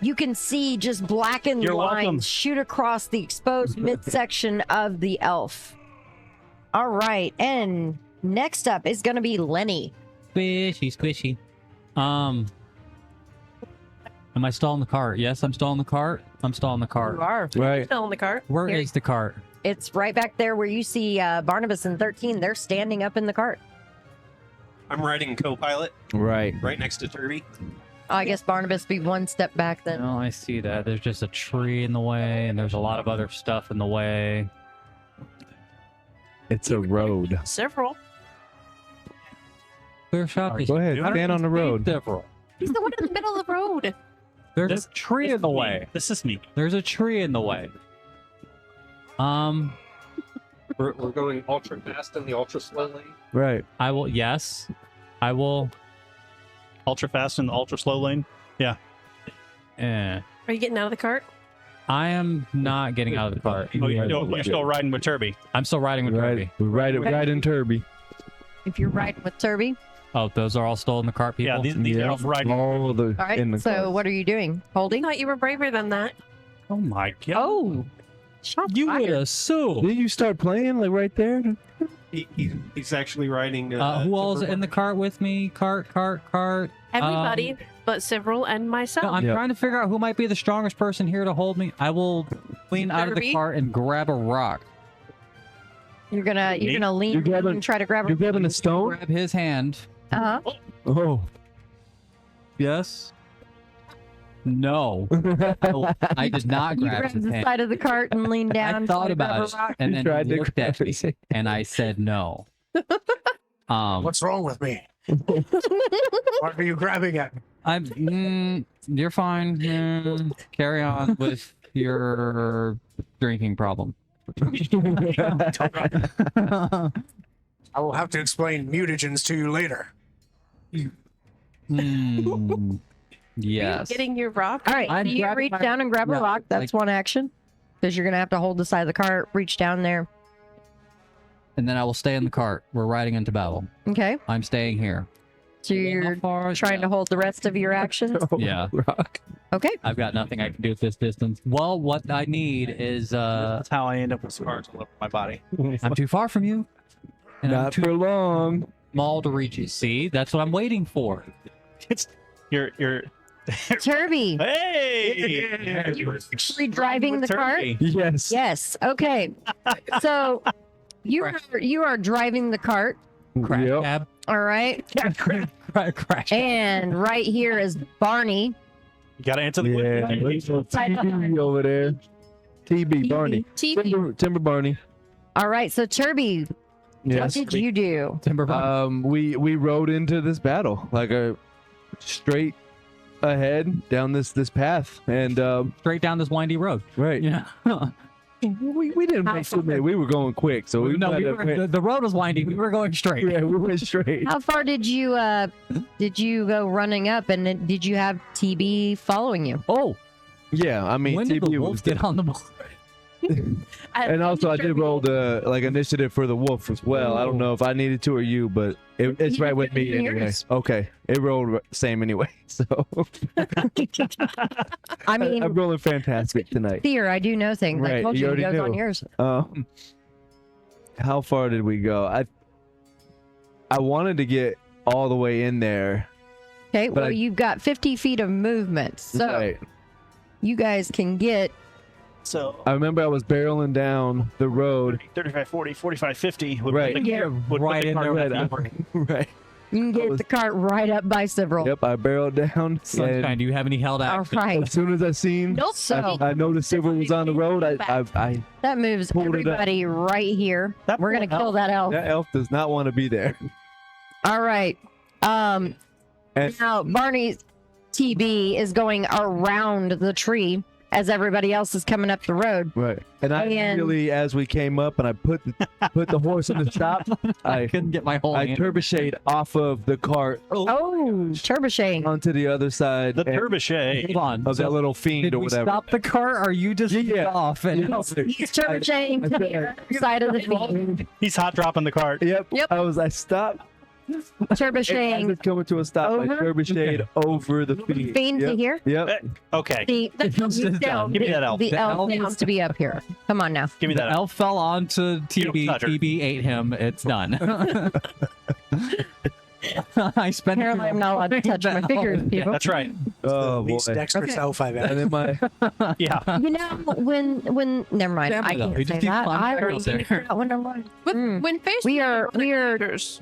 you can see just blackened You're lines welcome. shoot across the exposed midsection of the elf. All right, and next up is going to be Lenny. Squishy, squishy. Am I still in the cart? Yes, I'm still in the cart. I'm still in the cart. You are. Right. still in the cart. Where is Here. the cart? It's right back there where you see Barnabas and 13. They're standing up in the cart. I'm riding co-pilot Right. right next to Turby. I guess Barnabas be one step back then. No, I see that. There's just a tree in the way, and there's a lot of other stuff in the way. It's a road. Several. Clear shot. Go ahead. I don't Stand on the see road. several. He's the one in the middle of the road. There's This- a tree This in the is me. way. This is me. There's a tree in the way. We're going ultra fast in the ultra slow lane. Right. I will. Yes, I will. Ultra fast in the ultra slow lane. Eh. Are you getting out of the cart? I am not getting out of the cart. Oh, you're still riding with Turby. I'm still riding with Right. Kirby. We're right in Turby. If you're riding with Turby. Oh, those are all still in the cart, people. Yeah, these are all riding. All the All right. in the So cars. what are you doing? I Holding? thought you were braver than that. Oh my god. Oh. Shots You would fired. assume. Did you start playing like right there? He's actually riding. Who all's in the cart with me? Cart. Everybody but several and myself. No, I'm Yep. trying to figure out who might be the strongest person here to hold me. I will lean out of the Kirby? cart and grab a rock. You're gonna lean You're grabbing- and try to grab You're grabbing a stone? Grab his hand. Uh-huh. Oh. Yes. No. I did not You grab grabbed his the hand. side of the cart and leaned down. I thought tried to grab about a it, rock. and You then tried he to looked at grab me, his hand. and I said no. What's wrong with me? What are you grabbing at? You're fine. Carry on with your drinking problem. I will have to explain mutagens to you later. Yes. Getting your rock. All right. I'm So you grabbing reach my- down and grab a yeah, rock. That's one action. Because you're gonna have to hold the side of the cart, reach down there. And then I will stay in the cart. We're riding into battle. Okay. I'm staying here. So you're trying to hold the rest of your actions. Yeah. Rock. Okay. I've got nothing I can do at this distance. Well, what I need is That's how I end up with scars all over my body. I'm too far from you. And I'm Not too for long. small to reach you. See, that's what I'm waiting for. It's you're Turby, hey. you actually driving the cart? Yes. Yes. Okay. So you are driving the cart. Crash Yep. cab. All right. Crash. And right here is Barney. You gotta answer the Yeah. question. Look at TB over there. TB Barney. TV. Timber Barney. All right. So Turby, Yes. What did you do? Timbervine. We rode into this battle like a straight ahead down this path, and Straight down this windy road. right. Yeah. We didn't How make too many. We were going quick, so we no, might have went- the road was windy. We were going straight. yeah, we went straight. How far did you go running up, and then did you have TB following you? Oh, Yeah, I mean, when did the TB wolf was get on the board? and also I did roll the initiative for the wolf as well. I don't know if I needed to or you, but it's You right with me did anyway. yours. Okay, it rolled same anyway. So I mean, I'm rolling fantastic tonight. Seer, I do know things. I Right, told you you it already goes on knew. yours. How far did we go? I wanted to get all the way in there. Okay, But well, you've got 50 feet of movement, so Right. you guys can get. So I remember I was barreling down the road. 35, 40, 45, 50 would Right. put the, Yeah, would put right the in cart there back with in that. order. Right. You can get was- the cart right up by several. Yep, I barreled down. Sunshine, And do you have any held All action? right, as soon as I seen, Nope. So- I noticed Silver was on the road. I that moves Pulled it up. everybody right here. That We're gonna poor kill that elf. that elf does not want to be there. All right. And Now Barney's TB is going around the tree as everybody else is coming up the road. right, and I And- really, as we came up, and I put the horse in the stop, I I couldn't get my whole I hand. turbocharged off of the cart Oh, turboshane. onto the other side The and- trebuchet. Hold on. of So that little fiend did or we whatever. stop the car, or you just Yeah. off? And He's turboshane to the other side of the field. He's hot dropping the cart. Yep. Yep. I stopped. As Turboshane. it's coming to a stop, I Over? turbocharged over the fiend. Fiend to Yep. here. Yep. Okay, The It's just done. give me that elf. The The elf elf needs to be up here. Come on now. Give me the that elf. elf fell onto TB. touch her. TB ate him. It's done. I spent. Apparently, I'm not allowed to touch my fingers, people. That's right. Oh boy. Least dexterous Okay. elf I've ever. And then my Yeah. You know, when never mind, Damn I it, though. can't You say just keep that. climbing I back already up there. figured out when I'm lying. When faced We with are- other we are- creatures,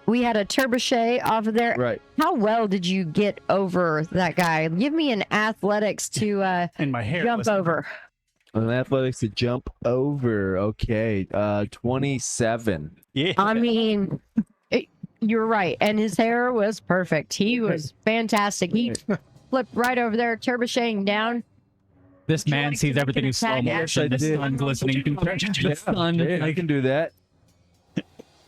We had a trebuchet off of there. right. How well did you get over that guy? Give me an athletics to And my hair. jump was- over. An athletics to jump over. Okay. 27. Yeah. I mean, you're right. And his hair was perfect. He was fantastic. He flipped right over there, turbochating down. This man like sees to everything in make an slow attack? motion. Yes, I The did. sun glistening. The sun. Yeah, I can do that.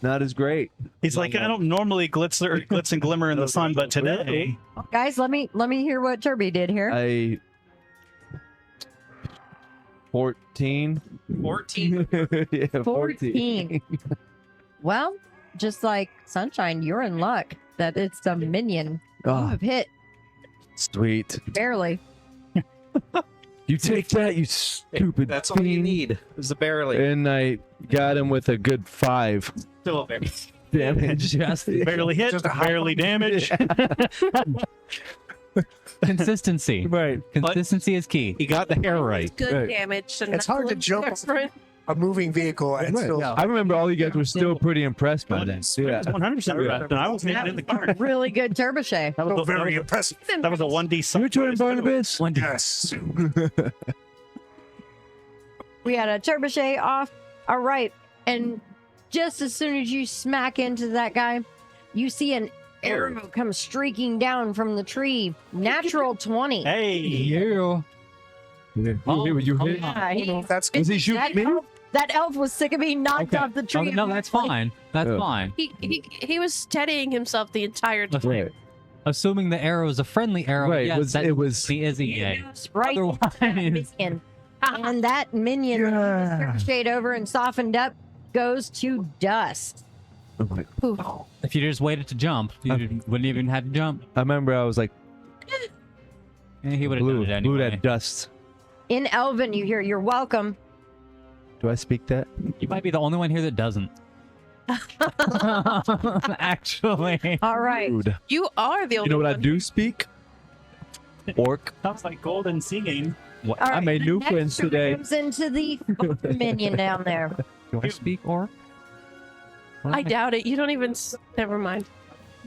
Not as great. He's like, I don't normally glitz and glimmer in the sun, but today, Guys, let me hear what Turby did here. 14. 14. Yeah, 14. Well, just like Sunshine, you're in luck that it's a minion. You Oh, have hit sweet. barely. You take that, you stupid. That's all you fiend. need is a barely. And I got him with a good 5 Still a barely. damage. Just barely hit, Just a hot barely damage. consistency. Right. Consistency is key. He got the hair right. good Right. damage. And It's hard to that's jump different. A moving vehicle and Right. still. I remember all you guys were still pretty impressed by this. Yeah. 100% correct. And I was in the cart. Really good turbochet. That was a Very impressive. That was a 1D. Your turn, Barnabas. One day. Yes. We had a turbochet off. All right. And just as soon as you smack into that guy, you see an arrow come streaking down from the tree. Natural 20. Hey. You. You hit. Yeah, he- That's Was he shooting that, me? that elf was sick of being knocked Okay. off the tree. No, that's fine. That's Yeah. fine. He was steadying himself the entire time. Right. Assuming the arrow is a friendly arrow. Right, Yes, it was- he is a It was right into that Otherwise, minion. And that minion ricocheted over and softened up, goes to dust. I'm like, if you just waited to jump, you wouldn't even have to jump. I remember I was like, And he would have done blew, it blew anyway. that dust. In Elven, you hear, "You're welcome." Do I speak that? You might be the only one here that doesn't. Actually. All right. Rude. You are the You only know what I one. do speak? Orc. Sounds like golden singing. What? All I right, made the new next friends one today. Comes into the minion down there. Do I speak orc? I doubt it. You don't even. Never mind.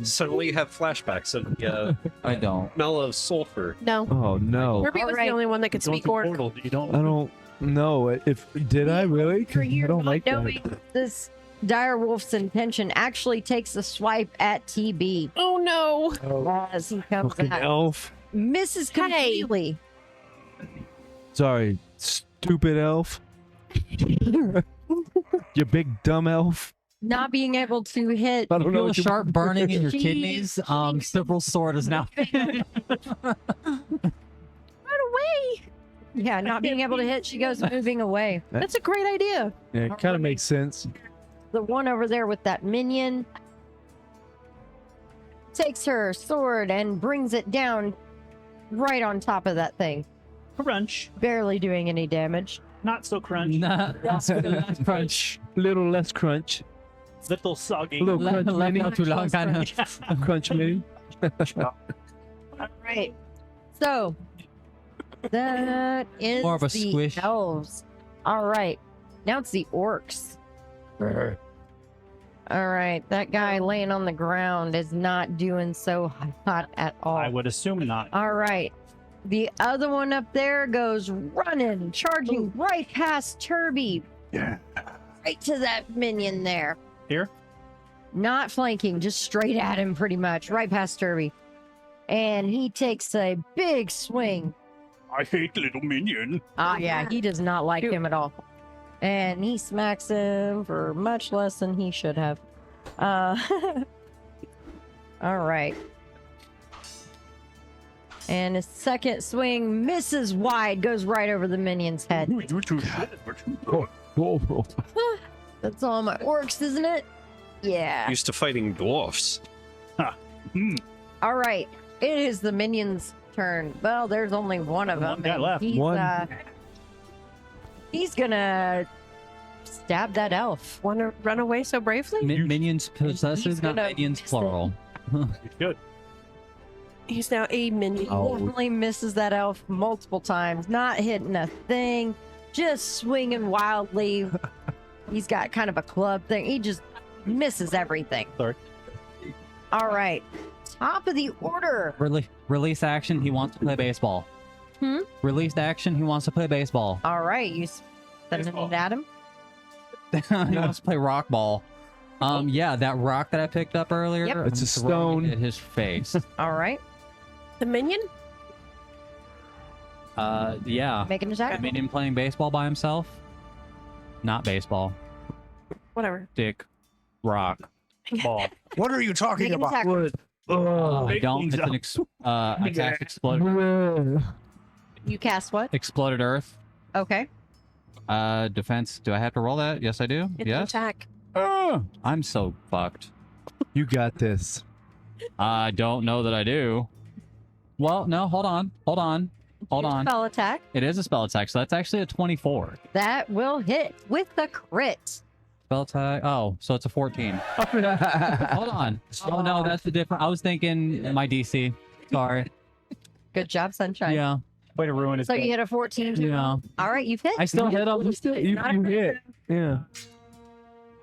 Suddenly you have flashbacks of the I don't. smell of sulfur. No. Oh no. Kirby was Alright. the only one that could Going speak through orc. portal, you don't. I don't know. If did I really? 'Cause For you I don't not like that. knowing this Direwolf's intention actually takes a swipe at TB Oh no! as he comes Fucking out. elf. Misses completely. Sorry, stupid elf. You big dumb elf. Not being able to hit. I don't know Feel a what you sharp burning in your She- kidneys. Sibrel's sword is now. Run away. Yeah, not being able to hit, she goes moving away. That's a great idea. Yeah, it kind of makes sense. The one over there with that minion takes her sword and brings it down right on top of that thing, Crunch. barely doing any damage. Not so crunch. Nah, that's crunch. Little less crunch. Little soggy. Little crunch Left mini. not too long, kind of. Crunch mini. All right. So that is More of a the squish. elves. All right. Now it's the orcs. All right. That guy laying on the ground is not doing so hot at all. I would assume not. All right. The other one up there goes running, charging right past Turby. Yeah. Right to that minion there. Here? Not flanking, just straight at him pretty much, right past Turby. And he takes a big swing. I hate little minion. Ah, yeah, he does not like him at all. And he smacks him for much less than he should have. All right. And his second swing misses wide, goes right over the minion's head. Whoa. That's all my orcs, isn't it? Yeah. Used to fighting dwarfs. All right. It is the minion's turn. Well, there's only one of them. One guy and left. He's gonna stab that elf. Want to run away so bravely? Minions possessive, not gonna minions miss it. plural. You should. He's now a minion. Oh. Definitely misses that elf multiple times, not hitting a thing, just swinging wildly. He's got kind of a club thing. He just misses everything. Sorry. All right. Top of the order. Release action, he wants to play baseball. Released action, he wants to play baseball. All right. You sending it at him? He wants to play rock ball. Yeah, that rock that I picked up earlier. Yep. It's a I'm throwing stone. it at his face. All right. The minion? Yeah. Make an attack. Minion playing baseball by himself? Not baseball. Whatever. Dick. Rock. Ball. What are you talking Make an about? attack. What? Oh. I don't. It's an attack exploded. You cast what? Exploded Earth. Okay. Defense. Do I have to roll that? Yes, I do. It's an Yes. attack. I'm so fucked. You got this. I don't know that I do. Well, no. Hold on. Spell attack. It is a spell attack, so that's actually a 24. That will hit with the crit. Spell attack. Oh, so it's a 14. Hold on. Oh no, that's the different. I was thinking my DC. Sorry. Good job, Sunshine. Yeah. Way to ruin his So you game. hit a 14. Yeah. All right, you've hit. I still hit him. You hit. Yeah.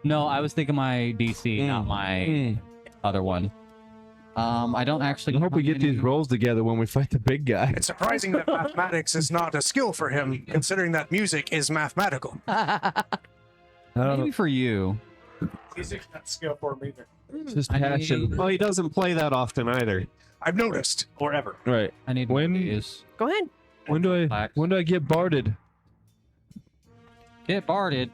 No, I was thinking my DC, not my other one. I don't actually. I hope we get have any- these rolls together when we fight the big guy. It's surprising that mathematics is not a skill for him, considering that music is mathematical. I don't Maybe know. for you. Music's not skill for me either. It's just I passion. need- Well, he doesn't play that often either. I've noticed. Or ever. Right. I need When- one of these. Go ahead. When do I get barded? Get barded.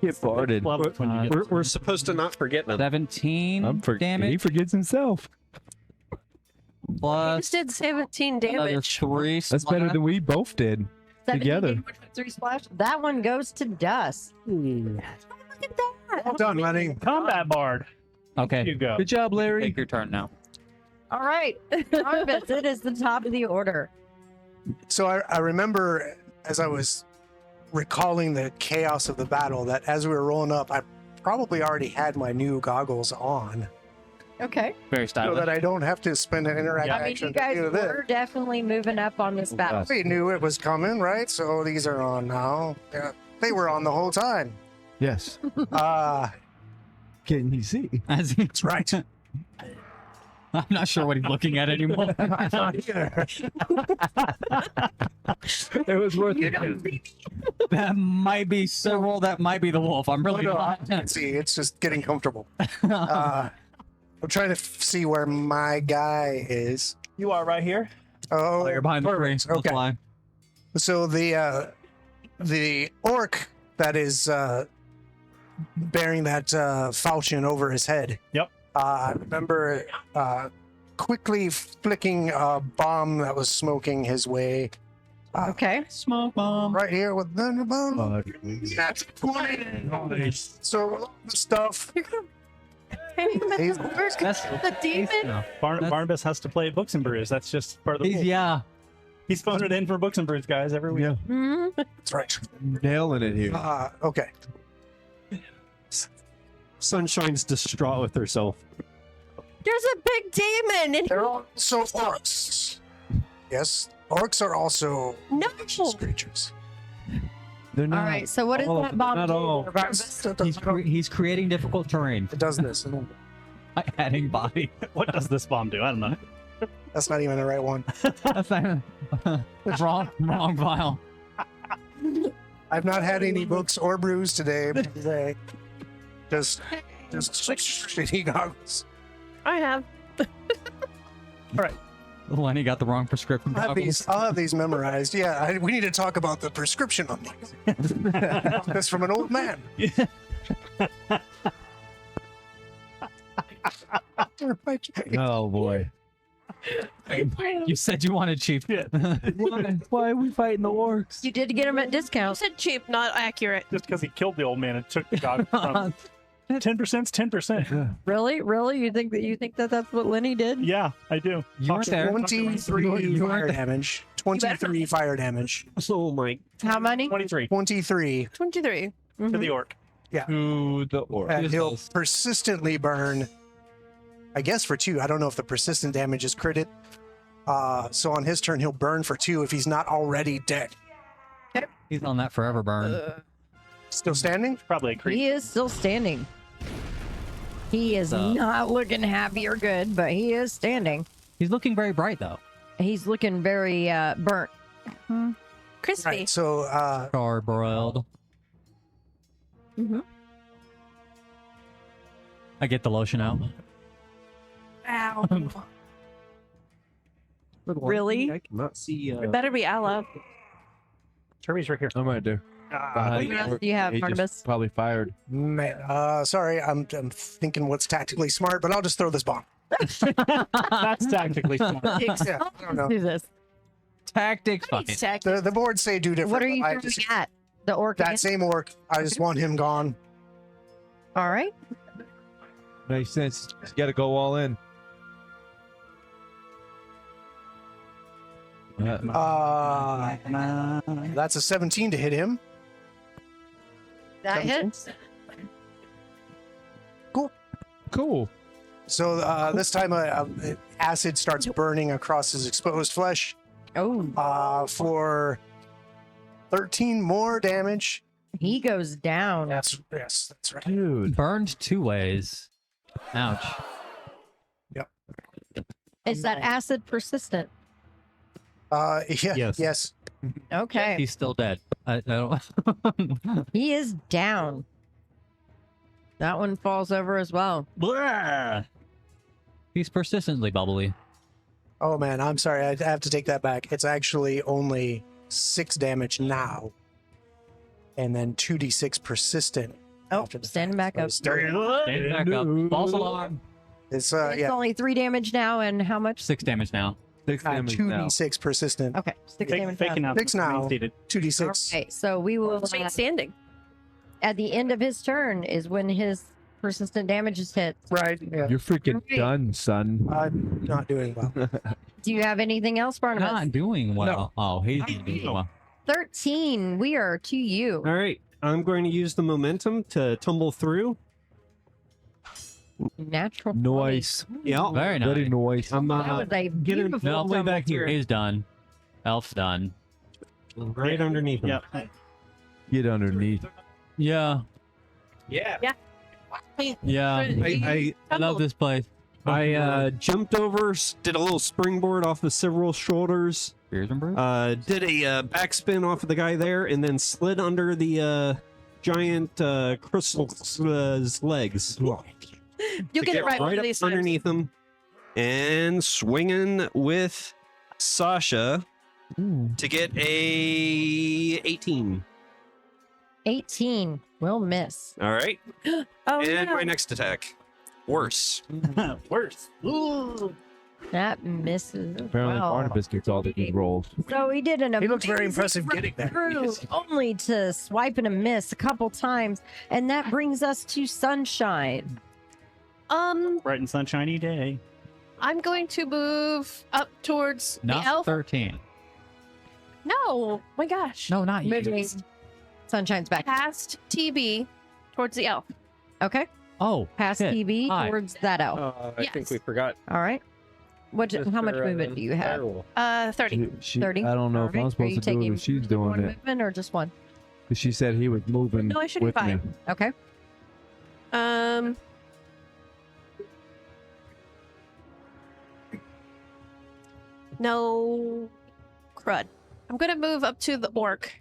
Get barded. Love it when you get We're supposed to not forget them. 17 He damage forgets himself. You plus just did 17 another damage. 3. That's better than we both did 17 together. damage with 3 splash. That one goes to dust. Look at that. Well done, Lenny. combat bard. Okay. Here you go. Good job, Larry. Take your turn now. All right. Jarvis, it is the top of the order. So I remember as I was recalling the chaos of the battle that as we were rolling up, I probably already had my new goggles on Okay. Very so stylish. that I don't have to spend an interact I mean, action you guys to do this. were definitely moving up on this battle. We knew it was coming, right? So these are on now. Yeah, they were on the whole time. Yes. Uh, Can you see? As he- that's right. I'm not sure what he's looking at anymore. I'm not here. It was worth it. That might be several. That might be the wolf. I'm really not. See, it's just getting comfortable. I'm trying to see where my guy is. You are right here. Oh, You're behind the tree. perfect. That's Okay. why. So the orc that is bearing that falchion over his head. Yep. I remember quickly flicking a bomb that was smoking his way Okay. Smoke bomb. right here with the bomb. That's 20. So the stuff. He's- That's The demon. Barnabas has to play Books and Brews. That's just part of the rules. yeah. He's phoning it in for Books and Brews, guys, every week. Yeah, Mhm. That's right. nailing it here. Okay. Sunshine's distraught with herself. There's a big demon in They're also orcs. Yes, orcs are also No. creatures. They're All not. right. So what does all of that them, bomb not do? all. Barnabas? He's creating difficult terrain It does this. by adding body. What does this bomb do? I don't know. That's not even the right one. That's not, wrong file. I've not had any books or brews today. Just shitty goggles. I have. Lenny got the wrong prescription. I'll have these memorized. Yeah, we need to talk about the prescription on these. That's from an old man. Oh boy. You said you wanted cheap. Why are we fighting the orcs? You did get him at You discount. said cheap, not accurate. Just because he killed the old man and took the goggles from 10%'s 10%. Really? Really? You think that that's what Lenny did? Yeah, I do. You weren't there. 23 fire damage. 23 fire damage. Oh my! How many? 23 23. 23. to the orc. To the orc. And he'll Yes. persistently burn, I guess, for 2. I don't know if the persistent damage is critted. So on his turn, he'll burn for 2 if he's not already dead. He's on that forever burn. Still standing? Probably a creep. He is still standing. He is not looking happy or good, but he is standing. He's looking very bright though. He's looking very burnt. Crispy. Right. So Charbroiled. Mhm. I get the lotion out. Ow. Really? I cannot see. It better be aloe. Terry's right here. I'm right there. Behind What the else orc. do you have, He just Barnabas? probably fired. man, sorry, I'm thinking what's tactically smart, but I'll just throw this bomb. That's tactically smart. Yeah, I don't know. Do this. Tactics. Fuck It's it. tactic. The boards say do different. What are you but I throwing just- at? The orc that again? same orc, I just want him gone. All right. Makes sense. You got to go all in. That's a 17 to hit him. That hits. Cool. So this time, acid starts burning across his exposed flesh Oh, for 13 more damage. he goes down. Yes, that's right. Dude. Burned 2 ways. Ouch. Is that acid persistent? Yeah, Yes. yes. Okay. He's still dead. I don't. He is down. That one falls over as well. Blah! He's persistently bubbly. Oh man, I'm sorry. I have to take that back. It's actually only 6 damage now, and then 2d6 persistent. Oh, after the standing fact. back up. So it's still- Stand back up. False alarm. It's It's yeah, only 3 damage now, and how much? 6 damage now. 6 damage now. 2d6 persistent. Okay, 6 damage Fake now. announcement. 6 now. Reinstated. 2d6. Okay, so we will. Remain standing. At the end of his turn is when his persistent damage is hit. Right. Yeah. You're freaking Right. done, son. I'm not doing well. Do you have anything else, Barnabas? Not doing well. Oh, he's doing well. 13. We are to you. All right, I'm going to use the momentum to tumble through. Natural. Noise. Yeah, Very nice. Very noise. I'm That was a getting beautiful. No, way back here. tumble He's done. Elf's done. right underneath him. Yep. Get underneath. Yeah. Yeah. Yeah. I love this place. Oh, jumped over, did a little springboard off of several shoulders, Beers and brews? did a backspin off of the guy there, and then slid under the giant crystal's legs. You to get it right one of up these times. underneath him, and swinging with Sasha to get a 18. 18 will miss. All right, Oh, and no. my next attack, worse. Worse. That misses. as Apparently, well. Barnabas gets all the good rolls. So he did an He looks very amazing impressive run getting there. through, only to swipe and a miss a couple times, and that brings us to Sunshine. Bright and sunshiny day. I'm going to move up towards Not the elf. 13. No, my gosh. No, not you. Moving Sunshine's back. Past TB towards the elf. Okay, Oh, past shit. TB Hi. towards that elf. I think Yes. we forgot. All right. How much movement do you have? 30. 30? I don't know if Alright. I'm Are supposed you to do it taking if she's doing One it. movement or just one? 'Cause she said he was moving No, I should be with me. fine. Okay. No crud. I'm gonna move up to the orc,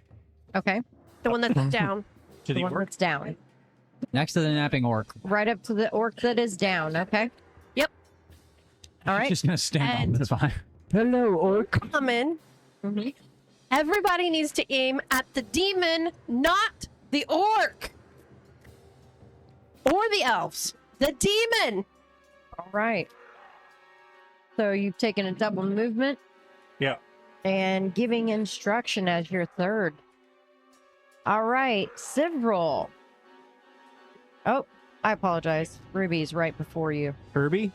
Okay. the one that's down. To The the one orc. that's down. Next to the napping orc. Right up to the orc that is down. Okay. Yep. All She's right. just gonna stand And- on this fine. Hello, orc. Come in. Mhm. Everybody needs to aim at the demon, not the orc. Or the elves. The demon. All right. So you've taken a double movement. Yeah. And giving instruction as your third. All right, Sivril. Oh, I apologize. Ruby's right before you. Herbie?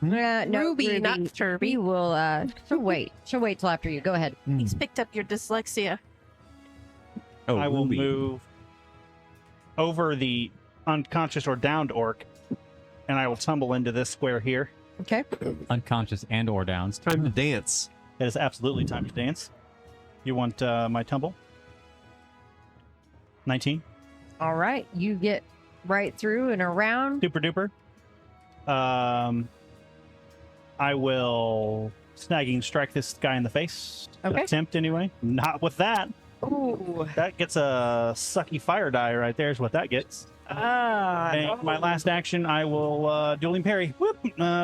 No, Ruby, not Ruby Turby. will she'll wait. She'll wait till after you. Go ahead. He's picked up your dyslexia. Oh, I will Ruby. move over the unconscious or downed orc, and I will tumble into this square here. Okay. Unconscious and or downs. Time to dance. It is absolutely time to dance. You want my tumble? 19. All right. You get right through and around. Super duper. I will snagging strike this guy in the face. Okay. Attempt anyway. Not with that. Ooh. That gets a sucky fire die right there is what that gets. And my last action, I will dueling parry. Whoop!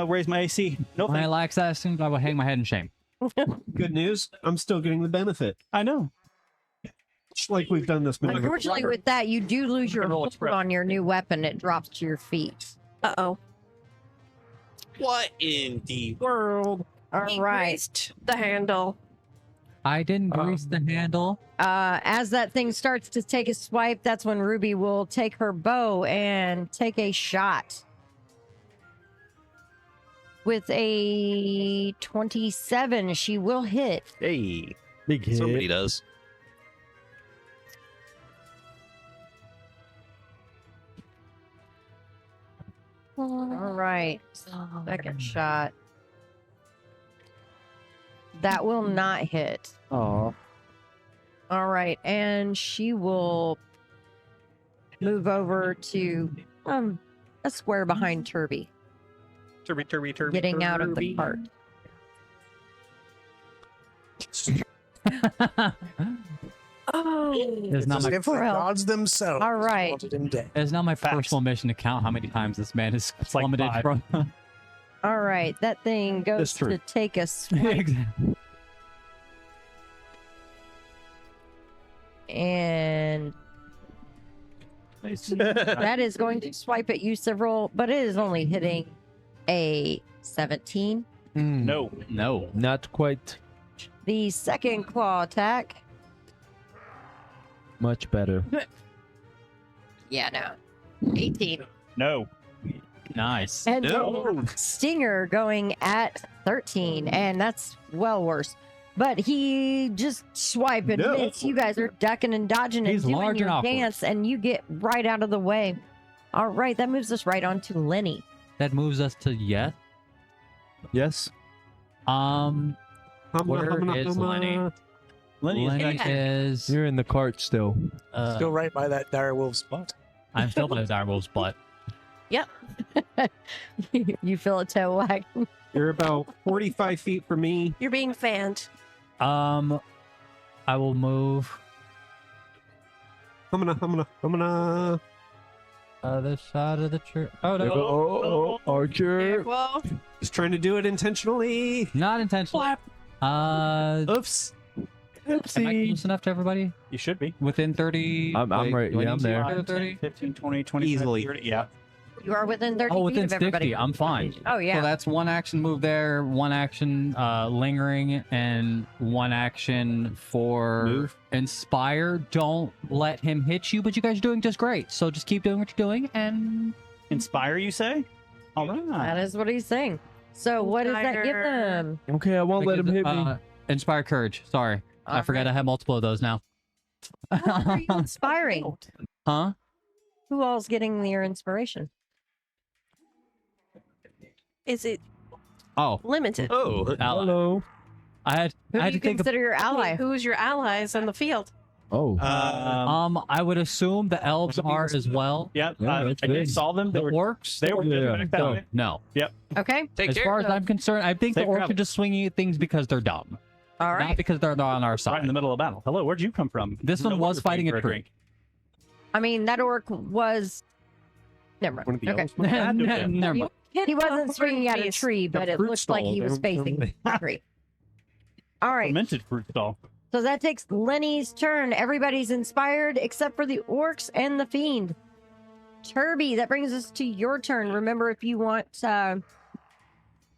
Raise my AC. No When I thanks. lax that soon, I will hang my head in shame. Good news. I'm still getting the benefit. I know. Just like we've done this movie. Unfortunately, with that, you do lose your hold on your new weapon. It drops to your feet. Uh-oh. What in the world? All He right. greased the handle. I didn't grease the handle. As that thing starts to take a swipe, that's when Ruby will take her bow and take a shot. With a 27, she will hit. Hey, Big hit. somebody does. All right. Second shot. That will not hit. Aw. All right. And she will move over to a square behind Turby, Turby. getting out of the cart. Oh. It's not As my if the Well, gods themselves all right. wanted him dead. it's not my Facts. personal mission to count how many times this man has It's like plummeted 5. from. All right. That thing goes That's true. to take a swipe. Exactly. And that is going to swipe at you several, but it is only hitting a 17. No. No. Not quite. The second claw attack. Much better. Yeah, no. 18. No. Nice. And No. Stinger going at 13, and that's well worse. But he just swipe and No. miss. You guys are ducking and dodging and He's doing large your and awkward. dance, and you get right out of the way. All right, that moves us right on to Lenny. That moves us to yes. Yes. Where is Lenny? Lenny is Lenny back. is. You're in the cart still. Still right by that dire wolf spot. I'm still by the dire wolf's butt. Yep. You feel a tail wag. You're about 45 feet from me. You're being fanned. I will move I'm gonna. other side of the tree. Oh no, Oh, Archer. Well, Just trying to do it intentionally. not intentionally. Oops. Am I close enough to everybody? You should be. Within 30? I'm right. do I Yeah, need I'm to there. go to 30? 15, 20, 25, Easily. 30. Yeah. You are within 30 Oh, feet within of everybody. 60. I'm fine. Oh, yeah. So that's one action move there, one action lingering, and one action for Move. inspire. Don't let him hit you, but you guys are doing just great. So just keep doing what you're doing, and Inspire, you say? All right. That is what he's saying. So what does that give them? Okay, I won't let him hit me. Inspire courage. Sorry, I forgot I have multiple of those now. Who are you inspiring? Huh? Who all's getting your inspiration? is it Oh, limited? Oh. ally. Hello. I had Who I do had you to think of, consider your ally? Who's your allies on the field? Oh. I would assume the elves are as well. Yeah, Yeah, that's I good. saw them. The They were. orcs. They were. Yeah. back that No, way. no. Okay. As far as I'm concerned, I think the Safe orcs travel. are just swinging at things because they're dumb, All not right. because they're not on our Right in side. the middle of battle. Hello, where'd you come from? This No one wonder was you're fighting paying a for tree. I mean, that orc was. Never One of mind. the Okay. elves. Never mind. He wasn't swinging at a tree, but it fruit looked like he was stall. facing a tree. All right. Fermented fruit stall. So that takes Lenny's turn. Everybody's inspired except for the orcs and the fiend. Turby, that brings us to your turn. Remember, if you want Puppers.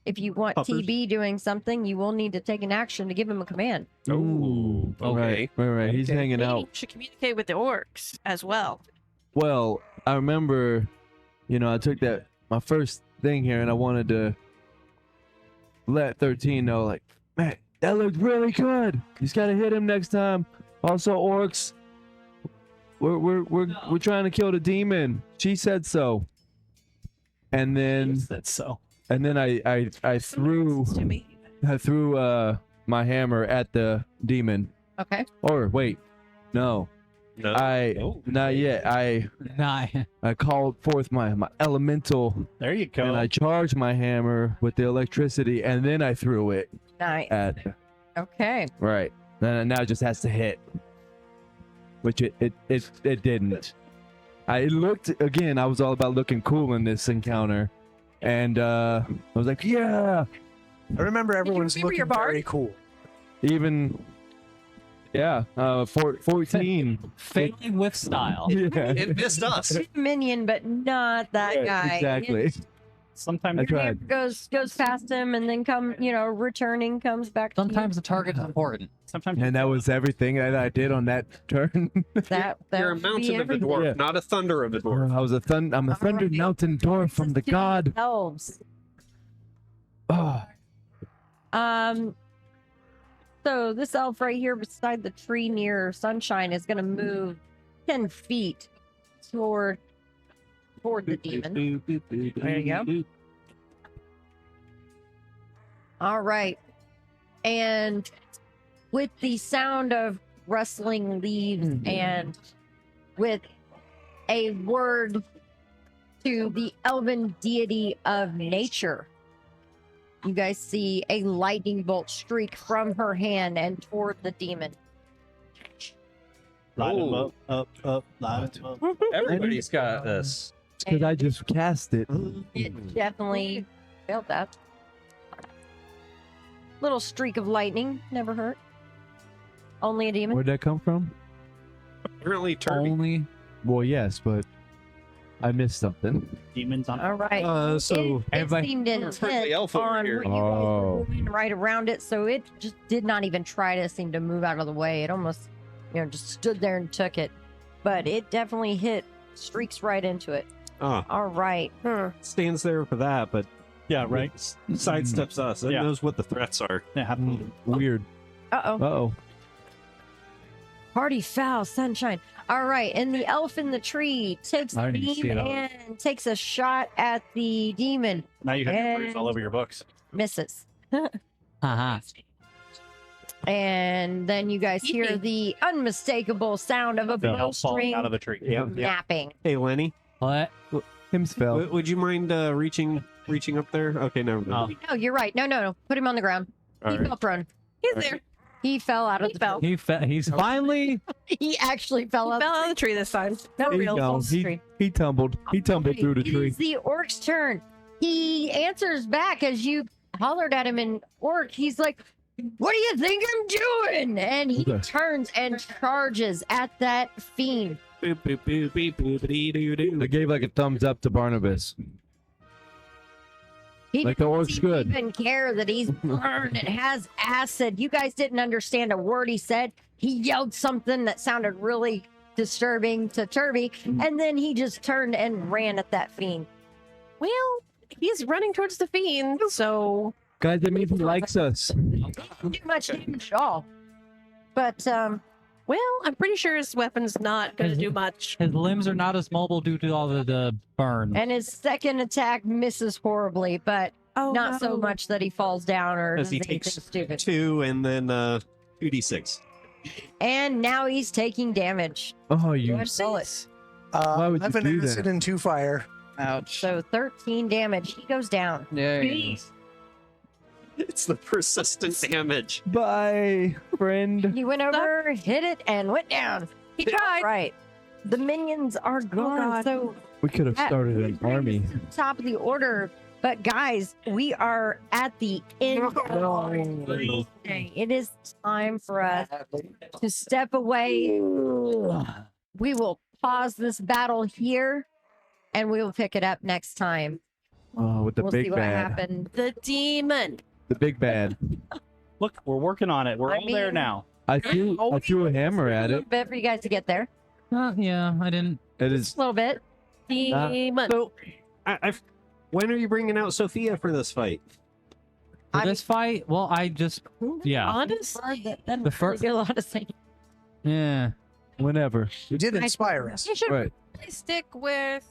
TB doing something, you will need to take an action to give him a command. Oh. Okay. Right. He's hanging Maybe out. you should communicate with the orcs as well. Well, I remember, I took my first thing here, and I wanted to let 13 know, like, man, that looked really good. You just gotta hit him next time. Also, orcs, we're trying to kill the demon. She said so. And then That's so. I threw To me. my hammer at the demon. Okay. Or wait, no, No. not yet. Nah. I called forth my elemental, There you go. and I charged my hammer with the electricity, and then I threw it Nice. at Okay. right. And now it just has to hit, which it didn't. I looked again. I was all about looking cool in this encounter, and I was like, yeah, I remember everyone's remember looking your bard? very cool. even. Yeah, 14. Failing with style. Yeah, It missed us. Minion, but not that guy. exactly. Sometimes I Your neighbor tried. goes past him and then returning comes back to Sometimes the target's important. sometimes And that was everything that I did on that turn. you. That You're a would be mountain of a everything. dwarf, Yeah. not a thunder of a dwarf. I was I'm a thunder Alright. mountain dwarf from the god. Elves. Oh, So this elf right here beside the tree near Sunshine is going to move 10 feet toward the demon. There you go. All right. And with the sound of rustling leaves and with a word to the elven deity of nature, you guys see a lightning bolt streak from her hand and toward the demon. Line 'em Oh. up, line 'em up. Everybody's got this. it's because I just cast it. It definitely failed that. Little streak of lightning, never hurt. Only a demon. Where'd that come from? Apparently, Turby. Only Well, yes, but I missed something. Demons on. All right. So it everybody- seemed Turn the intent elf over on here. what you guys Oh. were doing right around it, so it just did not even try to seem to move out of the way. It almost, just stood there and took it. But it definitely hit, streaks right into it. All right. stands there for that, but Yeah, right. sidesteps us. It Yeah. knows what the threats are. Yeah, happen. Weird. Uh-oh. Uh-oh. Party foul, Sunshine. All right, and the elf in the tree takes I the didn't even see beam it all. and takes a shot at the demon. Now you have your Brews And- all over your books. Misses. haha. And then you guys hear Yippee. the unmistakable sound of a The elf falling bowstring out of the tree. Yep. napping. Hey, Lenny, What? Hims fell. Would you mind reaching up there? Okay, never mind. No, you're right. No. Put him on the ground. All He right. fell prone. He's there. He fell out of the fell. He's finally. He actually fell He out. fell out of the tree this time. No He real. fell. He tumbled. He tumbled through the It tree. is the orc's turn. He answers back as you hollered at him in orc. He's like, "What do you think I'm doing?" And he Okay. turns and charges at that fiend. Boop, boop, boop, boop, boop-a-dee-doo-doo. I gave like a thumbs up to Barnabas. He Like the orc's doesn't good. even care that he's burned. It has acid. You guys didn't understand a word he said. He yelled something that sounded really disturbing to Turby, and then he just turned and ran at that fiend. Well, he's running towards the fiend, so Guys, that means he likes us. Didn't do much damage at all. But well, I'm pretty sure his weapon's not going to do much. His limbs are not as mobile due to all of the burn. and his second attack misses horribly, but Oh, not so no. much that he falls down or As does he anything takes stupid. 2 and then 2d6. And now he's taking damage. Oh, you. Good bullet. Why would you 11 do acid that? and 2 fire. Ouch. So 13 damage. He goes down. Yeah. It's the persistent damage. Bye, friend. He went over, hit it, and went down. He tried. Right. The minions are gone. God. So We could have that started an brings army. us to the top of the order. But guys, we are at the end of the day. It is time for us to step away. We will pause this battle here, and we will pick it up next time. Oh, with the We'll see big what bad. happened. The demon. The big bad. Look, we're working on it. We're I all there mean- now. I threw a hammer at A it. little bit for you guys to get there. Yeah, I didn't. It A is. little bit. Demon. So, when are you bringing out Sophia for this fight? For I this fight, well, I just. Yeah. Honestly, That The really first. do a lot of saying. Yeah. Whenever. You did inspire us. You should Right. stick with